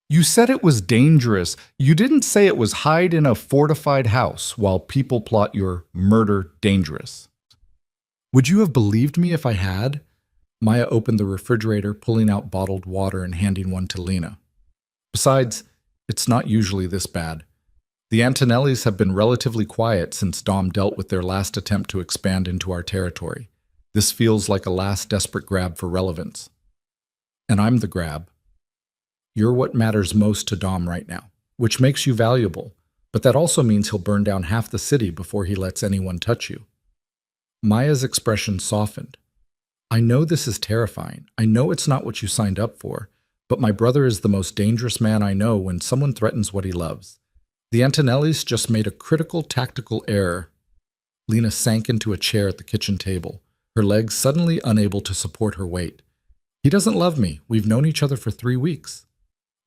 "You said it was dangerous. You didn't say it was hide in a fortified house while people plot your murder dangerous." "Would you have believed me if I had?" Maya opened the refrigerator, pulling out bottled water and handing one to Lena. "Besides, it's not usually this bad. The Antonellis have been relatively quiet since Dom dealt with their last attempt to expand into our territory. This feels like a last desperate grab for relevance. And I'm the grab. You're what matters most to Dom right now, which makes you valuable, but that also means he'll burn down half the city before he lets anyone touch you." Maya's expression softened. "I know this is terrifying. I know it's not what you signed up for, but my brother is the most dangerous man I know when someone threatens what he loves. The Antonellis just made a critical tactical error." Lena sank into a chair at the kitchen table, her legs suddenly unable to support her weight. "He doesn't love me. We've known each other for 3 weeks.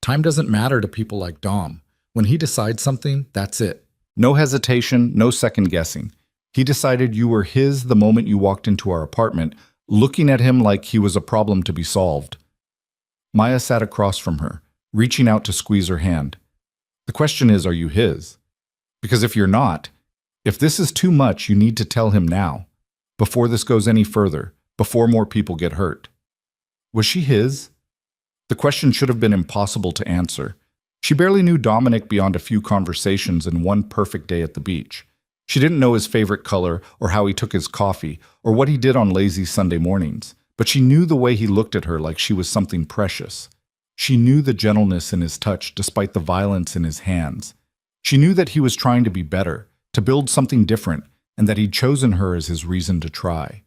Time doesn't matter to people like Dom. When he decides something, that's it. No hesitation, no second guessing. He decided you were his the moment you walked into our apartment, looking at him like he was a problem to be solved." Maya sat across from her, reaching out to squeeze her hand. "The question is, are you his? Because if you're not, if this is too much, you need to tell him now, before this goes any further, before more people get hurt. Was she his? The question should have been impossible to answer. She barely knew Dominic beyond a few conversations and one perfect day at the beach. She didn't know his favorite color, or how he took his coffee, or what he did on lazy Sunday mornings, but she knew the way he looked at her like she was something precious. She knew the gentleness in his touch despite the violence in his hands. She knew that he was trying to be better, to build something different, and that he'd chosen her as his reason to try.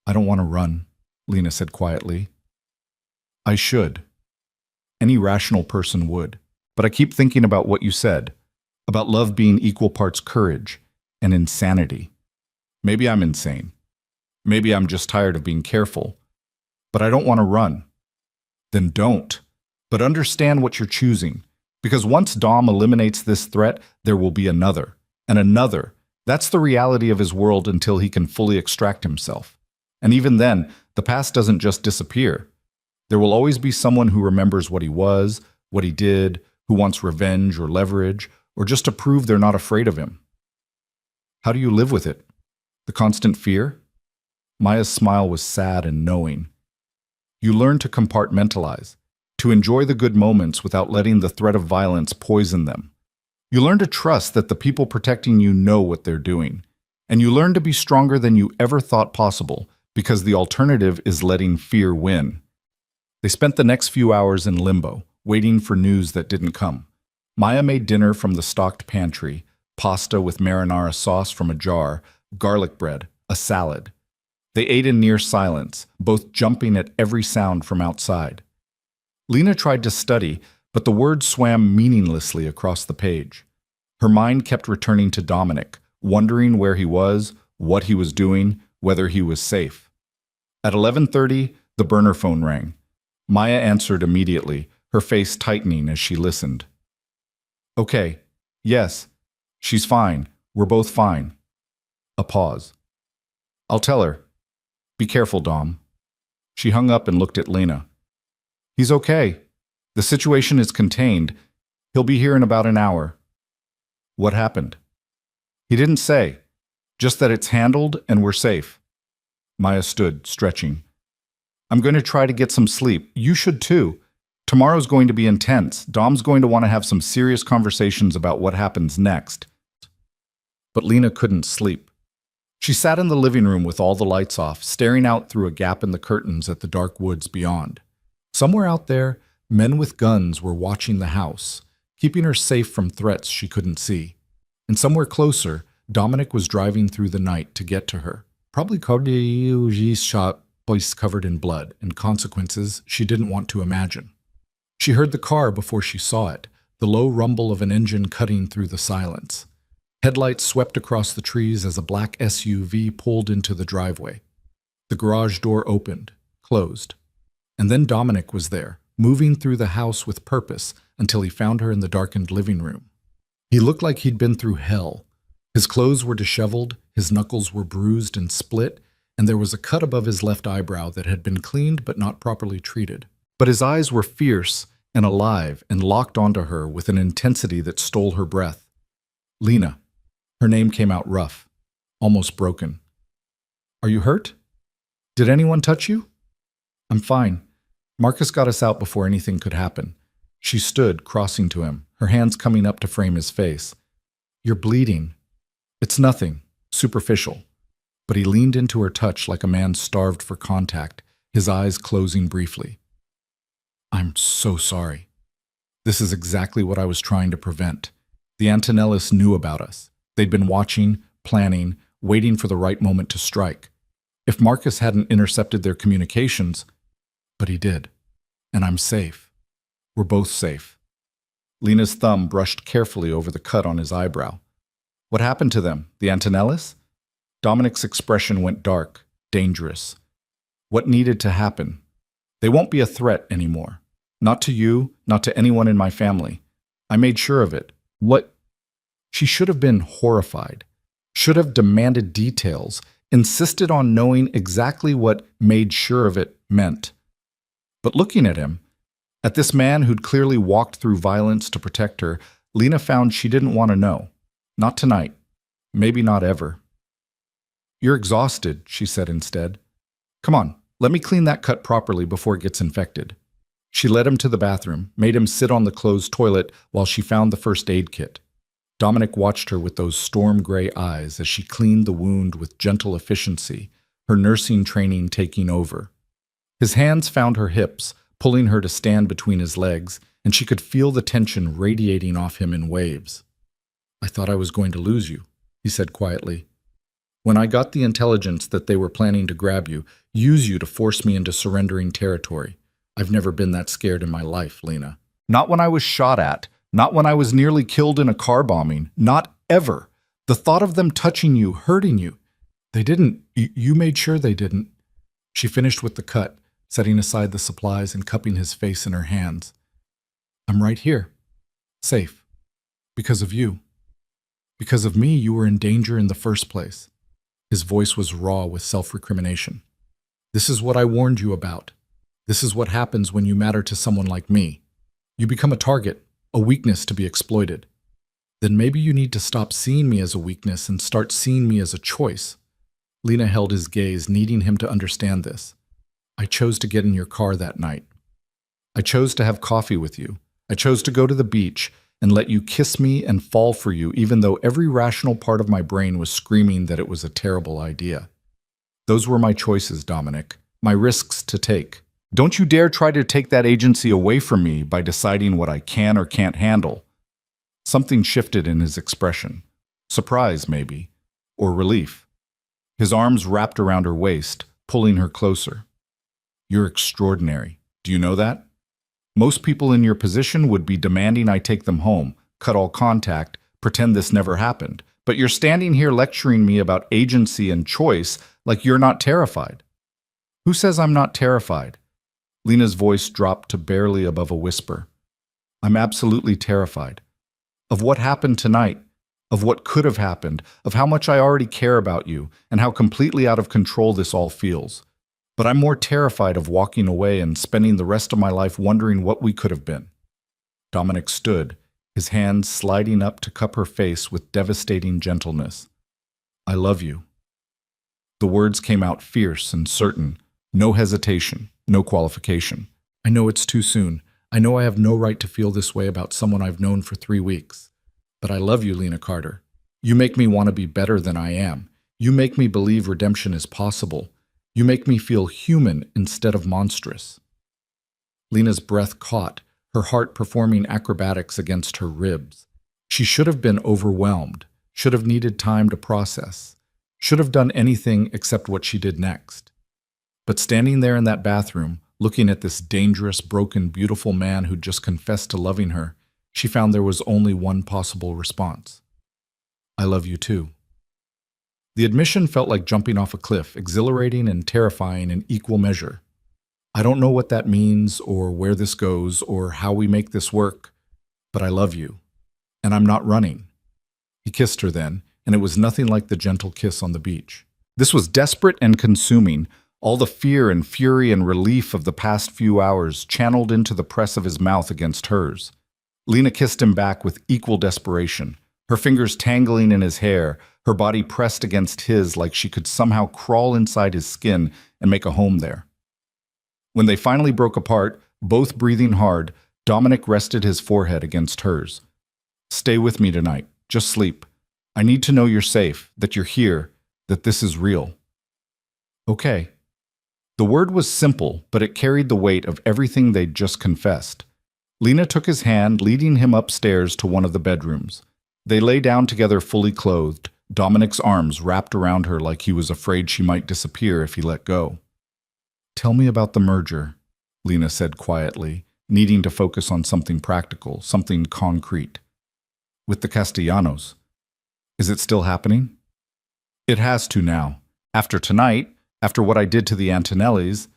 "I don't want to run," Lena said quietly. "I should. Any rational person would. But I keep thinking about what you said, about love being equal parts courage and insanity. Maybe I'm insane. Maybe I'm just tired of being careful. But I don't want to run." "Then don't. But understand what you're choosing. Because once Dom eliminates this threat, there will be another, and another. That's the reality of his world until he can fully extract himself. And even then, the past doesn't just disappear. There will always be someone who remembers what he was, what he did, who wants revenge or leverage, or just to prove they're not afraid of him." "How do you live with it? The constant fear?" Maya's smile was sad and knowing. "You learn to compartmentalize, to enjoy the good moments without letting the threat of violence poison them. You learn to trust that the people protecting you know what they're doing. And you learn to be stronger than you ever thought possible, because the alternative is letting fear win." They spent the next few hours in limbo, waiting for news that didn't come. Maya made dinner from the stocked pantry, pasta with marinara sauce from a jar, garlic bread, a salad. They ate in near silence, both jumping at every sound from outside. Lena tried to study, but the words swam meaninglessly across the page. Her mind kept returning to Dominic, wondering where he was, what he was doing, whether he was safe. At 11:30, the burner phone rang. Maya answered immediately, her face tightening as she listened. "Okay. Yes. She's fine. We're both fine." A pause. "I'll tell her. Be careful, Dom." She hung up and looked at Lena. "He's okay. The situation is contained. He'll be here in about an hour." "What happened?" "He didn't say. Just that it's handled and we're safe." Maya stood, stretching. "I'm going to try to get some sleep. You should too. Tomorrow's going to be intense. Dom's going to want to have some serious conversations about what happens next." But Lena couldn't sleep. She sat in the living room with all the lights off, staring out through a gap in the curtains at the dark woods beyond. Somewhere out there, men with guns were watching the house, keeping her safe from threats she couldn't see. And somewhere closer, Dominic was driving through the night to get to her, probably shot, voice covered in blood, and consequences she didn't want to imagine. She heard the car before she saw it, the low rumble of an engine cutting through the silence. Headlights swept across the trees as a black SUV pulled into the driveway. The garage door opened, closed. And then Dominic was there, moving through the house with purpose until he found her in the darkened living room. He looked like he'd been through hell. His clothes were disheveled, his knuckles were bruised and split, and there was a cut above his left eyebrow that had been cleaned but not properly treated. But his eyes were fierce and alive and locked onto her with an intensity that stole her breath. "Lena." Her name came out rough, almost broken. "Are you hurt? Did anyone touch you?" "I'm fine. Marcus got us out before anything could happen." She stood, crossing to him, her hands coming up to frame his face. "You're bleeding." "It's nothing, superficial." But he leaned into her touch like a man starved for contact, his eyes closing briefly. "I'm so sorry. This is exactly what I was trying to prevent. The Antonellis knew about us. They'd been watching, planning, waiting for the right moment to strike. If Marcus hadn't intercepted their communications, but he did. And I'm safe. We're both safe." Lena's thumb brushed carefully over the cut on his eyebrow. "What happened to them? The Antonellis?" Dominic's expression went dark, dangerous. "What needed to happen? They won't be a threat anymore. Not to you, not to anyone in my family. I made sure of it." "What?" She should have been horrified, should have demanded details, insisted on knowing exactly what "made sure of it" meant. But looking at him, at this man who'd clearly walked through violence to protect her, Lena found she didn't want to know. Not tonight. Maybe not ever. "You're exhausted," she said instead. Come on, let me clean that cut properly before it gets infected. She led him to the bathroom, made him sit on the closed toilet while she found the first aid kit. Dominic watched her with those storm-gray eyes as she cleaned the wound with gentle efficiency, her nursing training taking over. His hands found her hips, pulling her to stand between his legs, and she could feel the tension radiating off him in waves. "I thought I was going to lose you," he said quietly. "When I got the intelligence that they were planning to grab you, use you to force me into surrendering territory. I've never been that scared in my life, Lena. Not when I was shot at, not when I was nearly killed in a car bombing, not ever. The thought of them touching you, hurting you. They didn't. You made sure they didn't." She finished with the cut, setting aside the supplies and cupping his face in her hands. "I'm right here, safe, because of you. Because of me, you were in danger in the first place." His voice was raw with self-recrimination. "This is what I warned you about. This is what happens when you matter to someone like me. You become a target, a weakness to be exploited. Then maybe you need to stop seeing me as a weakness and start seeing me as a choice." Lena held his gaze, needing him to understand this. "I chose to get in your car that night. I chose to have coffee with you. I chose to go to the beach and let you kiss me and fall for you, even though every rational part of my brain was screaming that it was a terrible idea. Those were my choices, Dominic, my risks to take. Don't you dare try to take that agency away from me by deciding what I can or can't handle." Something shifted in his expression. Surprise, maybe, or relief. His arms wrapped around her waist, pulling her closer. "You're extraordinary. Do you know that? Most people in your position would be demanding I take them home, cut all contact, pretend this never happened. But you're standing here lecturing me about agency and choice like you're not terrified." "Who says I'm not terrified?" Lena's voice dropped to barely above a whisper. "I'm absolutely terrified. Of what happened tonight, of what could have happened, of how much I already care about you, and how completely out of control this all feels. But I'm more terrified of walking away and spending the rest of my life wondering what we could have been." Dominic stood, his hands sliding up to cup her face with devastating gentleness. "I love you." The words came out fierce and certain, no hesitation, no qualification. "I know it's too soon. I know I have no right to feel this way about someone I've known for 3 weeks. But I love you, Lena Carter. You make me want to be better than I am. You make me believe redemption is possible. You make me feel human instead of monstrous." Lena's breath caught, her heart performing acrobatics against her ribs. She should have been overwhelmed, should have needed time to process, should have done anything except what she did next. But standing there in that bathroom, looking at this dangerous, broken, beautiful man who'd just confessed to loving her, she found there was only one possible response. "I love you too." The admission felt like jumping off a cliff, exhilarating and terrifying in equal measure. "I don't know what that means or where this goes or how we make this work, but I love you, and I'm not running." He kissed her then, and it was nothing like the gentle kiss on the beach. This was desperate and consuming, all the fear and fury and relief of the past few hours channeled into the press of his mouth against hers. Lena kissed him back with equal desperation, her fingers tangling in his hair, her body pressed against his like she could somehow crawl inside his skin and make a home there. When they finally broke apart, both breathing hard, Dominic rested his forehead against hers. "Stay with me tonight. Just sleep. I need to know you're safe, that you're here, that this is real." "Okay." The word was simple, but it carried the weight of everything they'd just confessed. Lena took his hand, leading him upstairs to one of the bedrooms. They lay down together fully clothed, Dominic's arms wrapped around her like he was afraid she might disappear if he let go. "Tell me about the merger," Lena said quietly, needing to focus on something practical, something concrete. "With the Castellanos. Is it still happening?" "It has to now. After tonight, after what I did to the Antonellis,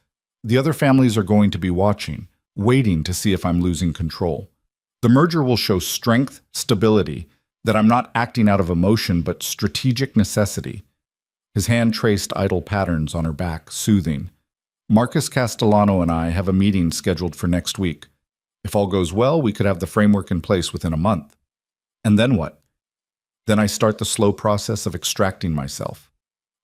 the other families are going to be watching, waiting to see if I'm losing control. The merger will show strength, stability, that I'm not acting out of emotion but strategic necessity." His hand traced idle patterns on her back, soothing. "Marcus Castellano and I have a meeting scheduled for next week. If all goes well, we could have the framework in place within a month. And then what? Then I start the slow process of extracting myself.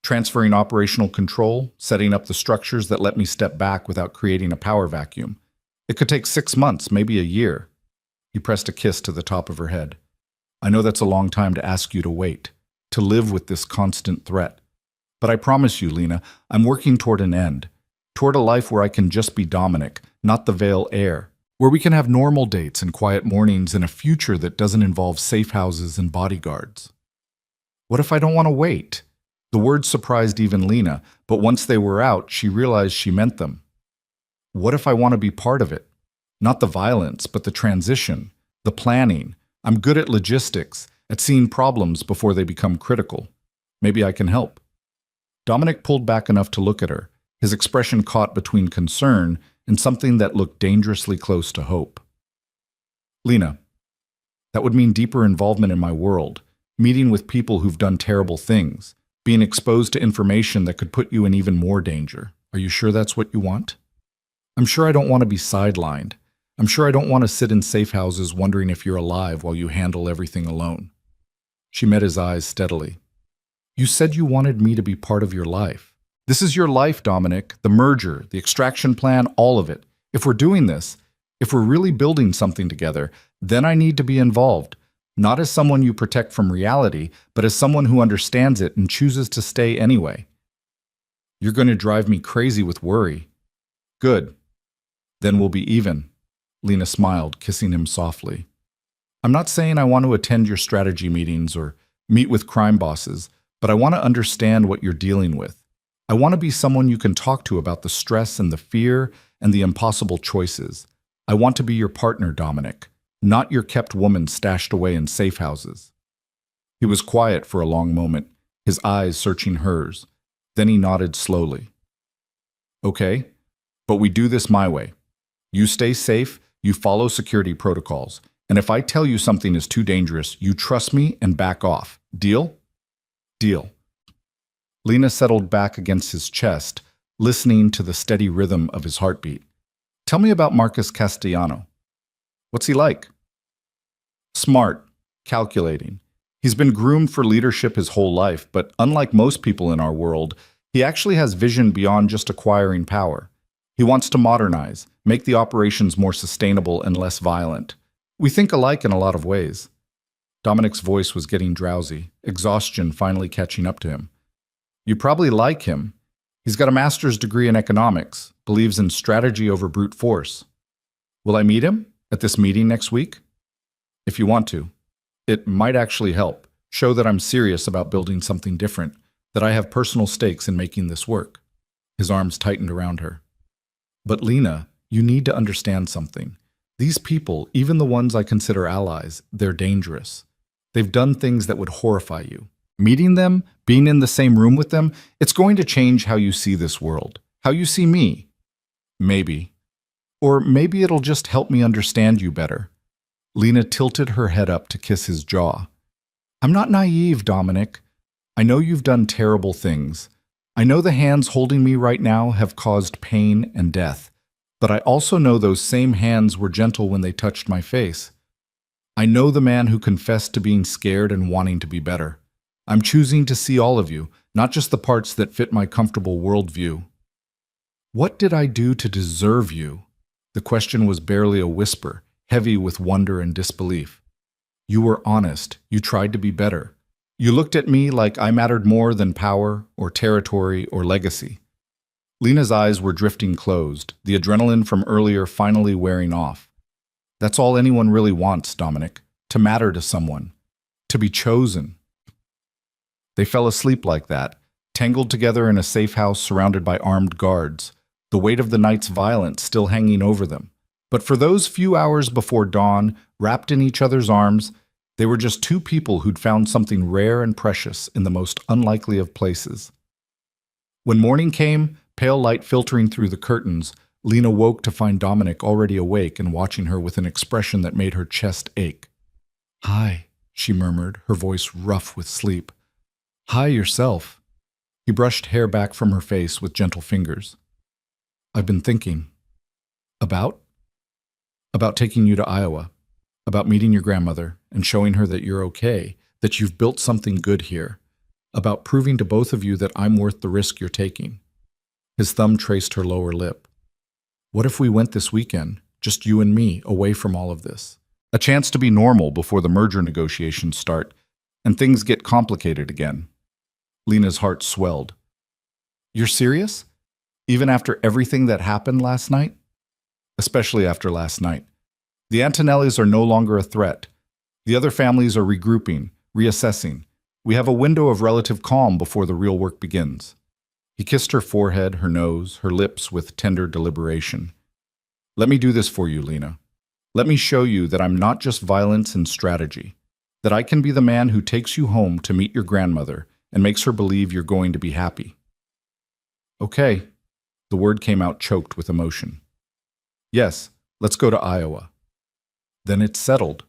transferring operational control, setting up the structures that let me step back without creating a power vacuum. It could take 6 months, maybe a year. He pressed a kiss to the top of her head. I know that's a long time to ask you to wait, to live with this constant threat. But I promise you, Lena, I'm working toward an end, toward a life where I can just be Dominic, not the Vale heir, where we can have normal dates and quiet mornings and a future that doesn't involve safe houses and bodyguards. What if I don't want to wait? The words surprised even Lena, but once they were out, she realized she meant them. What if I want to be part of it? Not the violence, but the transition, the planning. I'm good at logistics, at seeing problems before they become critical. Maybe I can help. Dominic pulled back enough to look at her, his expression caught between concern and something that looked dangerously close to hope. Lena, that would mean deeper involvement in my world, meeting with people who've done terrible things, being exposed to information that could put you in even more danger. Are you sure that's what you want? I'm sure I don't want to be sidelined. I'm sure I don't want to sit in safe houses wondering if you're alive while you handle everything alone. She met his eyes steadily. You said you wanted me to be part of your life. This is your life, Dominic, the merger, the extraction plan, all of it. If we're doing this, if we're really building something together, then I need to be involved. Not as someone you protect from reality, but as someone who understands it and chooses to stay anyway. You're going to drive me crazy with worry. Good. Then we'll be even. Lena smiled, kissing him softly. I'm not saying I want to attend your strategy meetings or meet with crime bosses, but I want to understand what you're dealing with. I want to be someone you can talk to about the stress and the fear and the impossible choices. I want to be your partner, Dominic, not your kept woman stashed away in safe houses. He was quiet for a long moment, his eyes searching hers. Then he nodded slowly. Okay, but we do this my way. You stay safe, you follow security protocols, and if I tell you something is too dangerous, you trust me and back off. Deal? Deal. Lena settled back against his chest, listening to the steady rhythm of his heartbeat. Tell me about Marcus Castellano. What's he like? Smart, calculating. He's been groomed for leadership his whole life, but unlike most people in our world, he actually has vision beyond just acquiring power. He wants to modernize, make the operations more sustainable and less violent. We think alike in a lot of ways. Dominic's voice was getting drowsy, exhaustion finally catching up to him. You probably like him. He's got a master's degree in economics, believes in strategy over brute force. Will I meet him at this meeting next week? If you want to. It might actually help, show that I'm serious about building something different, that I have personal stakes in making this work. His arms tightened around her. But Lena, you need to understand something. These people, even the ones I consider allies, they're dangerous. They've done things that would horrify you. Meeting them, being in the same room with them, it's going to change how you see this world, how you see me. Maybe. Or maybe it'll just help me understand you better. Lena tilted her head up to kiss his jaw. I'm not naive, Dominic. I know you've done terrible things. I know the hands holding me right now have caused pain and death, but I also know those same hands were gentle when they touched my face. I know the man who confessed to being scared and wanting to be better. I'm choosing to see all of you, not just the parts that fit my comfortable worldview. What did I do to deserve you? The question was barely a whisper, heavy with wonder and disbelief. You were honest. You tried to be better. You looked at me like I mattered more than power or territory or legacy. Lena's eyes were drifting closed, the adrenaline from earlier finally wearing off. That's all anyone really wants, Dominic, to matter to someone, to be chosen. They fell asleep like that, tangled together in a safe house surrounded by armed guards, the weight of the night's violence still hanging over them. But for those few hours before dawn, wrapped in each other's arms, they were just two people who'd found something rare and precious in the most unlikely of places. When morning came, pale light filtering through the curtains, Lena woke to find Dominic already awake and watching her with an expression that made her chest ache. Hi, she murmured, her voice rough with sleep. Hi yourself. He brushed hair back from her face with gentle fingers. I've been thinking. About? About taking you to Iowa. About meeting your grandmother and showing her that you're okay, that you've built something good here. about proving to both of you that I'm worth the risk you're taking. His thumb traced her lower lip. What if we went this weekend, just you and me, away from all of this? A chance to be normal before the merger negotiations start, and things get complicated again. Lena's heart swelled. You're serious? Even after everything that happened last night? Especially after last night. The Antonellis are no longer a threat. The other families are regrouping, reassessing. We have a window of relative calm before the real work begins. He kissed her forehead, her nose, her lips with tender deliberation. Let me do this for you, Lena. Let me show you that I'm not just violence and strategy, that I can be the man who takes you home to meet your grandmother and makes her believe you're going to be happy. Okay. The word came out choked with emotion. Yes, let's go to Iowa. Then it's settled.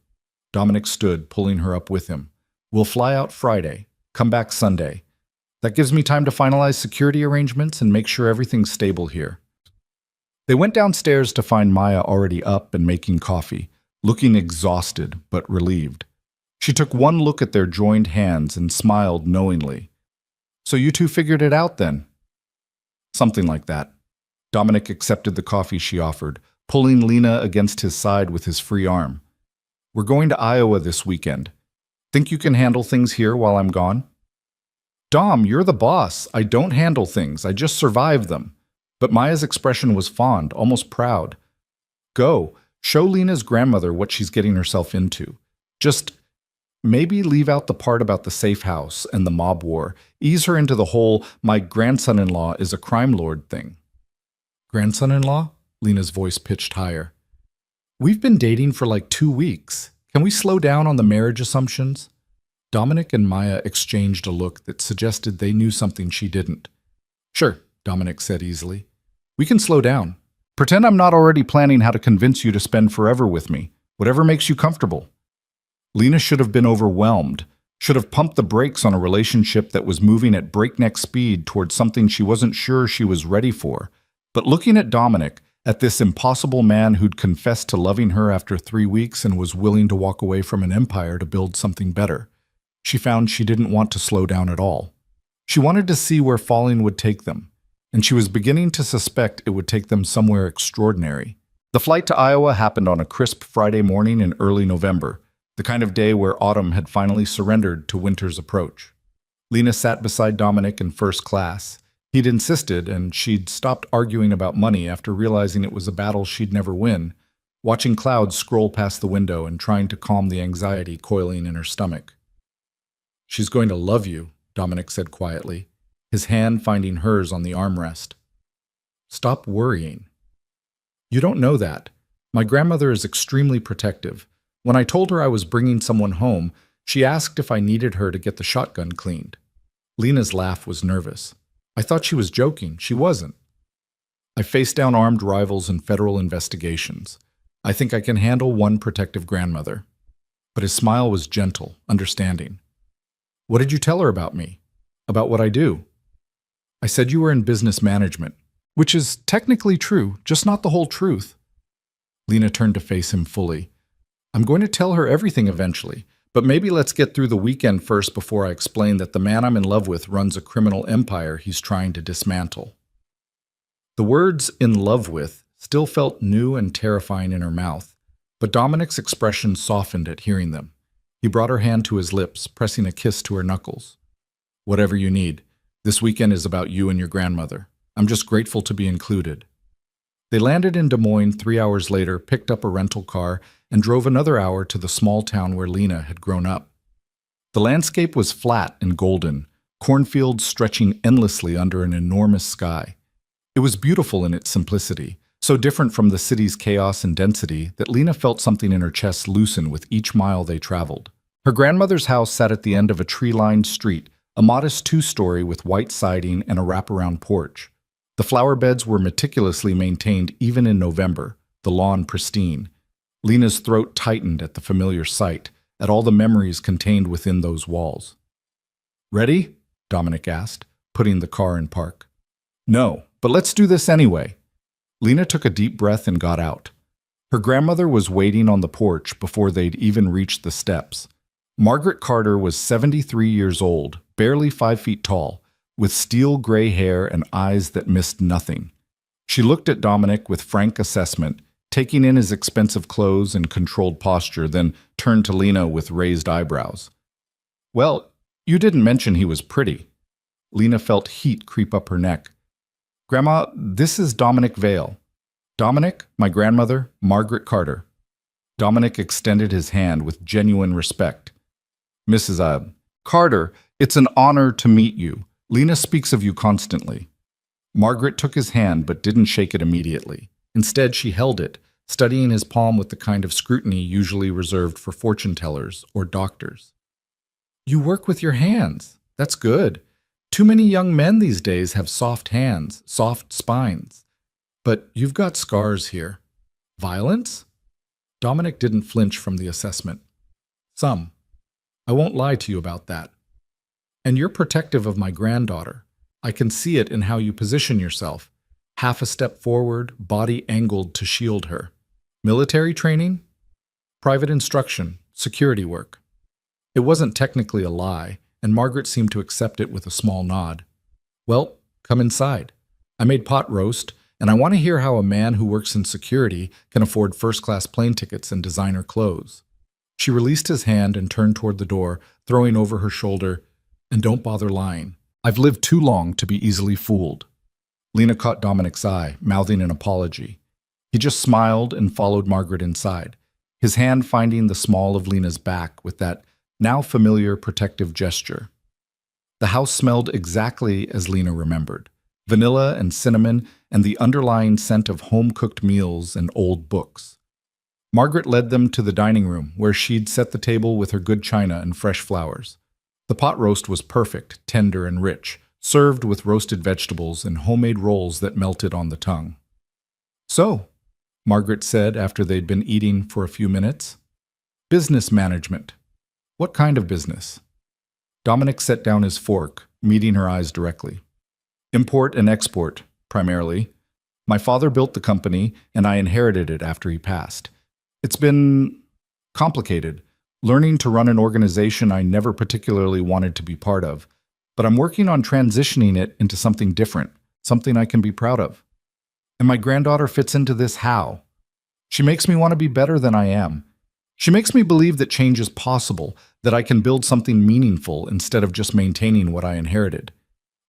Dominic stood, pulling her up with him. We'll fly out Friday, come back Sunday. That gives me time to finalize security arrangements and make sure everything's stable here. They went downstairs to find Maya already up and making coffee, looking exhausted but relieved. She took one look at their joined hands and smiled knowingly. So you two figured it out then? Something like that. Dominic accepted the coffee she offered, pulling Lena against his side with his free arm. We're going to Iowa this weekend. Think you can handle things here while I'm gone? Dom, you're the boss. I don't handle things. I just survive them. But Maya's expression was fond, almost proud. Go, show Lena's grandmother what she's getting herself into. Just maybe leave out the part about the safe house and the mob war. Ease her into the whole, my grandson-in-law is a crime lord thing. Grandson-in-law? Lena's voice pitched higher. We've been dating for like 2 weeks. Can we slow down on the marriage assumptions? Dominic and Maya exchanged a look that suggested they knew something she didn't. Sure, Dominic said easily. We can slow down. Pretend I'm not already planning how to convince you to spend forever with me. Whatever makes you comfortable. Lena should have been overwhelmed, should have pumped the brakes on a relationship that was moving at breakneck speed towards something she wasn't sure she was ready for. But looking at Dominic, at this impossible man who'd confessed to loving her after 3 weeks and was willing to walk away from an empire to build something better, she found she didn't want to slow down at all. She wanted to see where falling would take them, and she was beginning to suspect it would take them somewhere extraordinary. The flight to Iowa happened on a crisp Friday morning in early November, the kind of day where autumn had finally surrendered to winter's approach. Lena sat beside Dominic in first class. He'd insisted, and she'd stopped arguing about money after realizing it was a battle she'd never win, watching clouds scroll past the window and trying to calm the anxiety coiling in her stomach. She's going to love you, Dominic said quietly, his hand finding hers on the armrest. Stop worrying. You don't know that. My grandmother is extremely protective. When I told her I was bringing someone home, she asked if I needed her to get the shotgun cleaned. Lena's laugh was nervous. I thought she was joking. She wasn't. I faced down armed rivals in federal investigations. I think I can handle one protective grandmother. But his smile was gentle, understanding. What did you tell her about me? About what I do? I said you were in business management, which is technically true, just not the whole truth. Lena turned to face him fully. I'm going to tell her everything eventually, but maybe let's get through the weekend first before I explain that the man I'm in love with runs a criminal empire he's trying to dismantle. The words "in love with" still felt new and terrifying in her mouth, but Dominic's expression softened at hearing them. He brought her hand to his lips, pressing a kiss to her knuckles. Whatever you need. This weekend is about you and your grandmother. I'm just grateful to be included. They landed in Des Moines 3 hours later, picked up a rental car, and drove another hour to the small town where Lena had grown up. The landscape was flat and golden, cornfields stretching endlessly under an enormous sky. It was beautiful in its simplicity, so different from the city's chaos and density that Lena felt something in her chest loosen with each mile they traveled. Her grandmother's house sat at the end of a tree-lined street, a modest 2-story with white siding and a wraparound porch. The flower beds were meticulously maintained even in November, the lawn pristine. Lena's throat tightened at the familiar sight, at all the memories contained within those walls. Ready? Dominic asked, putting the car in park. No, but let's do this anyway. Lena took a deep breath and got out. Her grandmother was waiting on the porch before they'd even reached the steps. Margaret Carter was 73 years old, barely 5 feet tall, with steel gray hair and eyes that missed nothing. She looked at Dominic with frank assessment, taking in his expensive clothes and controlled posture, then turned to Lena with raised eyebrows. "Well, you didn't mention he was pretty." Lena felt heat creep up her neck. "Grandma, this is Dominic Vale. Dominic, my grandmother, Margaret Carter." Dominic extended his hand with genuine respect. "Mrs. Carter, it's an honor to meet you. Lena speaks of you constantly." Margaret took his hand but didn't shake it immediately. Instead, she held it, studying his palm with the kind of scrutiny usually reserved for fortune tellers or doctors. "You work with your hands. That's good. Too many young men these days have soft hands, soft spines. But you've got scars here. Violence?" Dominic didn't flinch from the assessment. "Some. I won't lie to you about that. And you're protective of my granddaughter. I can see it in how you position yourself. Half a step forward, body angled to shield her. Military training? Private instruction, security work." It wasn't technically a lie, and Margaret seemed to accept it with a small nod. "Well, come inside. I made pot roast, and I want to hear how a man who works in security can afford first-class plane tickets and designer clothes." She released his hand and turned toward the door, throwing over her shoulder, "And don't bother lying. I've lived too long to be easily fooled." Lena caught Dominic's eye, mouthing an apology. He just smiled and followed Margaret inside, his hand finding the small of Lena's back with that now familiar protective gesture. The house smelled exactly as Lena remembered: vanilla and cinnamon and the underlying scent of home-cooked meals and old books. Margaret led them to the dining room, where she'd set the table with her good china and fresh flowers. The pot roast was perfect, tender and rich, served with roasted vegetables and homemade rolls that melted on the tongue. "So," Margaret said after they'd been eating for a few minutes, "business management. What kind of business?" Dominic set down his fork, meeting her eyes directly. "Import and export, primarily. My father built the company, and I inherited it after he passed. It's been complicated, learning to run an organization I never particularly wanted to be part of, but I'm working on transitioning it into something different, something I can be proud of. And my granddaughter fits into this how. She makes me want to be better than I am. She makes me believe that change is possible, that I can build something meaningful instead of just maintaining what I inherited."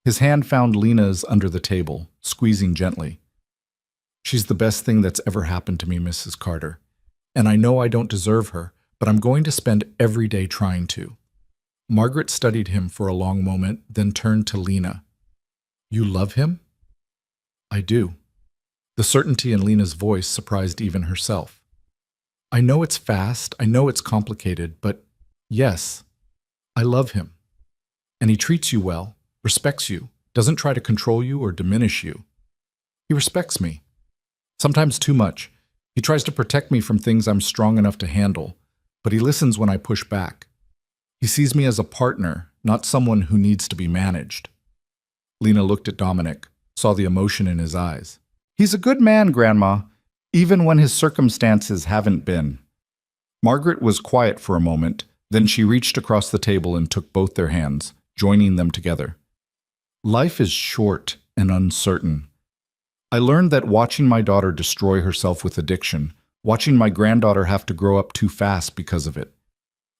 His hand found Lena's under the table, squeezing gently. "She's the best thing that's ever happened to me, Mrs. Carter. And I know I don't deserve her, but I'm going to spend every day trying to." Margaret studied him for a long moment, then turned to Lena. "You love him?" "I do." The certainty in Lena's voice surprised even herself. "I know it's fast, I know it's complicated, but yes, I love him. And he treats you well, respects you, doesn't try to control you or diminish you. He respects me. Sometimes too much. He tries to protect me from things I'm strong enough to handle, but he listens when I push back. He sees me as a partner, not someone who needs to be managed." Lena looked at Dominic, saw the emotion in his eyes. "He's a good man, Grandma, even when his circumstances haven't been." Margaret was quiet for a moment, then she reached across the table and took both their hands, joining them together. "Life is short and uncertain. I learned that watching my daughter destroy herself with addiction, watching my granddaughter have to grow up too fast because of it.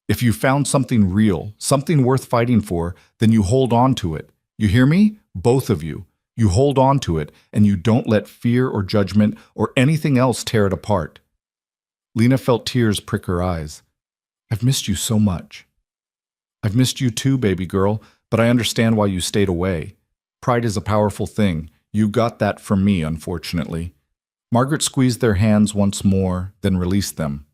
If you found something real, something worth fighting for, then you hold on to it. You hear me? Both of you. You hold on to it, and you don't let fear or judgment or anything else tear it apart." Lena felt tears prick her eyes. "I've missed you so much." "I've missed you too, baby girl, but I understand why you stayed away. Pride is a powerful thing. You got that from me, unfortunately." Margaret squeezed their hands once more, then released them.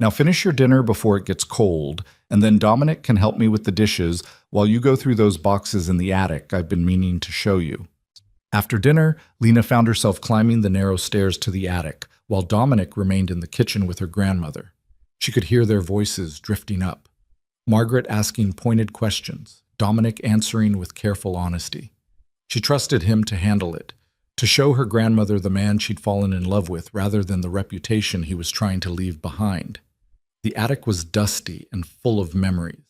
"Now finish your dinner before it gets cold, and then Dominic can help me with the dishes while you go through those boxes in the attic I've been meaning to show you." After dinner, Lena found herself climbing the narrow stairs to the attic, while Dominic remained in the kitchen with her grandmother. She could hear their voices drifting up. Margaret asking pointed questions, Dominic answering with careful honesty. She trusted him to handle it, to show her grandmother the man she'd fallen in love with rather than the reputation he was trying to leave behind. The attic was dusty and full of memories.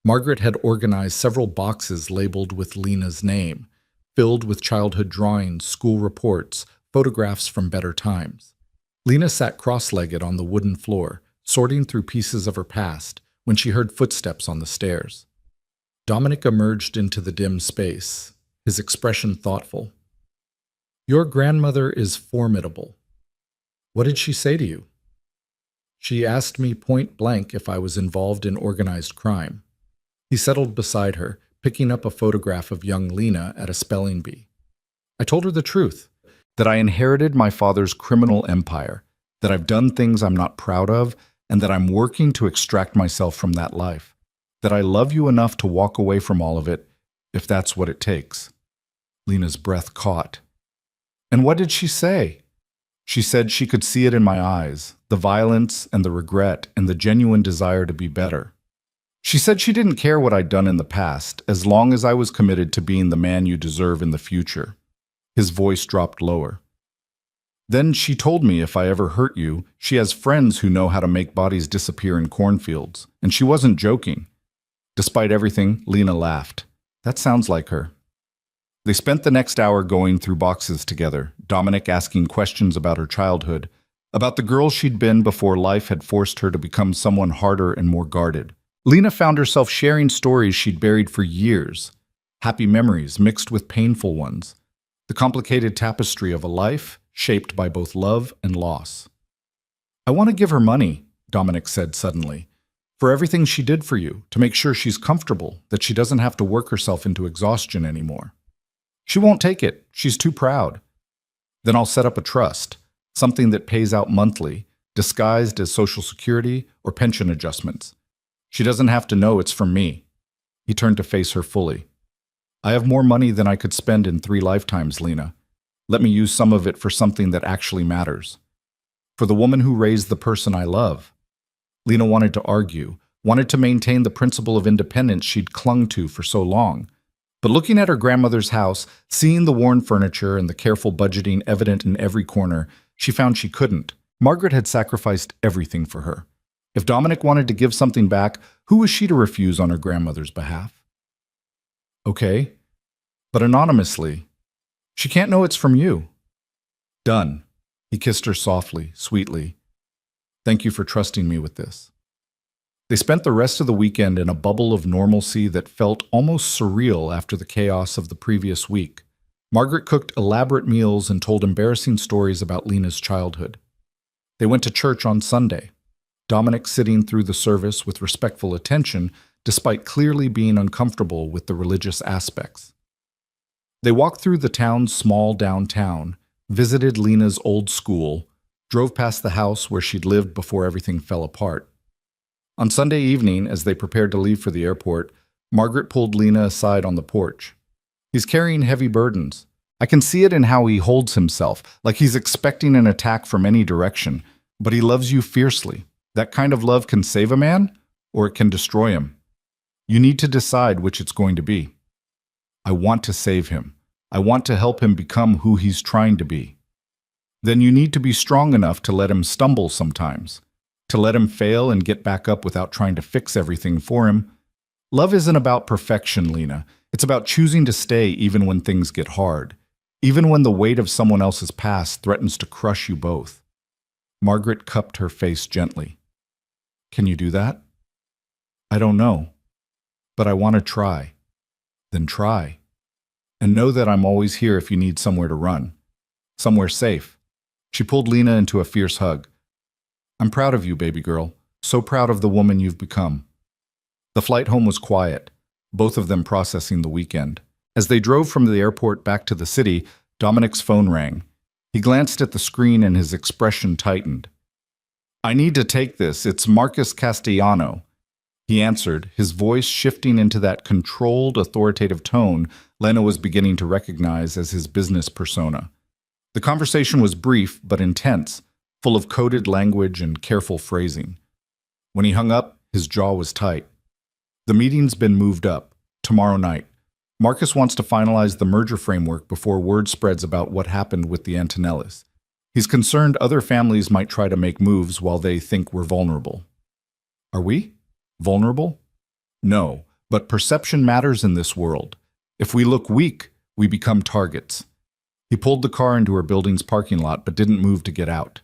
Margaret had organized several boxes labeled with Lena's name, filled with childhood drawings, school reports, photographs from better times. Lena sat cross-legged on the wooden floor, sorting through pieces of her past, when she heard footsteps on the stairs. Dominic emerged into the dim space, his expression thoughtful. "Your grandmother is formidable. What did she say to you?" "She asked me point blank if I was involved in organized crime." He settled beside her, picking up a photograph of young Lena at a spelling bee. "I told her the truth, that I inherited my father's criminal empire, that I've done things I'm not proud of, and that I'm working to extract myself from that life, that I love you enough to walk away from all of it, if that's what it takes." Lena's breath caught. "And what did she say?" "She said she could see it in my eyes, the violence and the regret and the genuine desire to be better. She said she didn't care what I'd done in the past, as long as I was committed to being the man you deserve in the future." His voice dropped lower. "Then she told me if I ever hurt you, she has friends who know how to make bodies disappear in cornfields, and she wasn't joking." Despite everything, Lena laughed. "That sounds like her." They spent the next hour going through boxes together, Dominic asking questions about her childhood, about the girl she'd been before life had forced her to become someone harder and more guarded. Lena found herself sharing stories she'd buried for years, happy memories mixed with painful ones, the complicated tapestry of a life shaped by both love and loss. "I want to give her money," Dominic said suddenly, "for everything she did for you, to make sure she's comfortable, that she doesn't have to work herself into exhaustion anymore." "She won't take it. She's too proud." "Then I'll set up a trust, something that pays out monthly, disguised as Social Security or pension adjustments. She doesn't have to know it's from me." He turned to face her fully. "I have more money than I could spend in 3 lifetimes, Lena. Let me use some of it for something that actually matters. For the woman who raised the person I love." Lena wanted to argue, wanted to maintain the principle of independence she'd clung to for so long. But looking at her grandmother's house, seeing the worn furniture and the careful budgeting evident in every corner, she found she couldn't. Margaret had sacrificed everything for her. If Dominic wanted to give something back, who was she to refuse on her grandmother's behalf? "Okay, but anonymously. She can't know it's from you." "Done." He kissed her softly, sweetly. "Thank you for trusting me with this." They spent the rest of the weekend in a bubble of normalcy that felt almost surreal after the chaos of the previous week. Margaret cooked elaborate meals and told embarrassing stories about Lena's childhood. They went to church on Sunday, Dominic sitting through the service with respectful attention, despite clearly being uncomfortable with the religious aspects. They walked through the town's small downtown, visited Lena's old school, drove past the house where she'd lived before everything fell apart. On Sunday evening, as they prepared to leave for the airport, Margaret pulled Lena aside on the porch. "He's carrying heavy burdens. I can see it in how he holds himself, like he's expecting an attack from any direction, but he loves you fiercely. That kind of love can save a man, or it can destroy him. You need to decide which it's going to be." "I want to save him. I want to help him become who he's trying to be." "Then you need to be strong enough to let him stumble sometimes, to let him fail and get back up without trying to fix everything for him. Love isn't about perfection, Lena. It's about choosing to stay even when things get hard, even when the weight of someone else's past threatens to crush you both." Margaret cupped her face gently. "Can you do that?" "I don't know, but I want to try." "Then try. And know that I'm always here if you need somewhere to run. Somewhere safe." She pulled Lena into a fierce hug. "I'm proud of you, baby girl. So proud of the woman you've become." The flight home was quiet, both of them processing the weekend. As they drove from the airport back to the city, Dominic's phone rang. He glanced at the screen and his expression tightened. "I need to take this. It's Marcus Castellano." He answered, his voice shifting into that controlled, authoritative tone Lena was beginning to recognize as his business persona. The conversation was brief but intense, full of coded language and careful phrasing. When he hung up, his jaw was tight. "The meeting's been moved up. Tomorrow night. Marcus wants to finalize the merger framework before word spreads about what happened with the Antonellis. He's concerned other families might try to make moves while they think we're vulnerable." "Are we? Vulnerable?" "No, But perception matters in this world. If we look weak, we become targets. He pulled the car into her building's parking lot but didn't move to get out.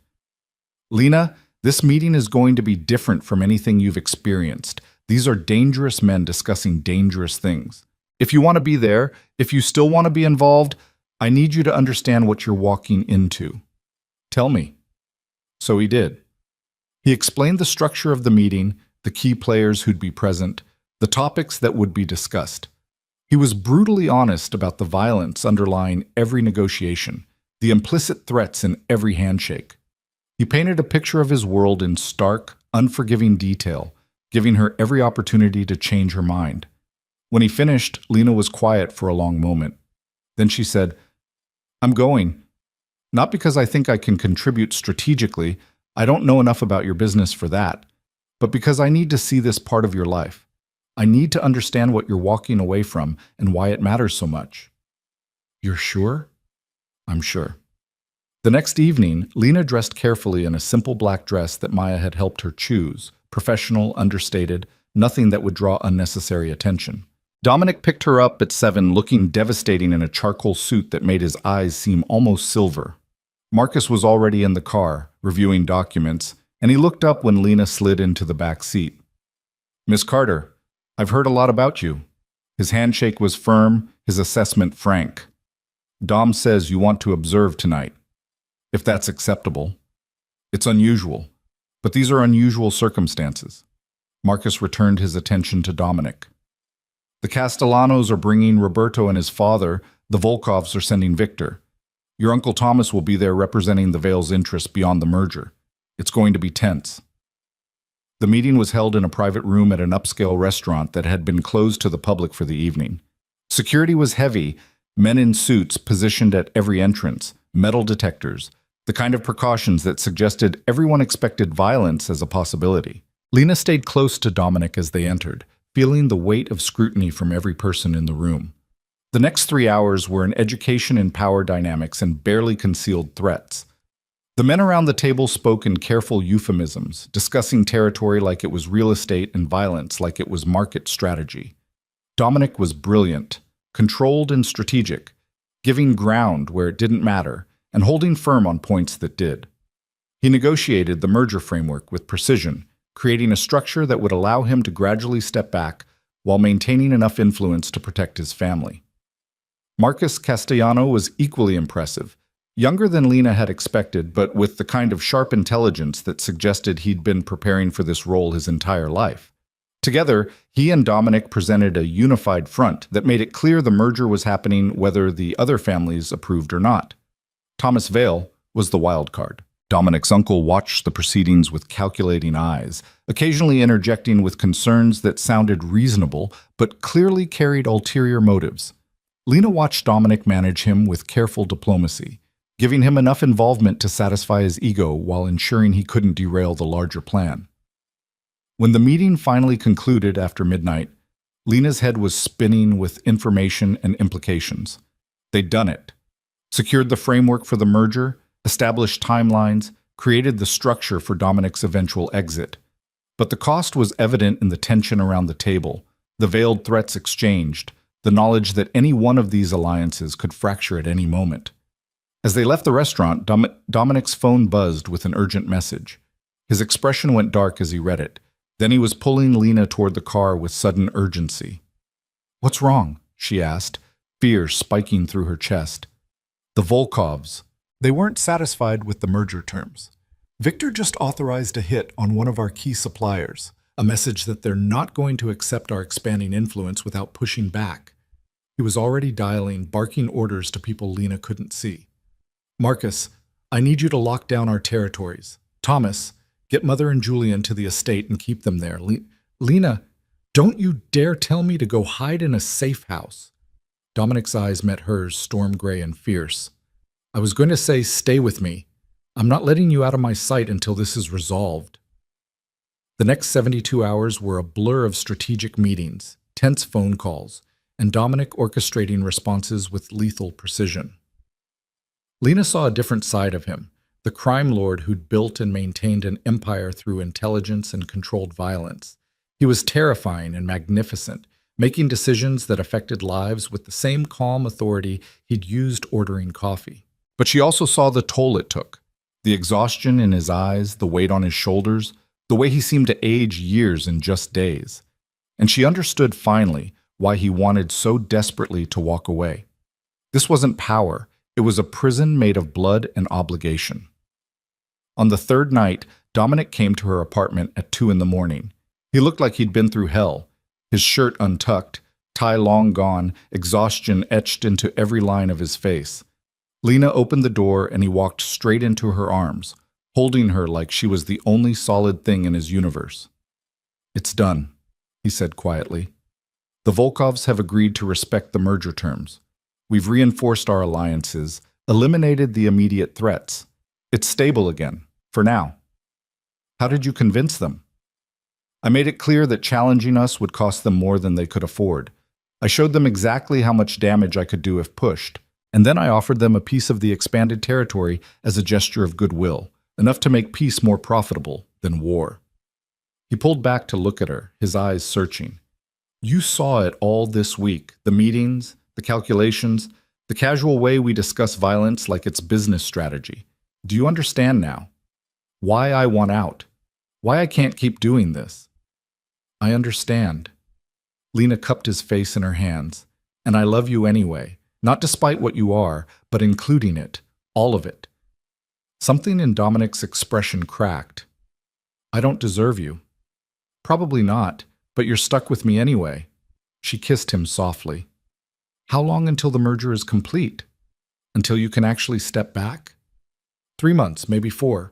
Lena, this meeting is going to be different from anything you've experienced. These are dangerous men discussing dangerous things. If you want to be there, if you still want to be involved, I need you to understand what you're walking into. Tell me. So he did. He explained the structure of the meeting, the key players who'd be present, the topics that would be discussed. He was brutally honest about the violence underlying every negotiation, the implicit threats in every handshake. He painted a picture of his world in stark, unforgiving detail, giving her every opportunity to change her mind. When he finished, Lena was quiet for a long moment. Then she said, "I'm going. Not because I think I can contribute strategically, I don't know enough about your business for that, but because I need to see this part of your life. I need to understand what you're walking away from and why it matters so much." "You're sure?" "I'm sure." The next evening, Lena dressed carefully in a simple black dress that Maya had helped her choose, professional, understated, nothing that would draw unnecessary attention. Dominic picked her up at 7, looking devastating in a charcoal suit that made his eyes seem almost silver. Marcus was already in the car, reviewing documents, and he looked up when Lena slid into the back seat. "Miss Carter, I've heard a lot about you." His handshake was firm, his assessment frank. "Dom says you want to observe tonight. If that's acceptable." "It's unusual, but these are unusual circumstances." Marcus returned his attention to Dominic. "The Castellanos are bringing Roberto and his father. The Volkovs are sending Victor. Your Uncle Thomas will be there representing the Vale's interests beyond the merger. It's going to be tense." The meeting was held in a private room at an upscale restaurant that had been closed to the public for the evening. Security was heavy, men in suits positioned at every entrance, metal detectors, the kind of precautions that suggested everyone expected violence as a possibility. Lena stayed close to Dominic as they entered, feeling the weight of scrutiny from every person in the room. The next 3 hours were an education in power dynamics and barely concealed threats. The men around the table spoke in careful euphemisms, discussing territory like it was real estate and violence like it was market strategy. Dominic was brilliant, controlled and strategic, giving ground where it didn't matter and holding firm on points that did. He negotiated the merger framework with precision, creating a structure that would allow him to gradually step back while maintaining enough influence to protect his family. Marcus Castellano was equally impressive, younger than Lena had expected, but with the kind of sharp intelligence that suggested he'd been preparing for this role his entire life. Together, he and Dominic presented a unified front that made it clear the merger was happening whether the other families approved or not. Thomas Vale was the wild card. Dominic's uncle watched the proceedings with calculating eyes, occasionally interjecting with concerns that sounded reasonable but clearly carried ulterior motives. Lena watched Dominic manage him with careful diplomacy, giving him enough involvement to satisfy his ego while ensuring he couldn't derail the larger plan. When the meeting finally concluded after midnight, Lena's head was spinning with information and implications. They'd done it. Secured the framework for the merger, established timelines, created the structure for Dominic's eventual exit. But the cost was evident in the tension around the table, the veiled threats exchanged, the knowledge that any one of these alliances could fracture at any moment. As they left the restaurant, Dominic's phone buzzed with an urgent message. His expression went dark as he read it. Then he was pulling Lena toward the car with sudden urgency. "What's wrong?" she asked, fear spiking through her chest. "The Volkovs. They weren't satisfied with the merger terms. Victor just authorized a hit on one of our key suppliers, a message that they're not going to accept our expanding influence without pushing back." He was already dialing, barking orders to people Lena couldn't see. "Marcus, I need you to lock down our territories. Thomas, get Mother and Julian to the estate and keep them there. Lena, don't you dare tell me to go hide in a safe house." Dominic's eyes met hers, storm gray and fierce. "I was going to say, stay with me. I'm not letting you out of my sight until this is resolved." The next 72 hours were a blur of strategic meetings, tense phone calls, and Dominic orchestrating responses with lethal precision. Lena saw a different side of him, the crime lord who'd built and maintained an empire through intelligence and controlled violence. He was terrifying and magnificent, making decisions that affected lives with the same calm authority he'd used ordering coffee. But she also saw the toll it took. The exhaustion in his eyes, the weight on his shoulders, the way he seemed to age years in just days. And she understood finally why he wanted so desperately to walk away. This wasn't power, it was a prison made of blood and obligation. On the third night, Dominic came to her apartment at 2 in the morning. He looked like he'd been through hell, his shirt untucked, tie long gone, exhaustion etched into every line of his face. Lena opened the door and he walked straight into her arms, holding her like she was the only solid thing in his universe. "It's done," he said quietly. "The Volkovs have agreed to respect the merger terms. We've reinforced our alliances, eliminated the immediate threats. It's stable again, for now." "How did you convince them?" "I made it clear that challenging us would cost them more than they could afford. I showed them exactly how much damage I could do if pushed, and then I offered them a piece of the expanded territory as a gesture of goodwill, enough to make peace more profitable than war." He pulled back to look at her, his eyes searching. "You saw it all this week, the meetings, the calculations, the casual way we discuss violence like it's business strategy. Do you understand now? Why I want out? Why I can't keep doing this?" "I understand." Lena cupped his face in her hands. "And I love you anyway, not despite what you are, but including it, all of it." Something in Dominic's expression cracked. "I don't deserve you." "Probably not, but you're stuck with me anyway." She kissed him softly. "How long until the merger is complete? Until you can actually step back?" 3 months, maybe 4.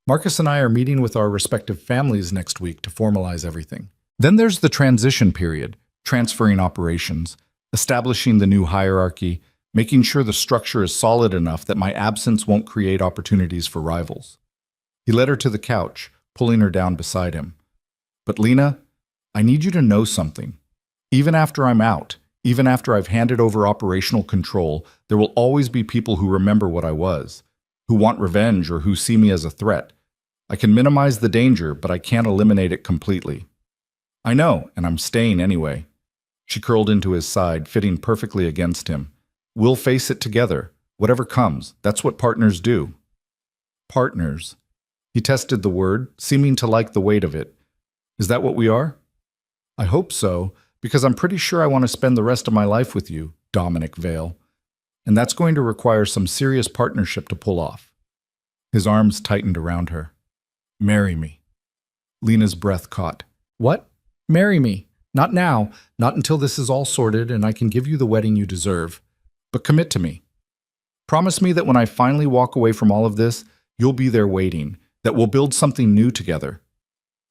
Marcus and I are meeting with our respective families next week to formalize everything. Then there's the transition period, transferring operations, establishing the new hierarchy, making sure the structure is solid enough that my absence won't create opportunities for rivals. He led her to the couch, pulling her down beside him. "But Lena, I need you to know something. Even after I'm out, even after I've handed over operational control, there will always be people who remember what I was, who want revenge or who see me as a threat. I can minimize the danger, but I can't eliminate it completely." "I know, and I'm staying anyway." She curled into his side, fitting perfectly against him. "We'll face it together, whatever comes. That's what partners do." "Partners." He tested the word, seeming to like the weight of it. "Is that what we are?" "I hope so, because I'm pretty sure I want to spend the rest of my life with you, Dominic Vale. And that's going to require some serious partnership to pull off." His arms tightened around her. "Marry me." Lena's breath caught. "What? Marry me? Not now, not until this is all sorted and I can give you the wedding you deserve. But commit to me. Promise me that when I finally walk away from all of this, you'll be there waiting, that we'll build something new together."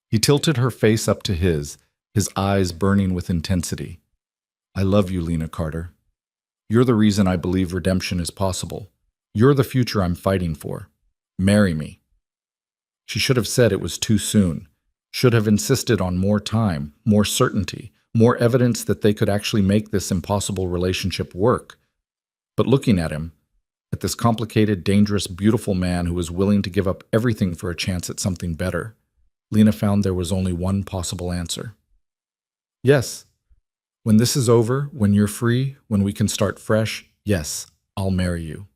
He tilted her face up to his eyes burning with intensity. "I love you, Lena Carter. You're the reason I believe redemption is possible. You're the future I'm fighting for. Marry me." She should have said it was too soon, should have insisted on more time, more certainty, more evidence that they could actually make this impossible relationship work. But looking at him, at this complicated, dangerous, beautiful man who was willing to give up everything for a chance at something better, Lena found there was only one possible answer. "Yes. When this is over, when you're free, when we can start fresh, yes, I'll marry you."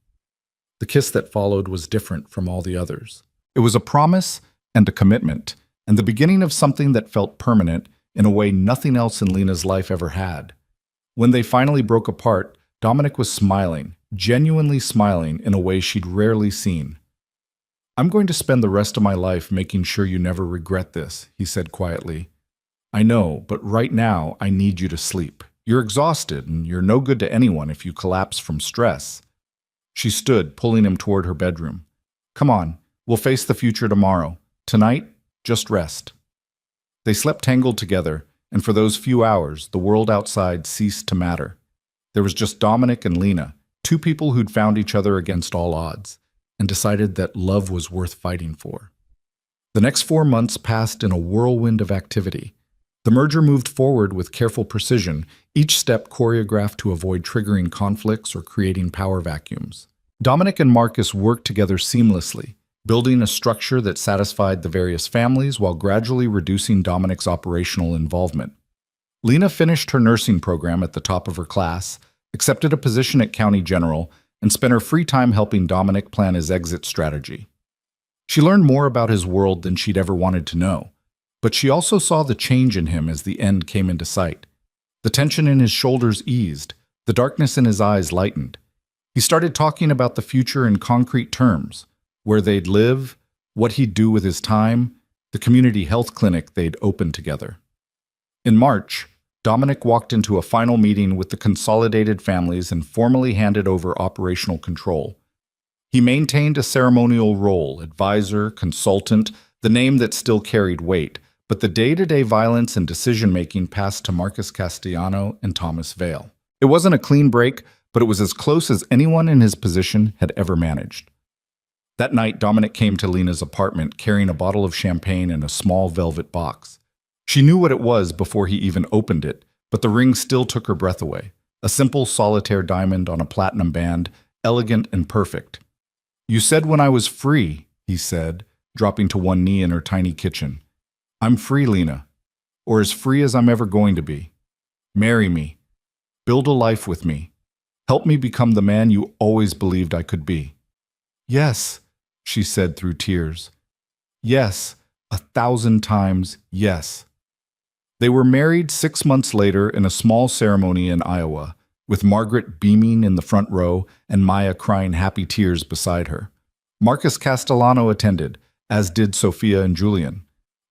The kiss that followed was different from all the others. It was a promise and a commitment, and the beginning of something that felt permanent in a way nothing else in Lena's life ever had. When they finally broke apart, Dominic was smiling, genuinely smiling in a way she'd rarely seen. "I'm going to spend the rest of my life making sure you never regret this," he said quietly. "I know, but right now I need you to sleep. You're exhausted, and you're no good to anyone if you collapse from stress." She stood, pulling him toward her bedroom. "Come on, we'll face the future tomorrow. Tonight, just rest." They slept tangled together, and for those few hours, the world outside ceased to matter. There was just Dominic and Lena, 2 people who'd found each other against all odds, and decided that love was worth fighting for. The next 4 months passed in a whirlwind of activity. The merger moved forward with careful precision, each step choreographed to avoid triggering conflicts or creating power vacuums. Dominic and Marcus worked together seamlessly, building a structure that satisfied the various families while gradually reducing Dominic's operational involvement. Lena finished her nursing program at the top of her class, accepted a position at County General, and spent her free time helping Dominic plan his exit strategy. She learned more about his world than she'd ever wanted to know, but she also saw the change in him as the end came into sight. The tension in his shoulders eased, the darkness in his eyes lightened. He started talking about the future in concrete terms, where they'd live, what he'd do with his time, the community health clinic they'd opened together. In March, Dominic walked into a final meeting with the consolidated families and formally handed over operational control. He maintained a ceremonial role, advisor, consultant, the name that still carried weight, but the day-to-day violence and decision-making passed to Marcus Castellano and Thomas Vale. It wasn't a clean break, but it was as close as anyone in his position had ever managed. That night, Dominic came to Lena's apartment carrying a bottle of champagne and a small velvet box. She knew what it was before he even opened it, but the ring still took her breath away. A simple solitaire diamond on a platinum band, elegant and perfect. "You said when I was free," he said, dropping to one knee in her tiny kitchen. "I'm free, Lena, or as free as I'm ever going to be. Marry me. Build a life with me. Help me become the man you always believed I could be." "Yes," she said through tears. "Yes, 1,000 times yes." They were married 6 months later in a small ceremony in Iowa, with Margaret beaming in the front row and Maya crying happy tears beside her. Marcus Castellano attended, as did Sophia and Julian.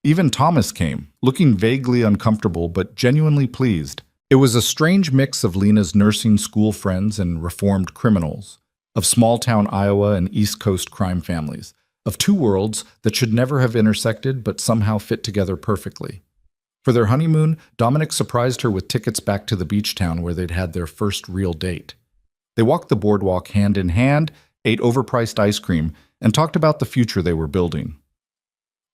Even Thomas came, looking vaguely uncomfortable but genuinely pleased. It was a strange mix of Lena's nursing school friends and reformed criminals, of small-town Iowa and East Coast crime families, of two worlds that should never have intersected but somehow fit together perfectly. For their honeymoon, Dominic surprised her with tickets back to the beach town where they'd had their first real date. They walked the boardwalk hand in hand, ate overpriced ice cream, and talked about the future they were building.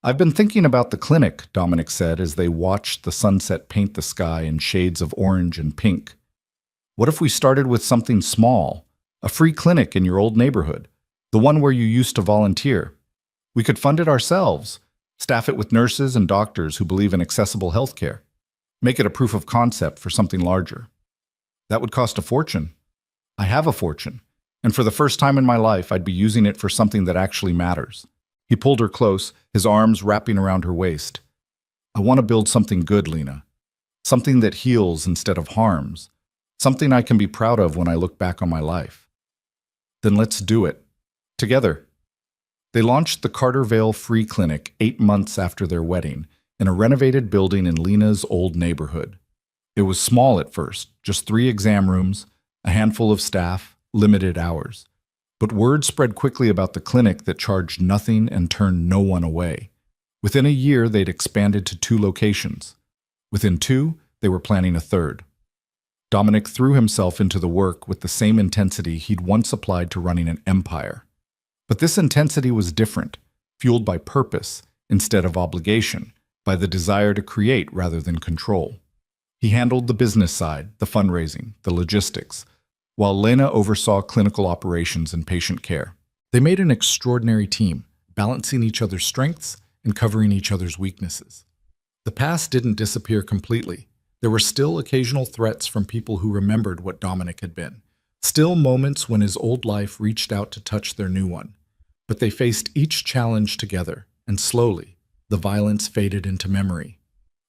"I've been thinking about the clinic," Dominic said as they watched the sunset paint the sky in shades of orange and pink. "What if we started with something small, a free clinic in your old neighborhood, the one where you used to volunteer? We could fund it ourselves, staff it with nurses and doctors who believe in accessible healthcare, make it a proof of concept for something larger. That would cost a fortune. I have a fortune, and for the first time in my life, I'd be using it for something that actually matters." He pulled her close, his arms wrapping around her waist. "I want to build something good, Lena. Something that heals instead of harms. Something I can be proud of when I look back on my life." "Then let's do it. Together." They launched the Carter Vale Free Clinic 8 months after their wedding in a renovated building in Lena's old neighborhood. It was small at first, just 3 exam rooms, a handful of staff, limited hours. But word spread quickly about the clinic that charged nothing and turned no one away. Within a year, they'd expanded to 2 locations. Within 2, they were planning a 3rd. Dominic threw himself into the work with the same intensity he'd once applied to running an empire. But this intensity was different, fueled by purpose instead of obligation, by the desire to create rather than control. He handled the business side, the fundraising, the logistics, while Lena oversaw clinical operations and patient care. They made an extraordinary team, balancing each other's strengths and covering each other's weaknesses. The past didn't disappear completely. There were still occasional threats from people who remembered what Dominic had been, still moments when his old life reached out to touch their new one. But they faced each challenge together, and slowly, the violence faded into memory.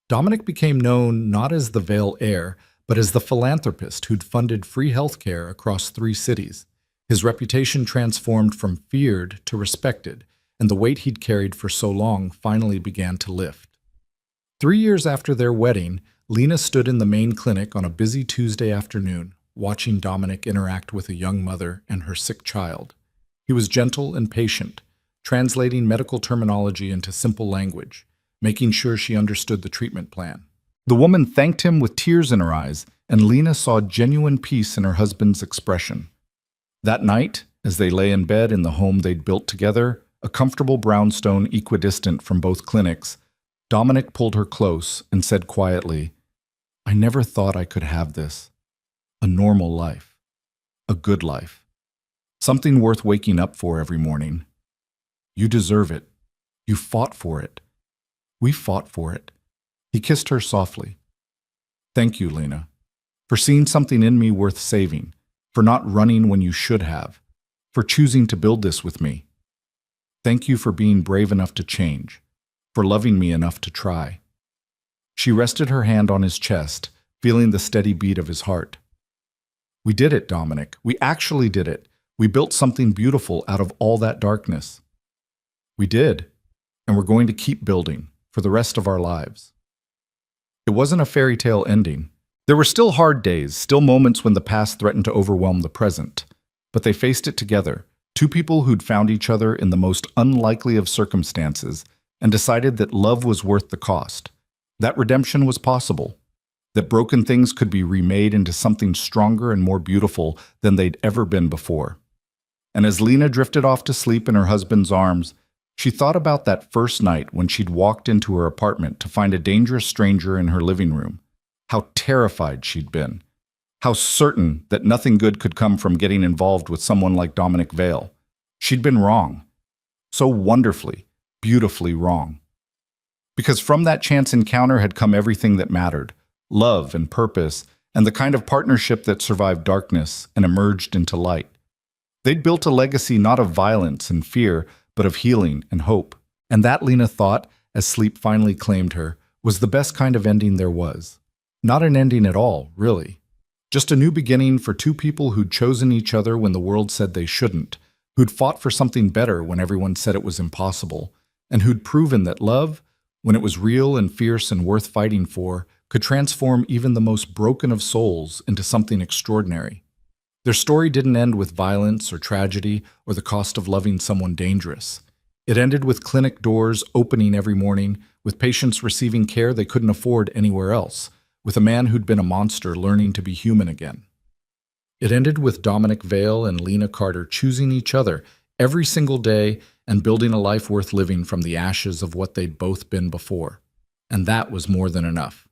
Dominic became known not as the Vale heir, but as the philanthropist who'd funded free healthcare across 3 cities. His reputation transformed from feared to respected, and the weight he'd carried for so long finally began to lift. 3 years after their wedding, Lena stood in the main clinic on a busy Tuesday afternoon, watching Dominic interact with a young mother and her sick child. He was gentle and patient, translating medical terminology into simple language, making sure she understood the treatment plan. The woman thanked him with tears in her eyes, and Lena saw genuine peace in her husband's expression. That night, as they lay in bed in the home they'd built together, a comfortable brownstone equidistant from both clinics, Dominic pulled her close and said quietly, "I never thought I could have this. A normal life. A good life. Something worth waking up for every morning. You deserve it. You fought for it. We fought for it." He kissed her softly. Thank you, Lena, for seeing something in me worth saving, for not running when you should have, for choosing to build this with me. Thank you for being brave enough to change, for loving me enough to try. She rested her hand on his chest, feeling the steady beat of his heart. We did it, Dominic. We actually did it. We built something beautiful out of all that darkness. We did, and we're going to keep building for the rest of our lives. It wasn't a fairy tale ending. There were still hard days, still moments when the past threatened to overwhelm the present. But they faced it together, two people who'd found each other in the most unlikely of circumstances and decided that love was worth the cost, that redemption was possible, that broken things could be remade into something stronger and more beautiful than they'd ever been before. And as Lena drifted off to sleep in her husband's arms, she thought about that first night when she'd walked into her apartment to find a dangerous stranger in her living room. How terrified she'd been. How certain that nothing good could come from getting involved with someone like Dominic Vale. She'd been wrong. So wonderfully, beautifully wrong. Because from that chance encounter had come everything that mattered. Love and purpose, and the kind of partnership that survived darkness and emerged into light. They'd built a legacy not of violence and fear, but of healing and hope. And that, Lena thought, as sleep finally claimed her, was the best kind of ending there was. Not an ending at all, really. Just a new beginning for two people who'd chosen each other when the world said they shouldn't, who'd fought for something better when everyone said it was impossible, and who'd proven that love, when it was real and fierce and worth fighting for, could transform even the most broken of souls into something extraordinary. Their story didn't end with violence or tragedy or the cost of loving someone dangerous. It ended with clinic doors opening every morning, with patients receiving care they couldn't afford anywhere else, with a man who'd been a monster learning to be human again. It ended with Dominic Vale and Lena Carter choosing each other every single day and building a life worth living from the ashes of what they'd both been before. And that was more than enough.